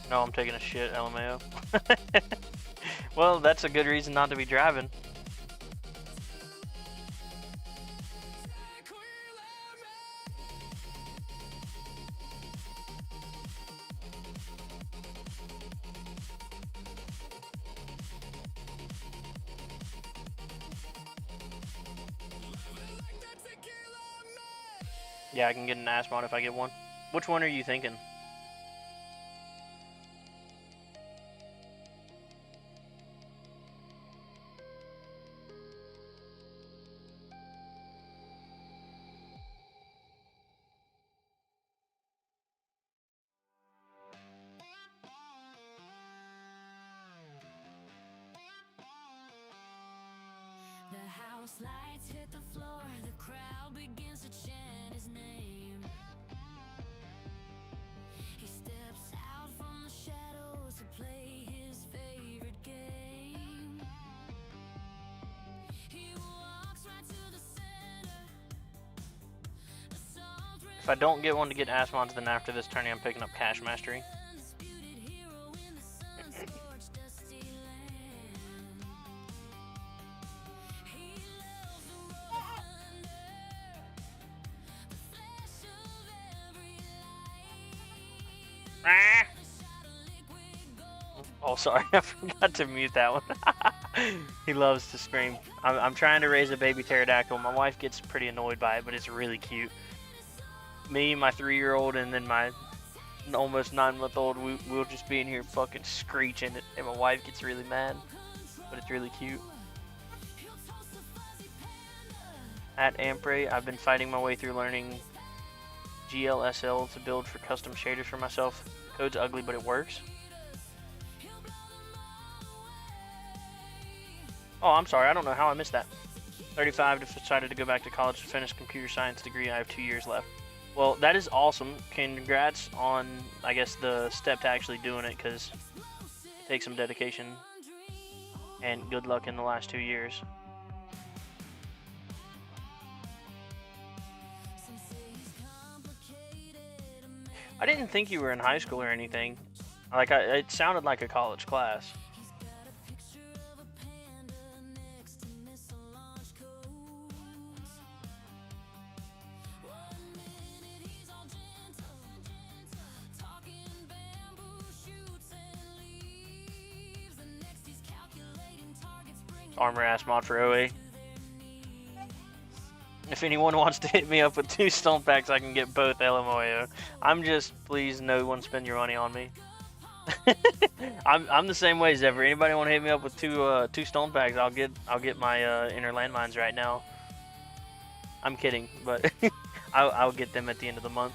No, I'm taking a shit, LMAO. Well, that's a good reason not to be driving. Yeah, I can get an Asmon if I get one. Which one are you thinking? The house lights hit the floor, the crowd begins to chant his name. He steps out from the shadows to play his favorite game. He walks right to the center. If I don't get one to get Asmons, then after this tourney I'm picking up Cash Mastery. Oh, sorry, I forgot to mute that one. He loves to scream. I'm trying to raise a baby pterodactyl. My wife gets pretty annoyed by it, but it's really cute. Me, my 3-year-old, and then my almost 9-month-old, we'll just be in here fucking screeching it, and my wife gets really mad, but it's really cute. At Ampre, I've been fighting my way through learning GLSL to build for custom shaders for myself. The code's ugly, but it works. Oh, I'm sorry, I don't know how I missed that. 35, decided to go back to college to finish computer science degree. I have 2 years left. Well, that is awesome. Congrats on, I guess, the step to actually doing it, because it takes some dedication. And good luck in the last 2 years. I didn't think you were in high school or anything. Like, it sounded like a college class. Armor ass mod for OA. If anyone wants to hit me up with 2 stone packs, I can get both LMOAO. I'm just, please, no one spend your money on me. I'm the same way as ever. Anybody want to hit me up with two stone packs? I'll get my inner landmines right now. I'm kidding, but I'll get them at the end of the month.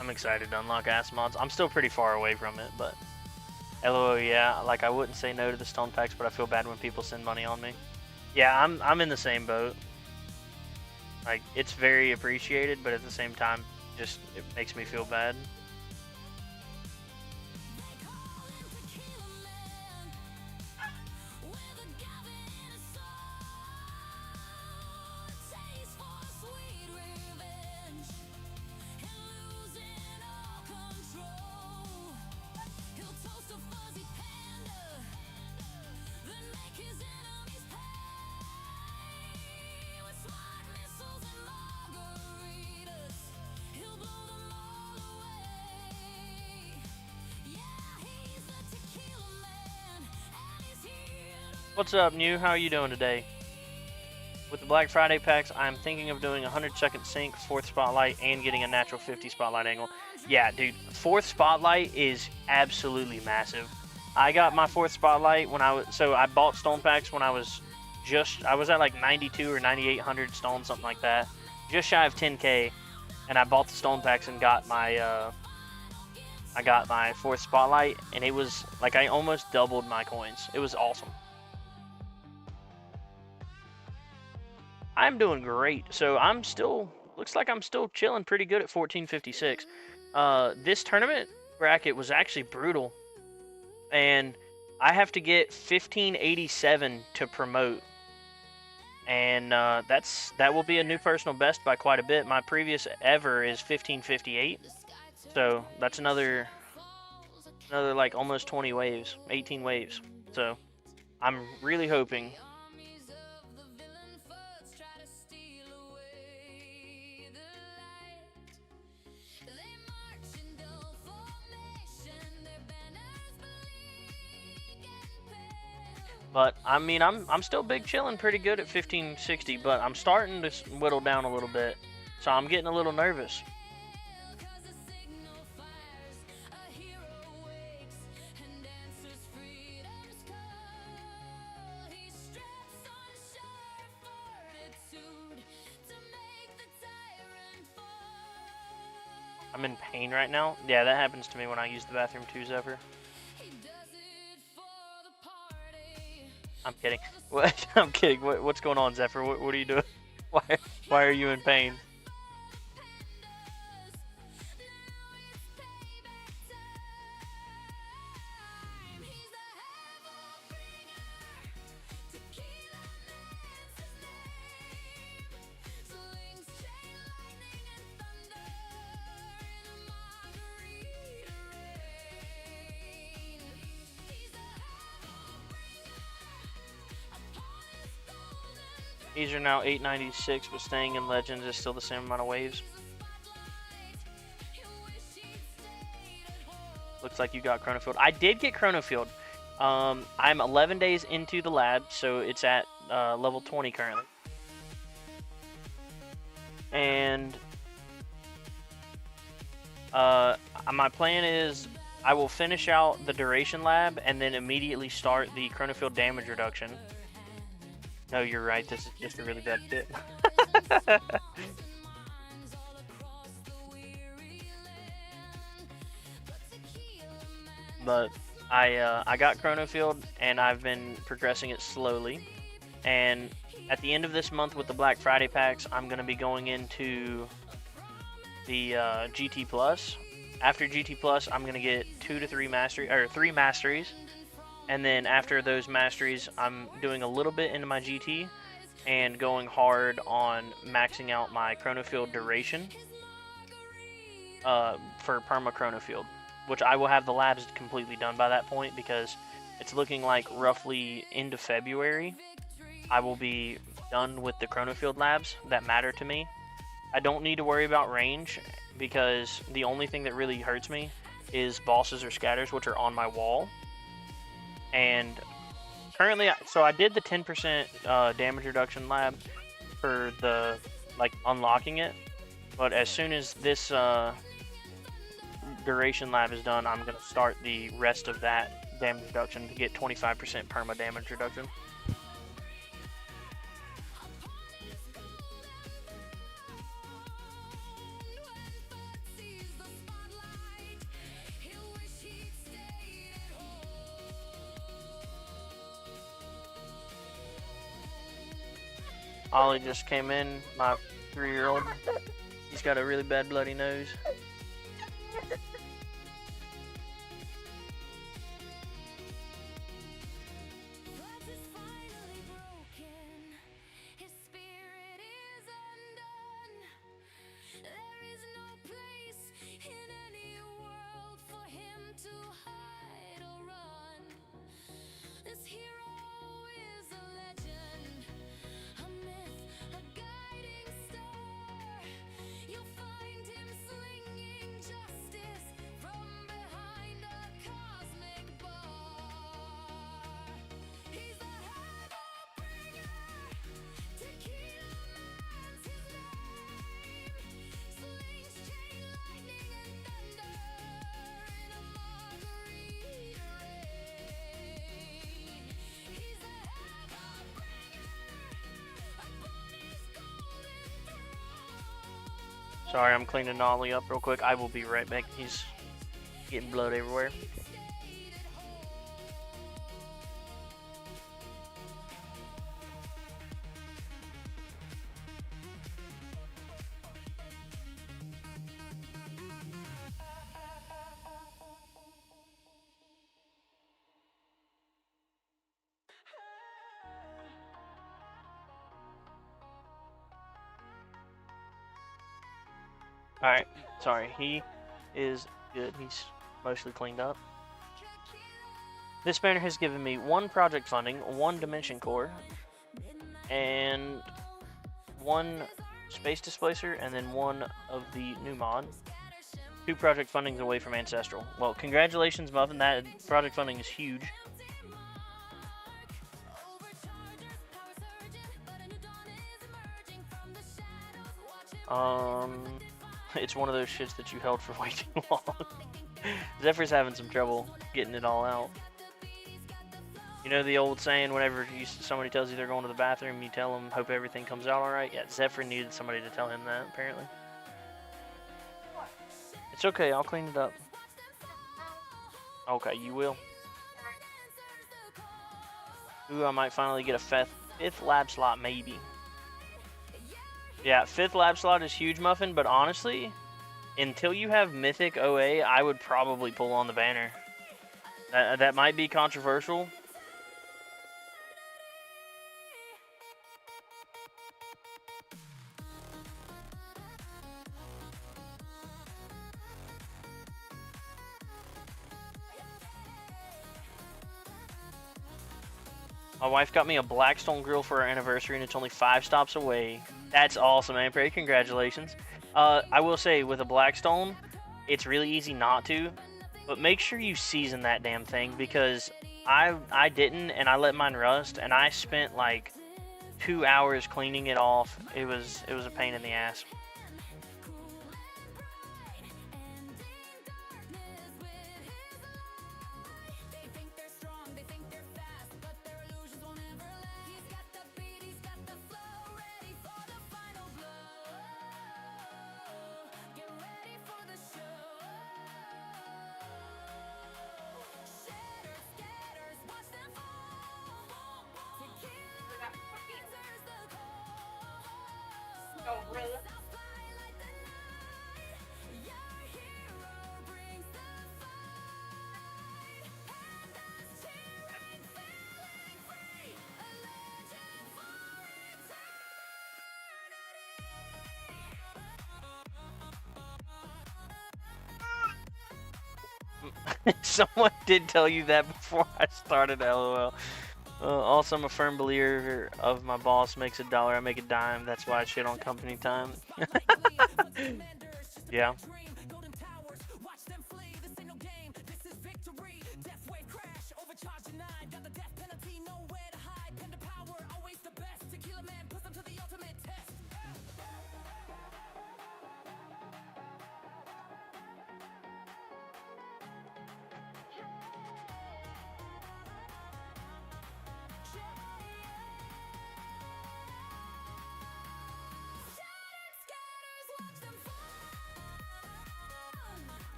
I'm excited to unlock ass mods. I'm still pretty far away from it, but LOL, yeah, like I wouldn't say no to the stone packs, but I feel bad when people send money on me. Yeah, I'm in the same boat. Like, it's very appreciated, but at the same time, just it makes me feel bad. What's up, New? How are you doing today? With the Black Friday packs, I'm thinking of doing a 100-second sync, 4th spotlight, and getting a natural 50 spotlight angle. Yeah, dude, 4th spotlight is absolutely massive. I got my 4th spotlight when I bought stone packs when I was at like 92 or 9800 stone, something like that, just shy of 10k, and I bought the stone packs and got my 4th spotlight, and it was like I almost doubled my coins. It was awesome. I'm doing great. So looks like I'm still chilling pretty good at 1456. This tournament bracket was actually brutal, and I have to get 1587 to promote, and that will be a new personal best by quite a bit. My previous ever is 1558, so that's another like almost 20 waves, 18 waves. So I'm really hoping. But I mean, I'm still big chilling pretty good at 1560, but I'm starting to whittle down a little bit, so I'm getting a little nervous. I'm in pain right now. Yeah, that happens to me when I use the bathroom too, Zephyr. I'm kidding. What? I'm kidding. What's going on, Zephyr? What are you doing? Why are you in pain? These are now 896, but staying in Legends is still the same amount of waves. Looks like you got Chronofield. I did get Chronofield. I'm 11 days into the lab, so it's at level 20 currently. And my plan is I will finish out the duration lab and then immediately start the chronofield damage reduction. No, you're right. This is just a really bad fit. But I got chronofield and I've been progressing it slowly. And at the end of this month with the Black Friday packs, I'm gonna be going into the GT Plus. After GT Plus, I'm gonna get 2 to 3 3 masteries, and then after those masteries, I'm doing a little bit into my GT and going hard on maxing out my chronofield duration for perma chronofield, which I will have the labs completely done by that point because it's looking like roughly into February I will be done with the chronofield labs that matter to me. I don't need to worry about range because the only thing that really hurts me is bosses or scatters, which are on my wall. And currently, so I did the 10% damage reduction lab for the, like, unlocking it. But as soon as this duration lab is done, I'm going to start the rest of that damage reduction to get 25% perma damage reduction. Ollie just came in, my 3-year-old. He's got a really bad bloody nose. Sorry, I'm cleaning Ollie up real quick. I will be right back. He's getting blood everywhere. Alright, sorry, he is good. He's mostly cleaned up. This banner has given me 1 project funding, 1 dimension core, and 1 space displacer, and then 1 of the new mod. 2 project fundings away from Ancestral. Well, congratulations, Muffin. That project funding is huge. It's one of those shits that you held for way too long. Zephyr's having some trouble getting it all out. You know the old saying, whenever somebody tells you they're going to the bathroom, you tell them, hope everything comes out alright? Yeah, Zephyr needed somebody to tell him that, apparently. It's okay, I'll clean it up. Okay, you will. Ooh, I might finally get a 5th lab slot, maybe. Yeah, 5th lab slot is huge, Muffin, but honestly, until you have Mythic OA, I would probably pull on the banner. That might be controversial. My wife got me a Blackstone grill for our anniversary, and it's only 5 stops away. That's awesome, man. Pretty congratulations. I will say, with a Blackstone, it's really easy not to, but make sure you season that damn thing, because I didn't, and I let mine rust, and I spent like 2 hours cleaning it off. It was a pain in the ass. Someone did tell you that before I started, lol. Also, I'm a firm believer of my boss makes $1, I make a dime. That's why I shit on company time. Yeah.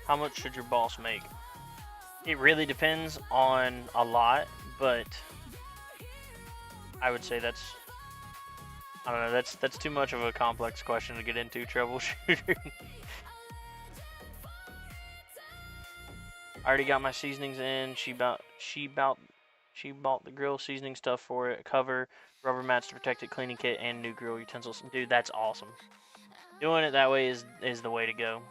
How much should your boss make? It really depends on a lot, but I would say that's, I don't know, that's too much of a complex question to get into troubleshooting. I already got my seasonings in. She bought the grill seasoning stuff for it, cover, rubber mats to protect it, cleaning kit, and new grill utensils. Dude, that's awesome. Doing it that way is the way to go.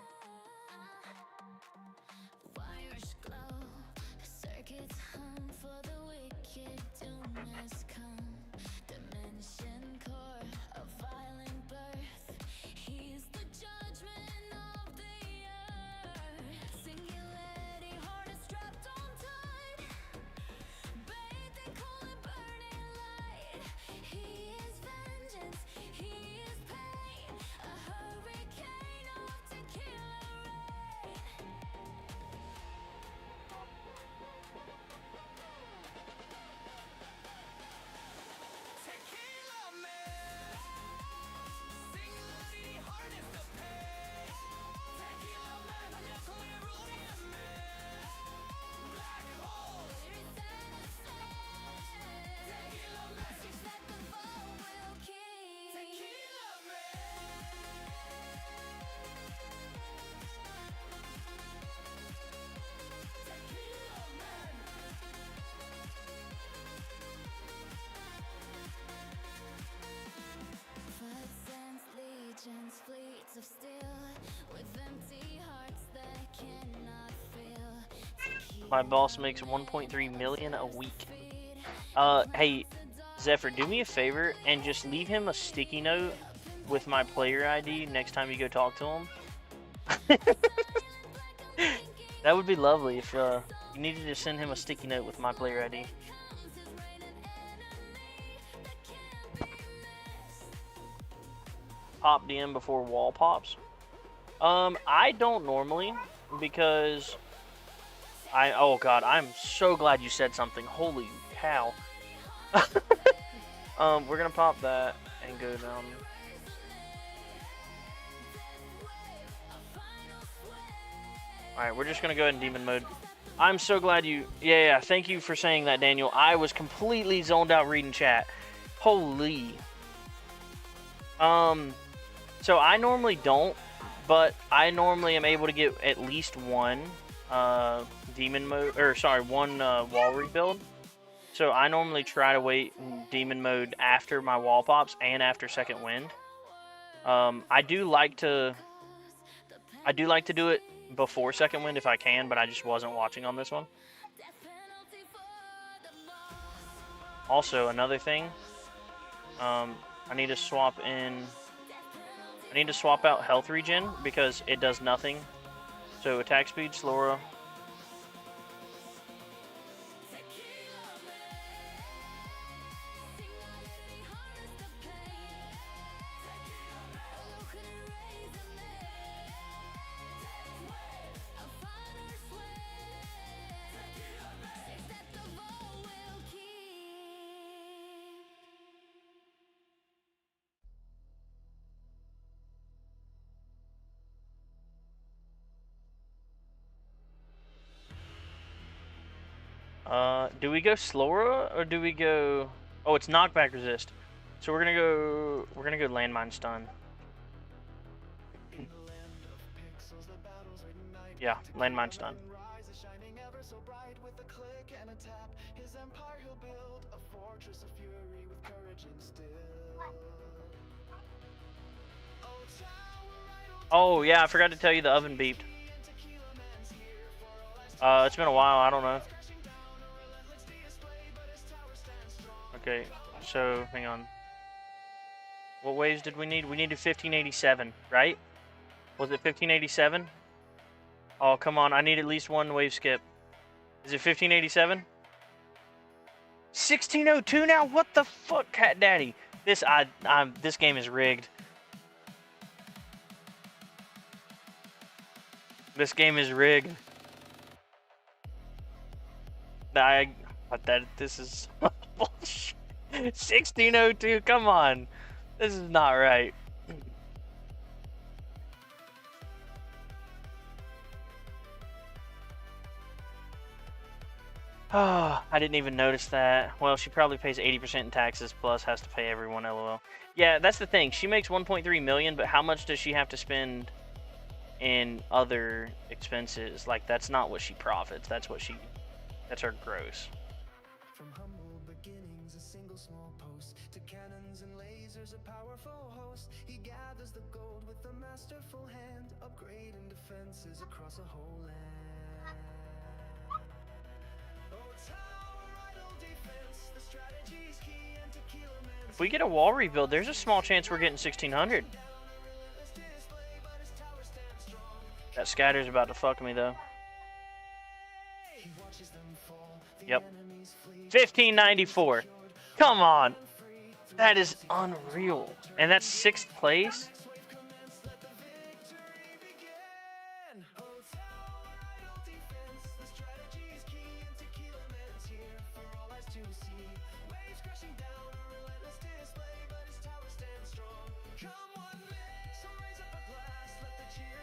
Fleets of steel with empty hearts that cannot feel. My boss makes 1.3 million a week. Hey, Zephyr, do me a favor and just leave him a sticky note with my player ID next time you go talk to him. That would be lovely if you needed to send him a sticky note with my player ID. Pop DM before wall pops. I don't normally, because oh god, I'm so glad you said something. Holy cow. We're gonna pop that and go down. Alright, we're just gonna go ahead in demon mode. I'm so glad you, yeah, thank you for saying that, Daniel. I was completely zoned out reading chat. Holy. So I normally don't, but I normally am able to get at least one demon mode, or sorry, one wall rebuild. So I normally try to wait in demon mode after my wall pops and after second wind. I do like to do it before second wind if I can, but I just wasn't watching on this one. Also, another thing, I need to swap out health regen because it does nothing. So attack speed, slower. Do we go slower or do we go... Oh, it's knockback resist. So we're gonna go landmine stun. Yeah, landmine stun. Oh yeah, I forgot to tell you the oven beeped. It's been a while. I don't know. Okay, so hang on. What waves did we need? We needed 1587, right? Was it 1587? Oh, come on. I need at least one wave skip. Is it 1587? 1602 now? What the fuck, Cat Daddy? This game is rigged. This game is rigged. This is bullshit. 1602, come on. This is not right. Oh, I didn't even notice that. Well, she probably pays 80% in taxes plus has to pay everyone, lol. Yeah, that's the thing. She makes 1.3 million, but how much does she have to spend in other expenses? Like, that's not what she profits. That's her gross. From humble beginnings, a single small post, to cannons and lasers, a powerful host. He gathers the gold with a masterful hand, upgrading defenses across a whole land. If we get a wall rebuild, there's a small chance we're getting 1600. That scatter's about to fuck me though. Yep. 1594. Come on. That is unreal. And that's 6th place?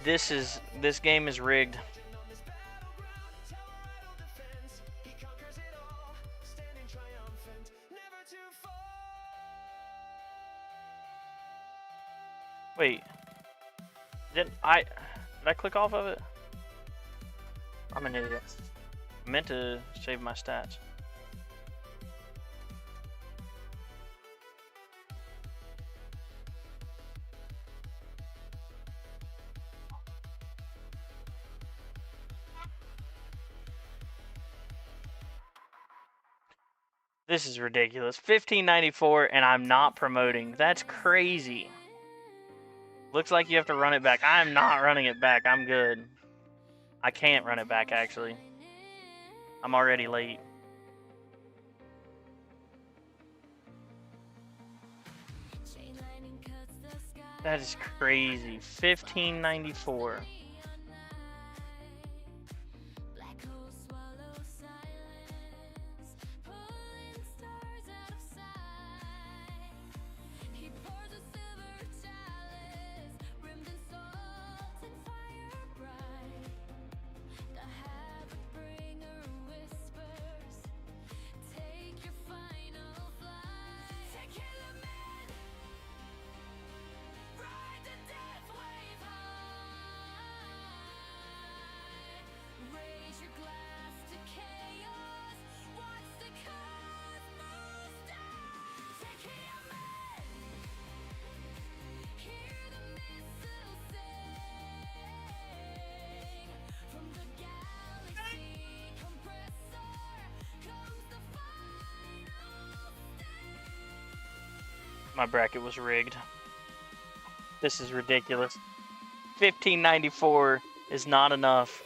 This game is rigged. Wait. Did I click off of it? I'm an idiot. I meant to save my stats. This is ridiculous. 1594 and I'm not promoting. That's crazy. Looks like you have to run it back. I'm not running it back. I'm good. I can't run it back, actually. I'm already late. That is crazy. 1594. My bracket was rigged. This is ridiculous. 1594 is not enough.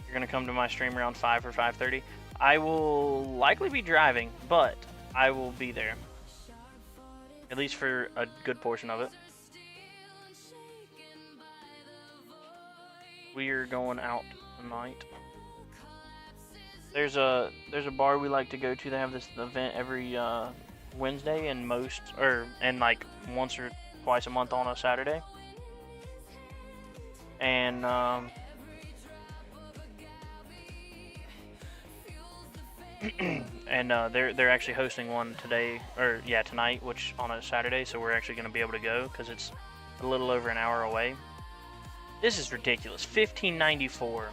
You're gonna come to my stream around 5 or 5:30. I will likely be driving, but I will be there. At least for a good portion of it. We are going out tonight. There's a bar we like to go to. They have this event every Wednesday and like once or twice a month on a Saturday. And and they're actually hosting one today, or yeah, tonight, which on a Saturday. So we're actually going to be able to go because it's a little over an hour away. This is ridiculous. 1594.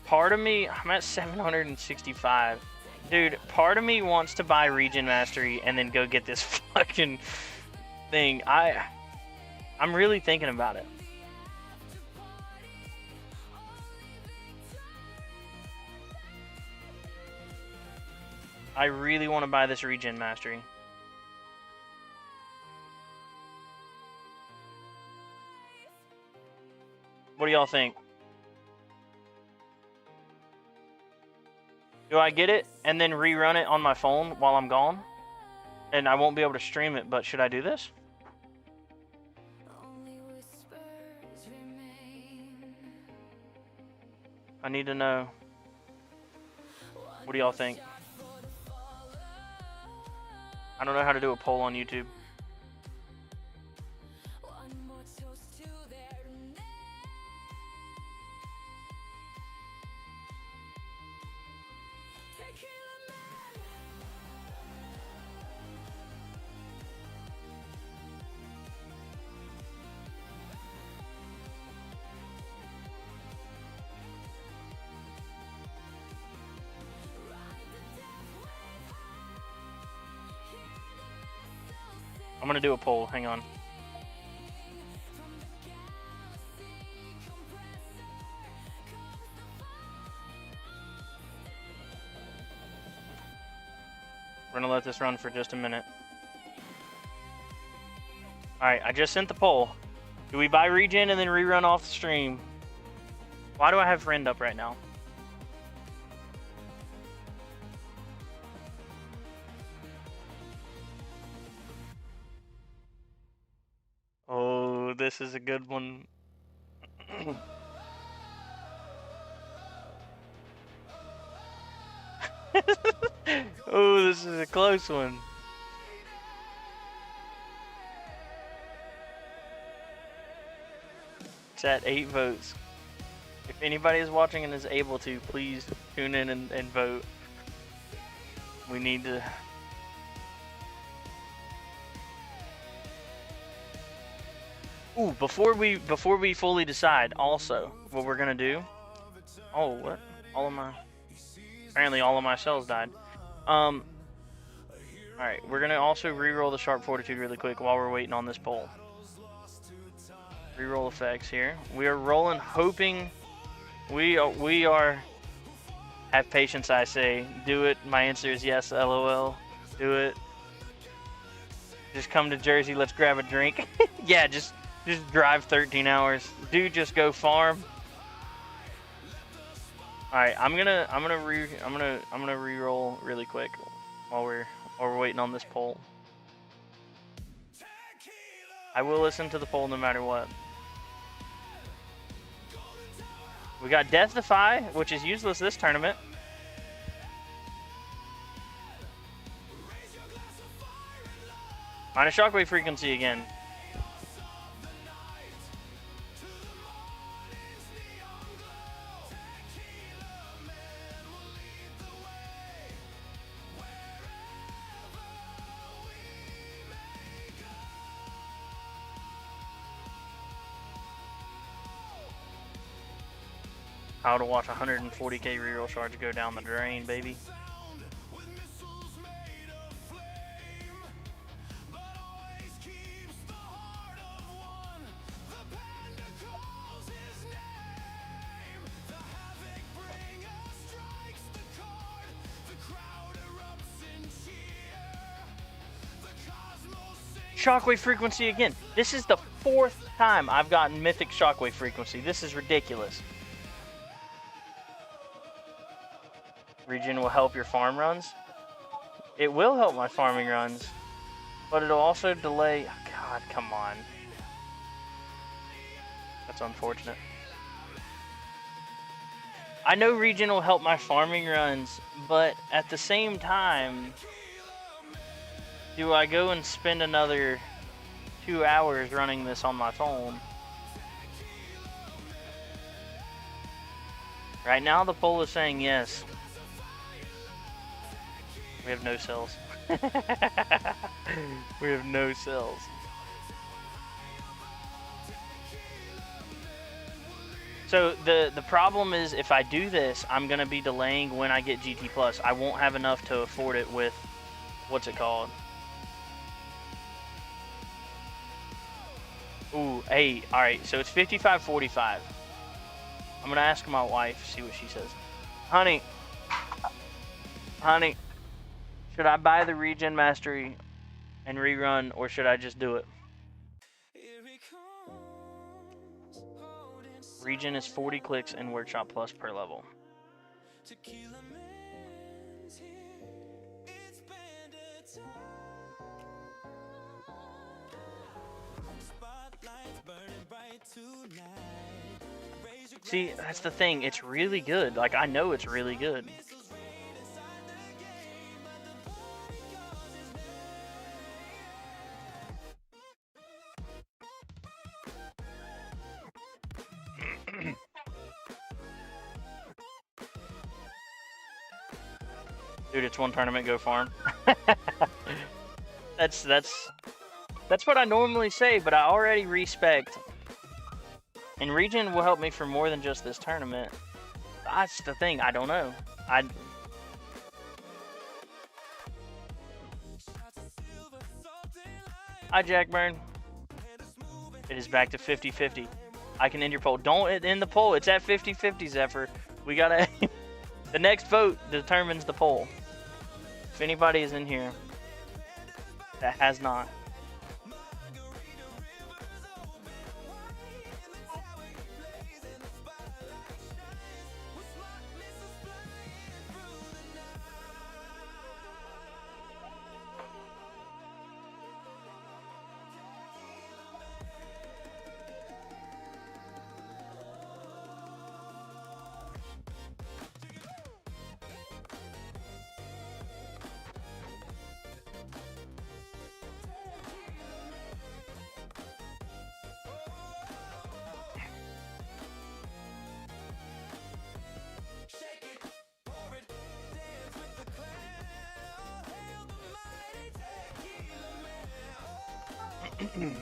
Part of me, I'm at 765. Dude, part of me wants to buy Region Mastery and then go get this fucking thing. I'm really thinking about it. I really want to buy this Regen Mastery. What do y'all think? Do I get it and then rerun it on my phone while I'm gone? And I won't be able to stream it, but should I do this? I need to know. What do y'all think? I don't know how to do a poll on YouTube. I'm gonna do a poll, hang on. We're gonna let this run for just a minute. Alright, I just sent the poll. Do we buy regen and then rerun off the stream? Why do I have friend up right now? Oh, this is a good one. Oh, this is a close one. It's at 8 votes. If anybody is watching and is able to, please tune in and vote. We need to... Ooh, before we fully decide, also, what we're gonna do... Oh, what? Apparently all of my cells died. Alright, we're gonna also reroll the Sharp Fortitude really quick while we're waiting on this poll. Reroll effects here. We are rolling, hoping... We are... Have patience, I say. Do it. My answer is yes, LOL. Do it. Just come to Jersey, let's grab a drink. Yeah, just drive 13 hours. Dude, just go farm. Alright, I'm gonna re-roll really quick while we're waiting on this poll. I will listen to the poll no matter what. We got Death Defy, which is useless this tournament. Minus Shockwave Frequency again. How to watch 140k reroll shards go down the drain, baby. Shockwave Frequency again. This is the 4th time I've gotten Mythic Shockwave Frequency. This is ridiculous. Regen will help your farm runs. It will help my farming runs, but it'll also delay. God, come on. That's unfortunate. I know Regen will help my farming runs, but at the same time, do I go and spend another 2 hours running this on my phone? Right now, the poll is saying yes. We have no cells. We have no cells. So the problem is if I do this, I'm gonna be delaying when I get GT Plus. I won't have enough to afford it with what's it called? Ooh, hey, all right. So it's 55.45. I'm gonna ask my wife, see what she says. Honey, should I buy the Regen Mastery and rerun, or should I just do it? Regen is 40 clicks and Workshop Plus per level. See, that's the thing. It's really good. Like, I know it's really good. Dude, it's one tournament, go farm. That's what I normally say, but I already respect. And Regen will help me for more than just this tournament. That's the thing. I don't know. Hi, Jackburn. It is back to 50-50. I can end your poll. Don't end the poll. It's at 50-50, Zephyr. We gotta... The next vote determines the poll. If anybody is in here that has not.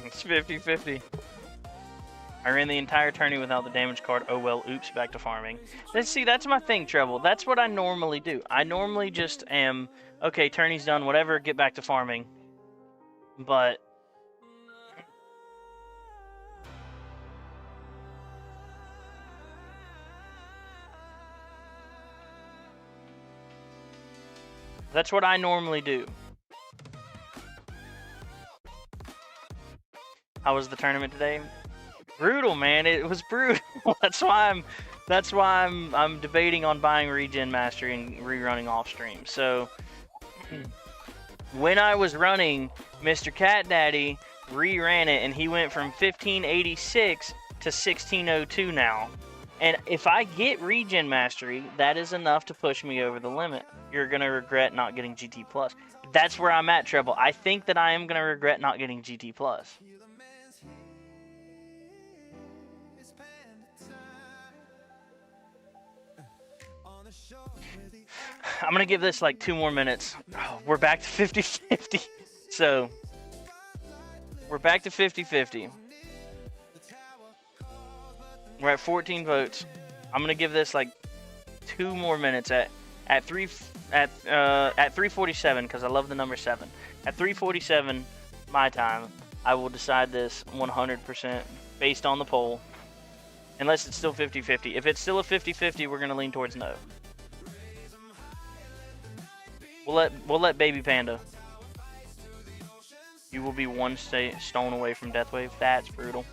It's 50-50. I ran the entire tourney without the damage card. Oh well, oops, back to farming. See, that's my thing, Treble. That's what I normally do. I normally just am, okay, tourney's done, whatever, get back to farming. But... that's what I normally do. How was the tournament today? Brutal, man. It was brutal. That's why I'm debating on buying Regen Mastery and rerunning off stream. So when I was running, Mr. Cat Daddy reran it and he went from 1586 to 1602 now. And if I get Regen Mastery, that is enough to push me over the limit. You're gonna regret not getting GT Plus. That's where I'm at, Treble. I think that I am gonna regret not getting GT Plus. I'm gonna give this like 2 more minutes. Oh, we're back to 50-50. So we're back to 50-50. We're at 14 votes. I'm gonna give this like 2 more minutes at 3:47 because I love the number 7. At 3:47 my time, I will decide this 100% based on the poll. Unless it's still 50-50. If it's still a 50-50, we're gonna lean towards no. We'll let Baby Panda. You will be one stone away from Deathwave. That's brutal.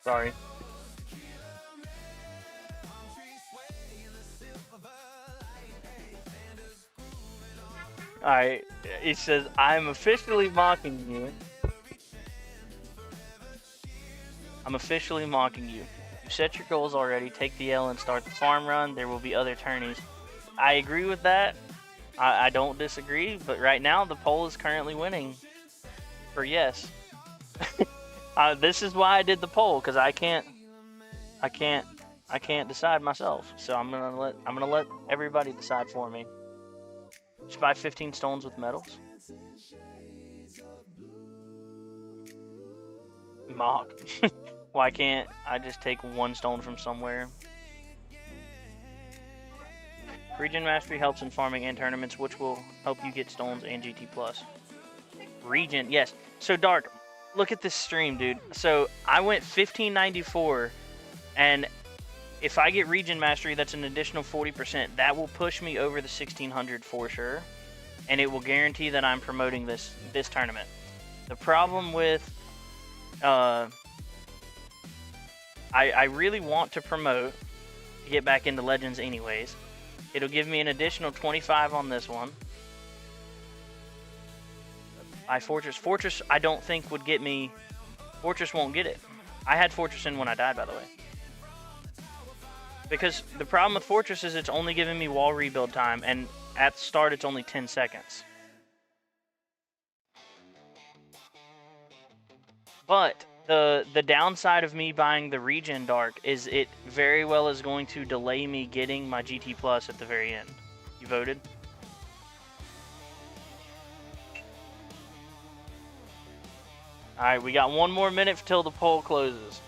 Sorry. Alright, it says, I'm officially mocking you. I'm officially mocking you. You set your goals already. Take the L and start the farm run. There will be other tourneys. I agree with that. I don't disagree, but right now the poll is currently winning for yes. This is why I did the poll, because I can't decide myself. So I'm gonna let everybody decide for me. Just buy 15 stones with metals. Mock. Why can't I just take one stone from somewhere? Regen Mastery helps in farming and tournaments, which will help you get stones and GT+. Regen, yes. So, Dark, look at this stream, dude. So, I went 1594, and if I get Regen Mastery, that's an additional 40%. That will push me over the 1600 for sure, and it will guarantee that I'm promoting this tournament. The problem with... I really want to promote to get back into Legends anyways. It'll give me an additional 25 on this one. By Fortress. Fortress, I don't think would get me... Fortress won't get it. I had Fortress in when I died, by the way. Because the problem with Fortress is it's only giving me wall rebuild time, and at the start it's only 10 seconds. But the downside of me buying the Regen Dark is it very well is going to delay me getting my GT Plus at the very end. You voted? Alright, we got 1 more minute till the poll closes.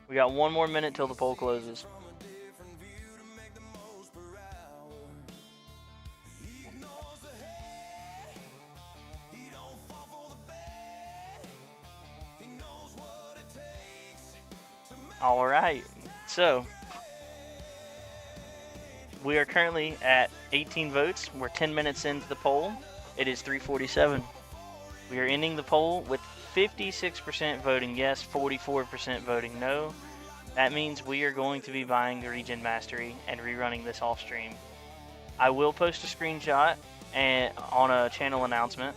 We got 1 more minute till the poll closes. Alright, so we are currently at 18 votes. We're 10 minutes into the poll. It is 3:47. We are ending the poll with 56% voting yes, 44% voting no. That means we are going to be buying the Regen Mastery and rerunning this off stream. I will post a screenshot and on a channel announcement.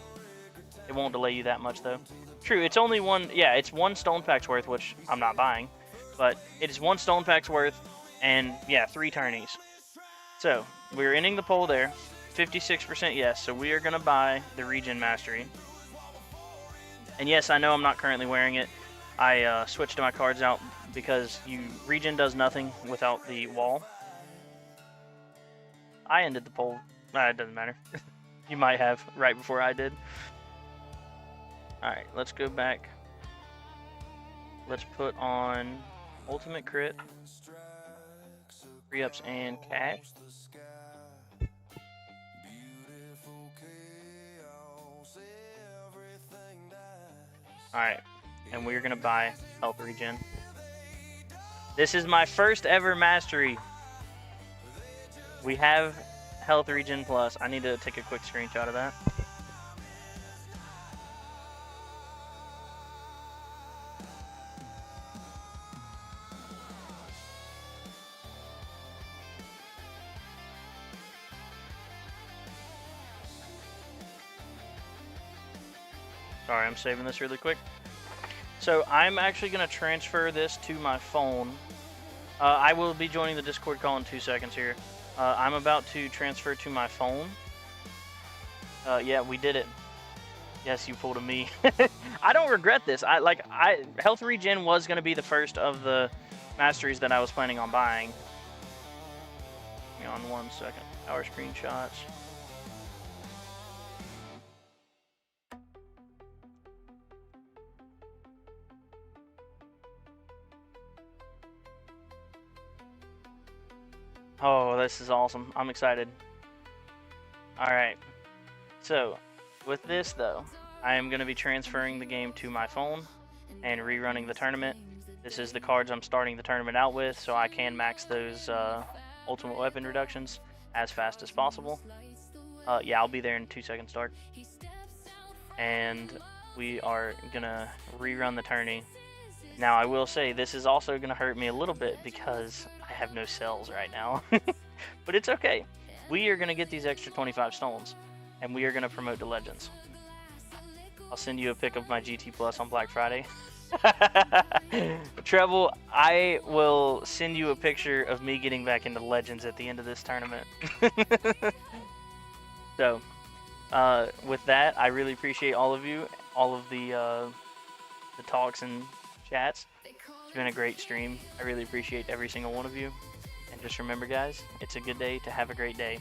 It won't delay you that much though. True, it's only one, yeah, it's 1 stone pack's worth, which I'm not buying. But it is 1 stone pack's worth, and yeah, 3 tourneys. So, we're ending the poll there. 56% yes, so we are going to buy the Regen Mastery. And yes, I know I'm not currently wearing it. I switched my cards out because Regen does nothing without the wall. I ended the poll. It doesn't matter. You might have right before I did. Alright, let's go back. Let's put on Ultimate Crit, Re-ups, and Cat. Alright, and we're going to buy Health Regen. This is my first ever Mastery. We have Health Regen Plus. I need to take a quick screenshot of that. Sorry, I'm saving this really quick. So I'm actually going to transfer this to my phone. I will be joining the Discord call in 2 seconds here. I'm about to transfer to my phone. Yeah, we did it. Yes, you pulled a me. I don't regret this. Health Regen was going to be the first of the masteries that I was planning on buying. Hang on 1 second. Our screenshots. Oh, this is awesome. I'm excited. Alright. So, with this though, I am going to be transferring the game to my phone and rerunning the tournament. This is the cards I'm starting the tournament out with, so I can max those ultimate weapon reductions as fast as possible. Yeah, I'll be there in 2 seconds start. And we are going to rerun the tourney. Now, I will say this is also going to hurt me a little bit because I have no cells right now. But it's okay. We are going to get these extra 25 stones, and we are going to promote to Legends. I'll send you a pic of my GT Plus on Black Friday. Treble, I will send you a picture of me getting back into Legends at the end of this tournament. So, with that, I really appreciate all of you, all of the talks and chats. It's been a great stream. I really appreciate every single one of you. And just remember, guys, it's a good day to have a great day.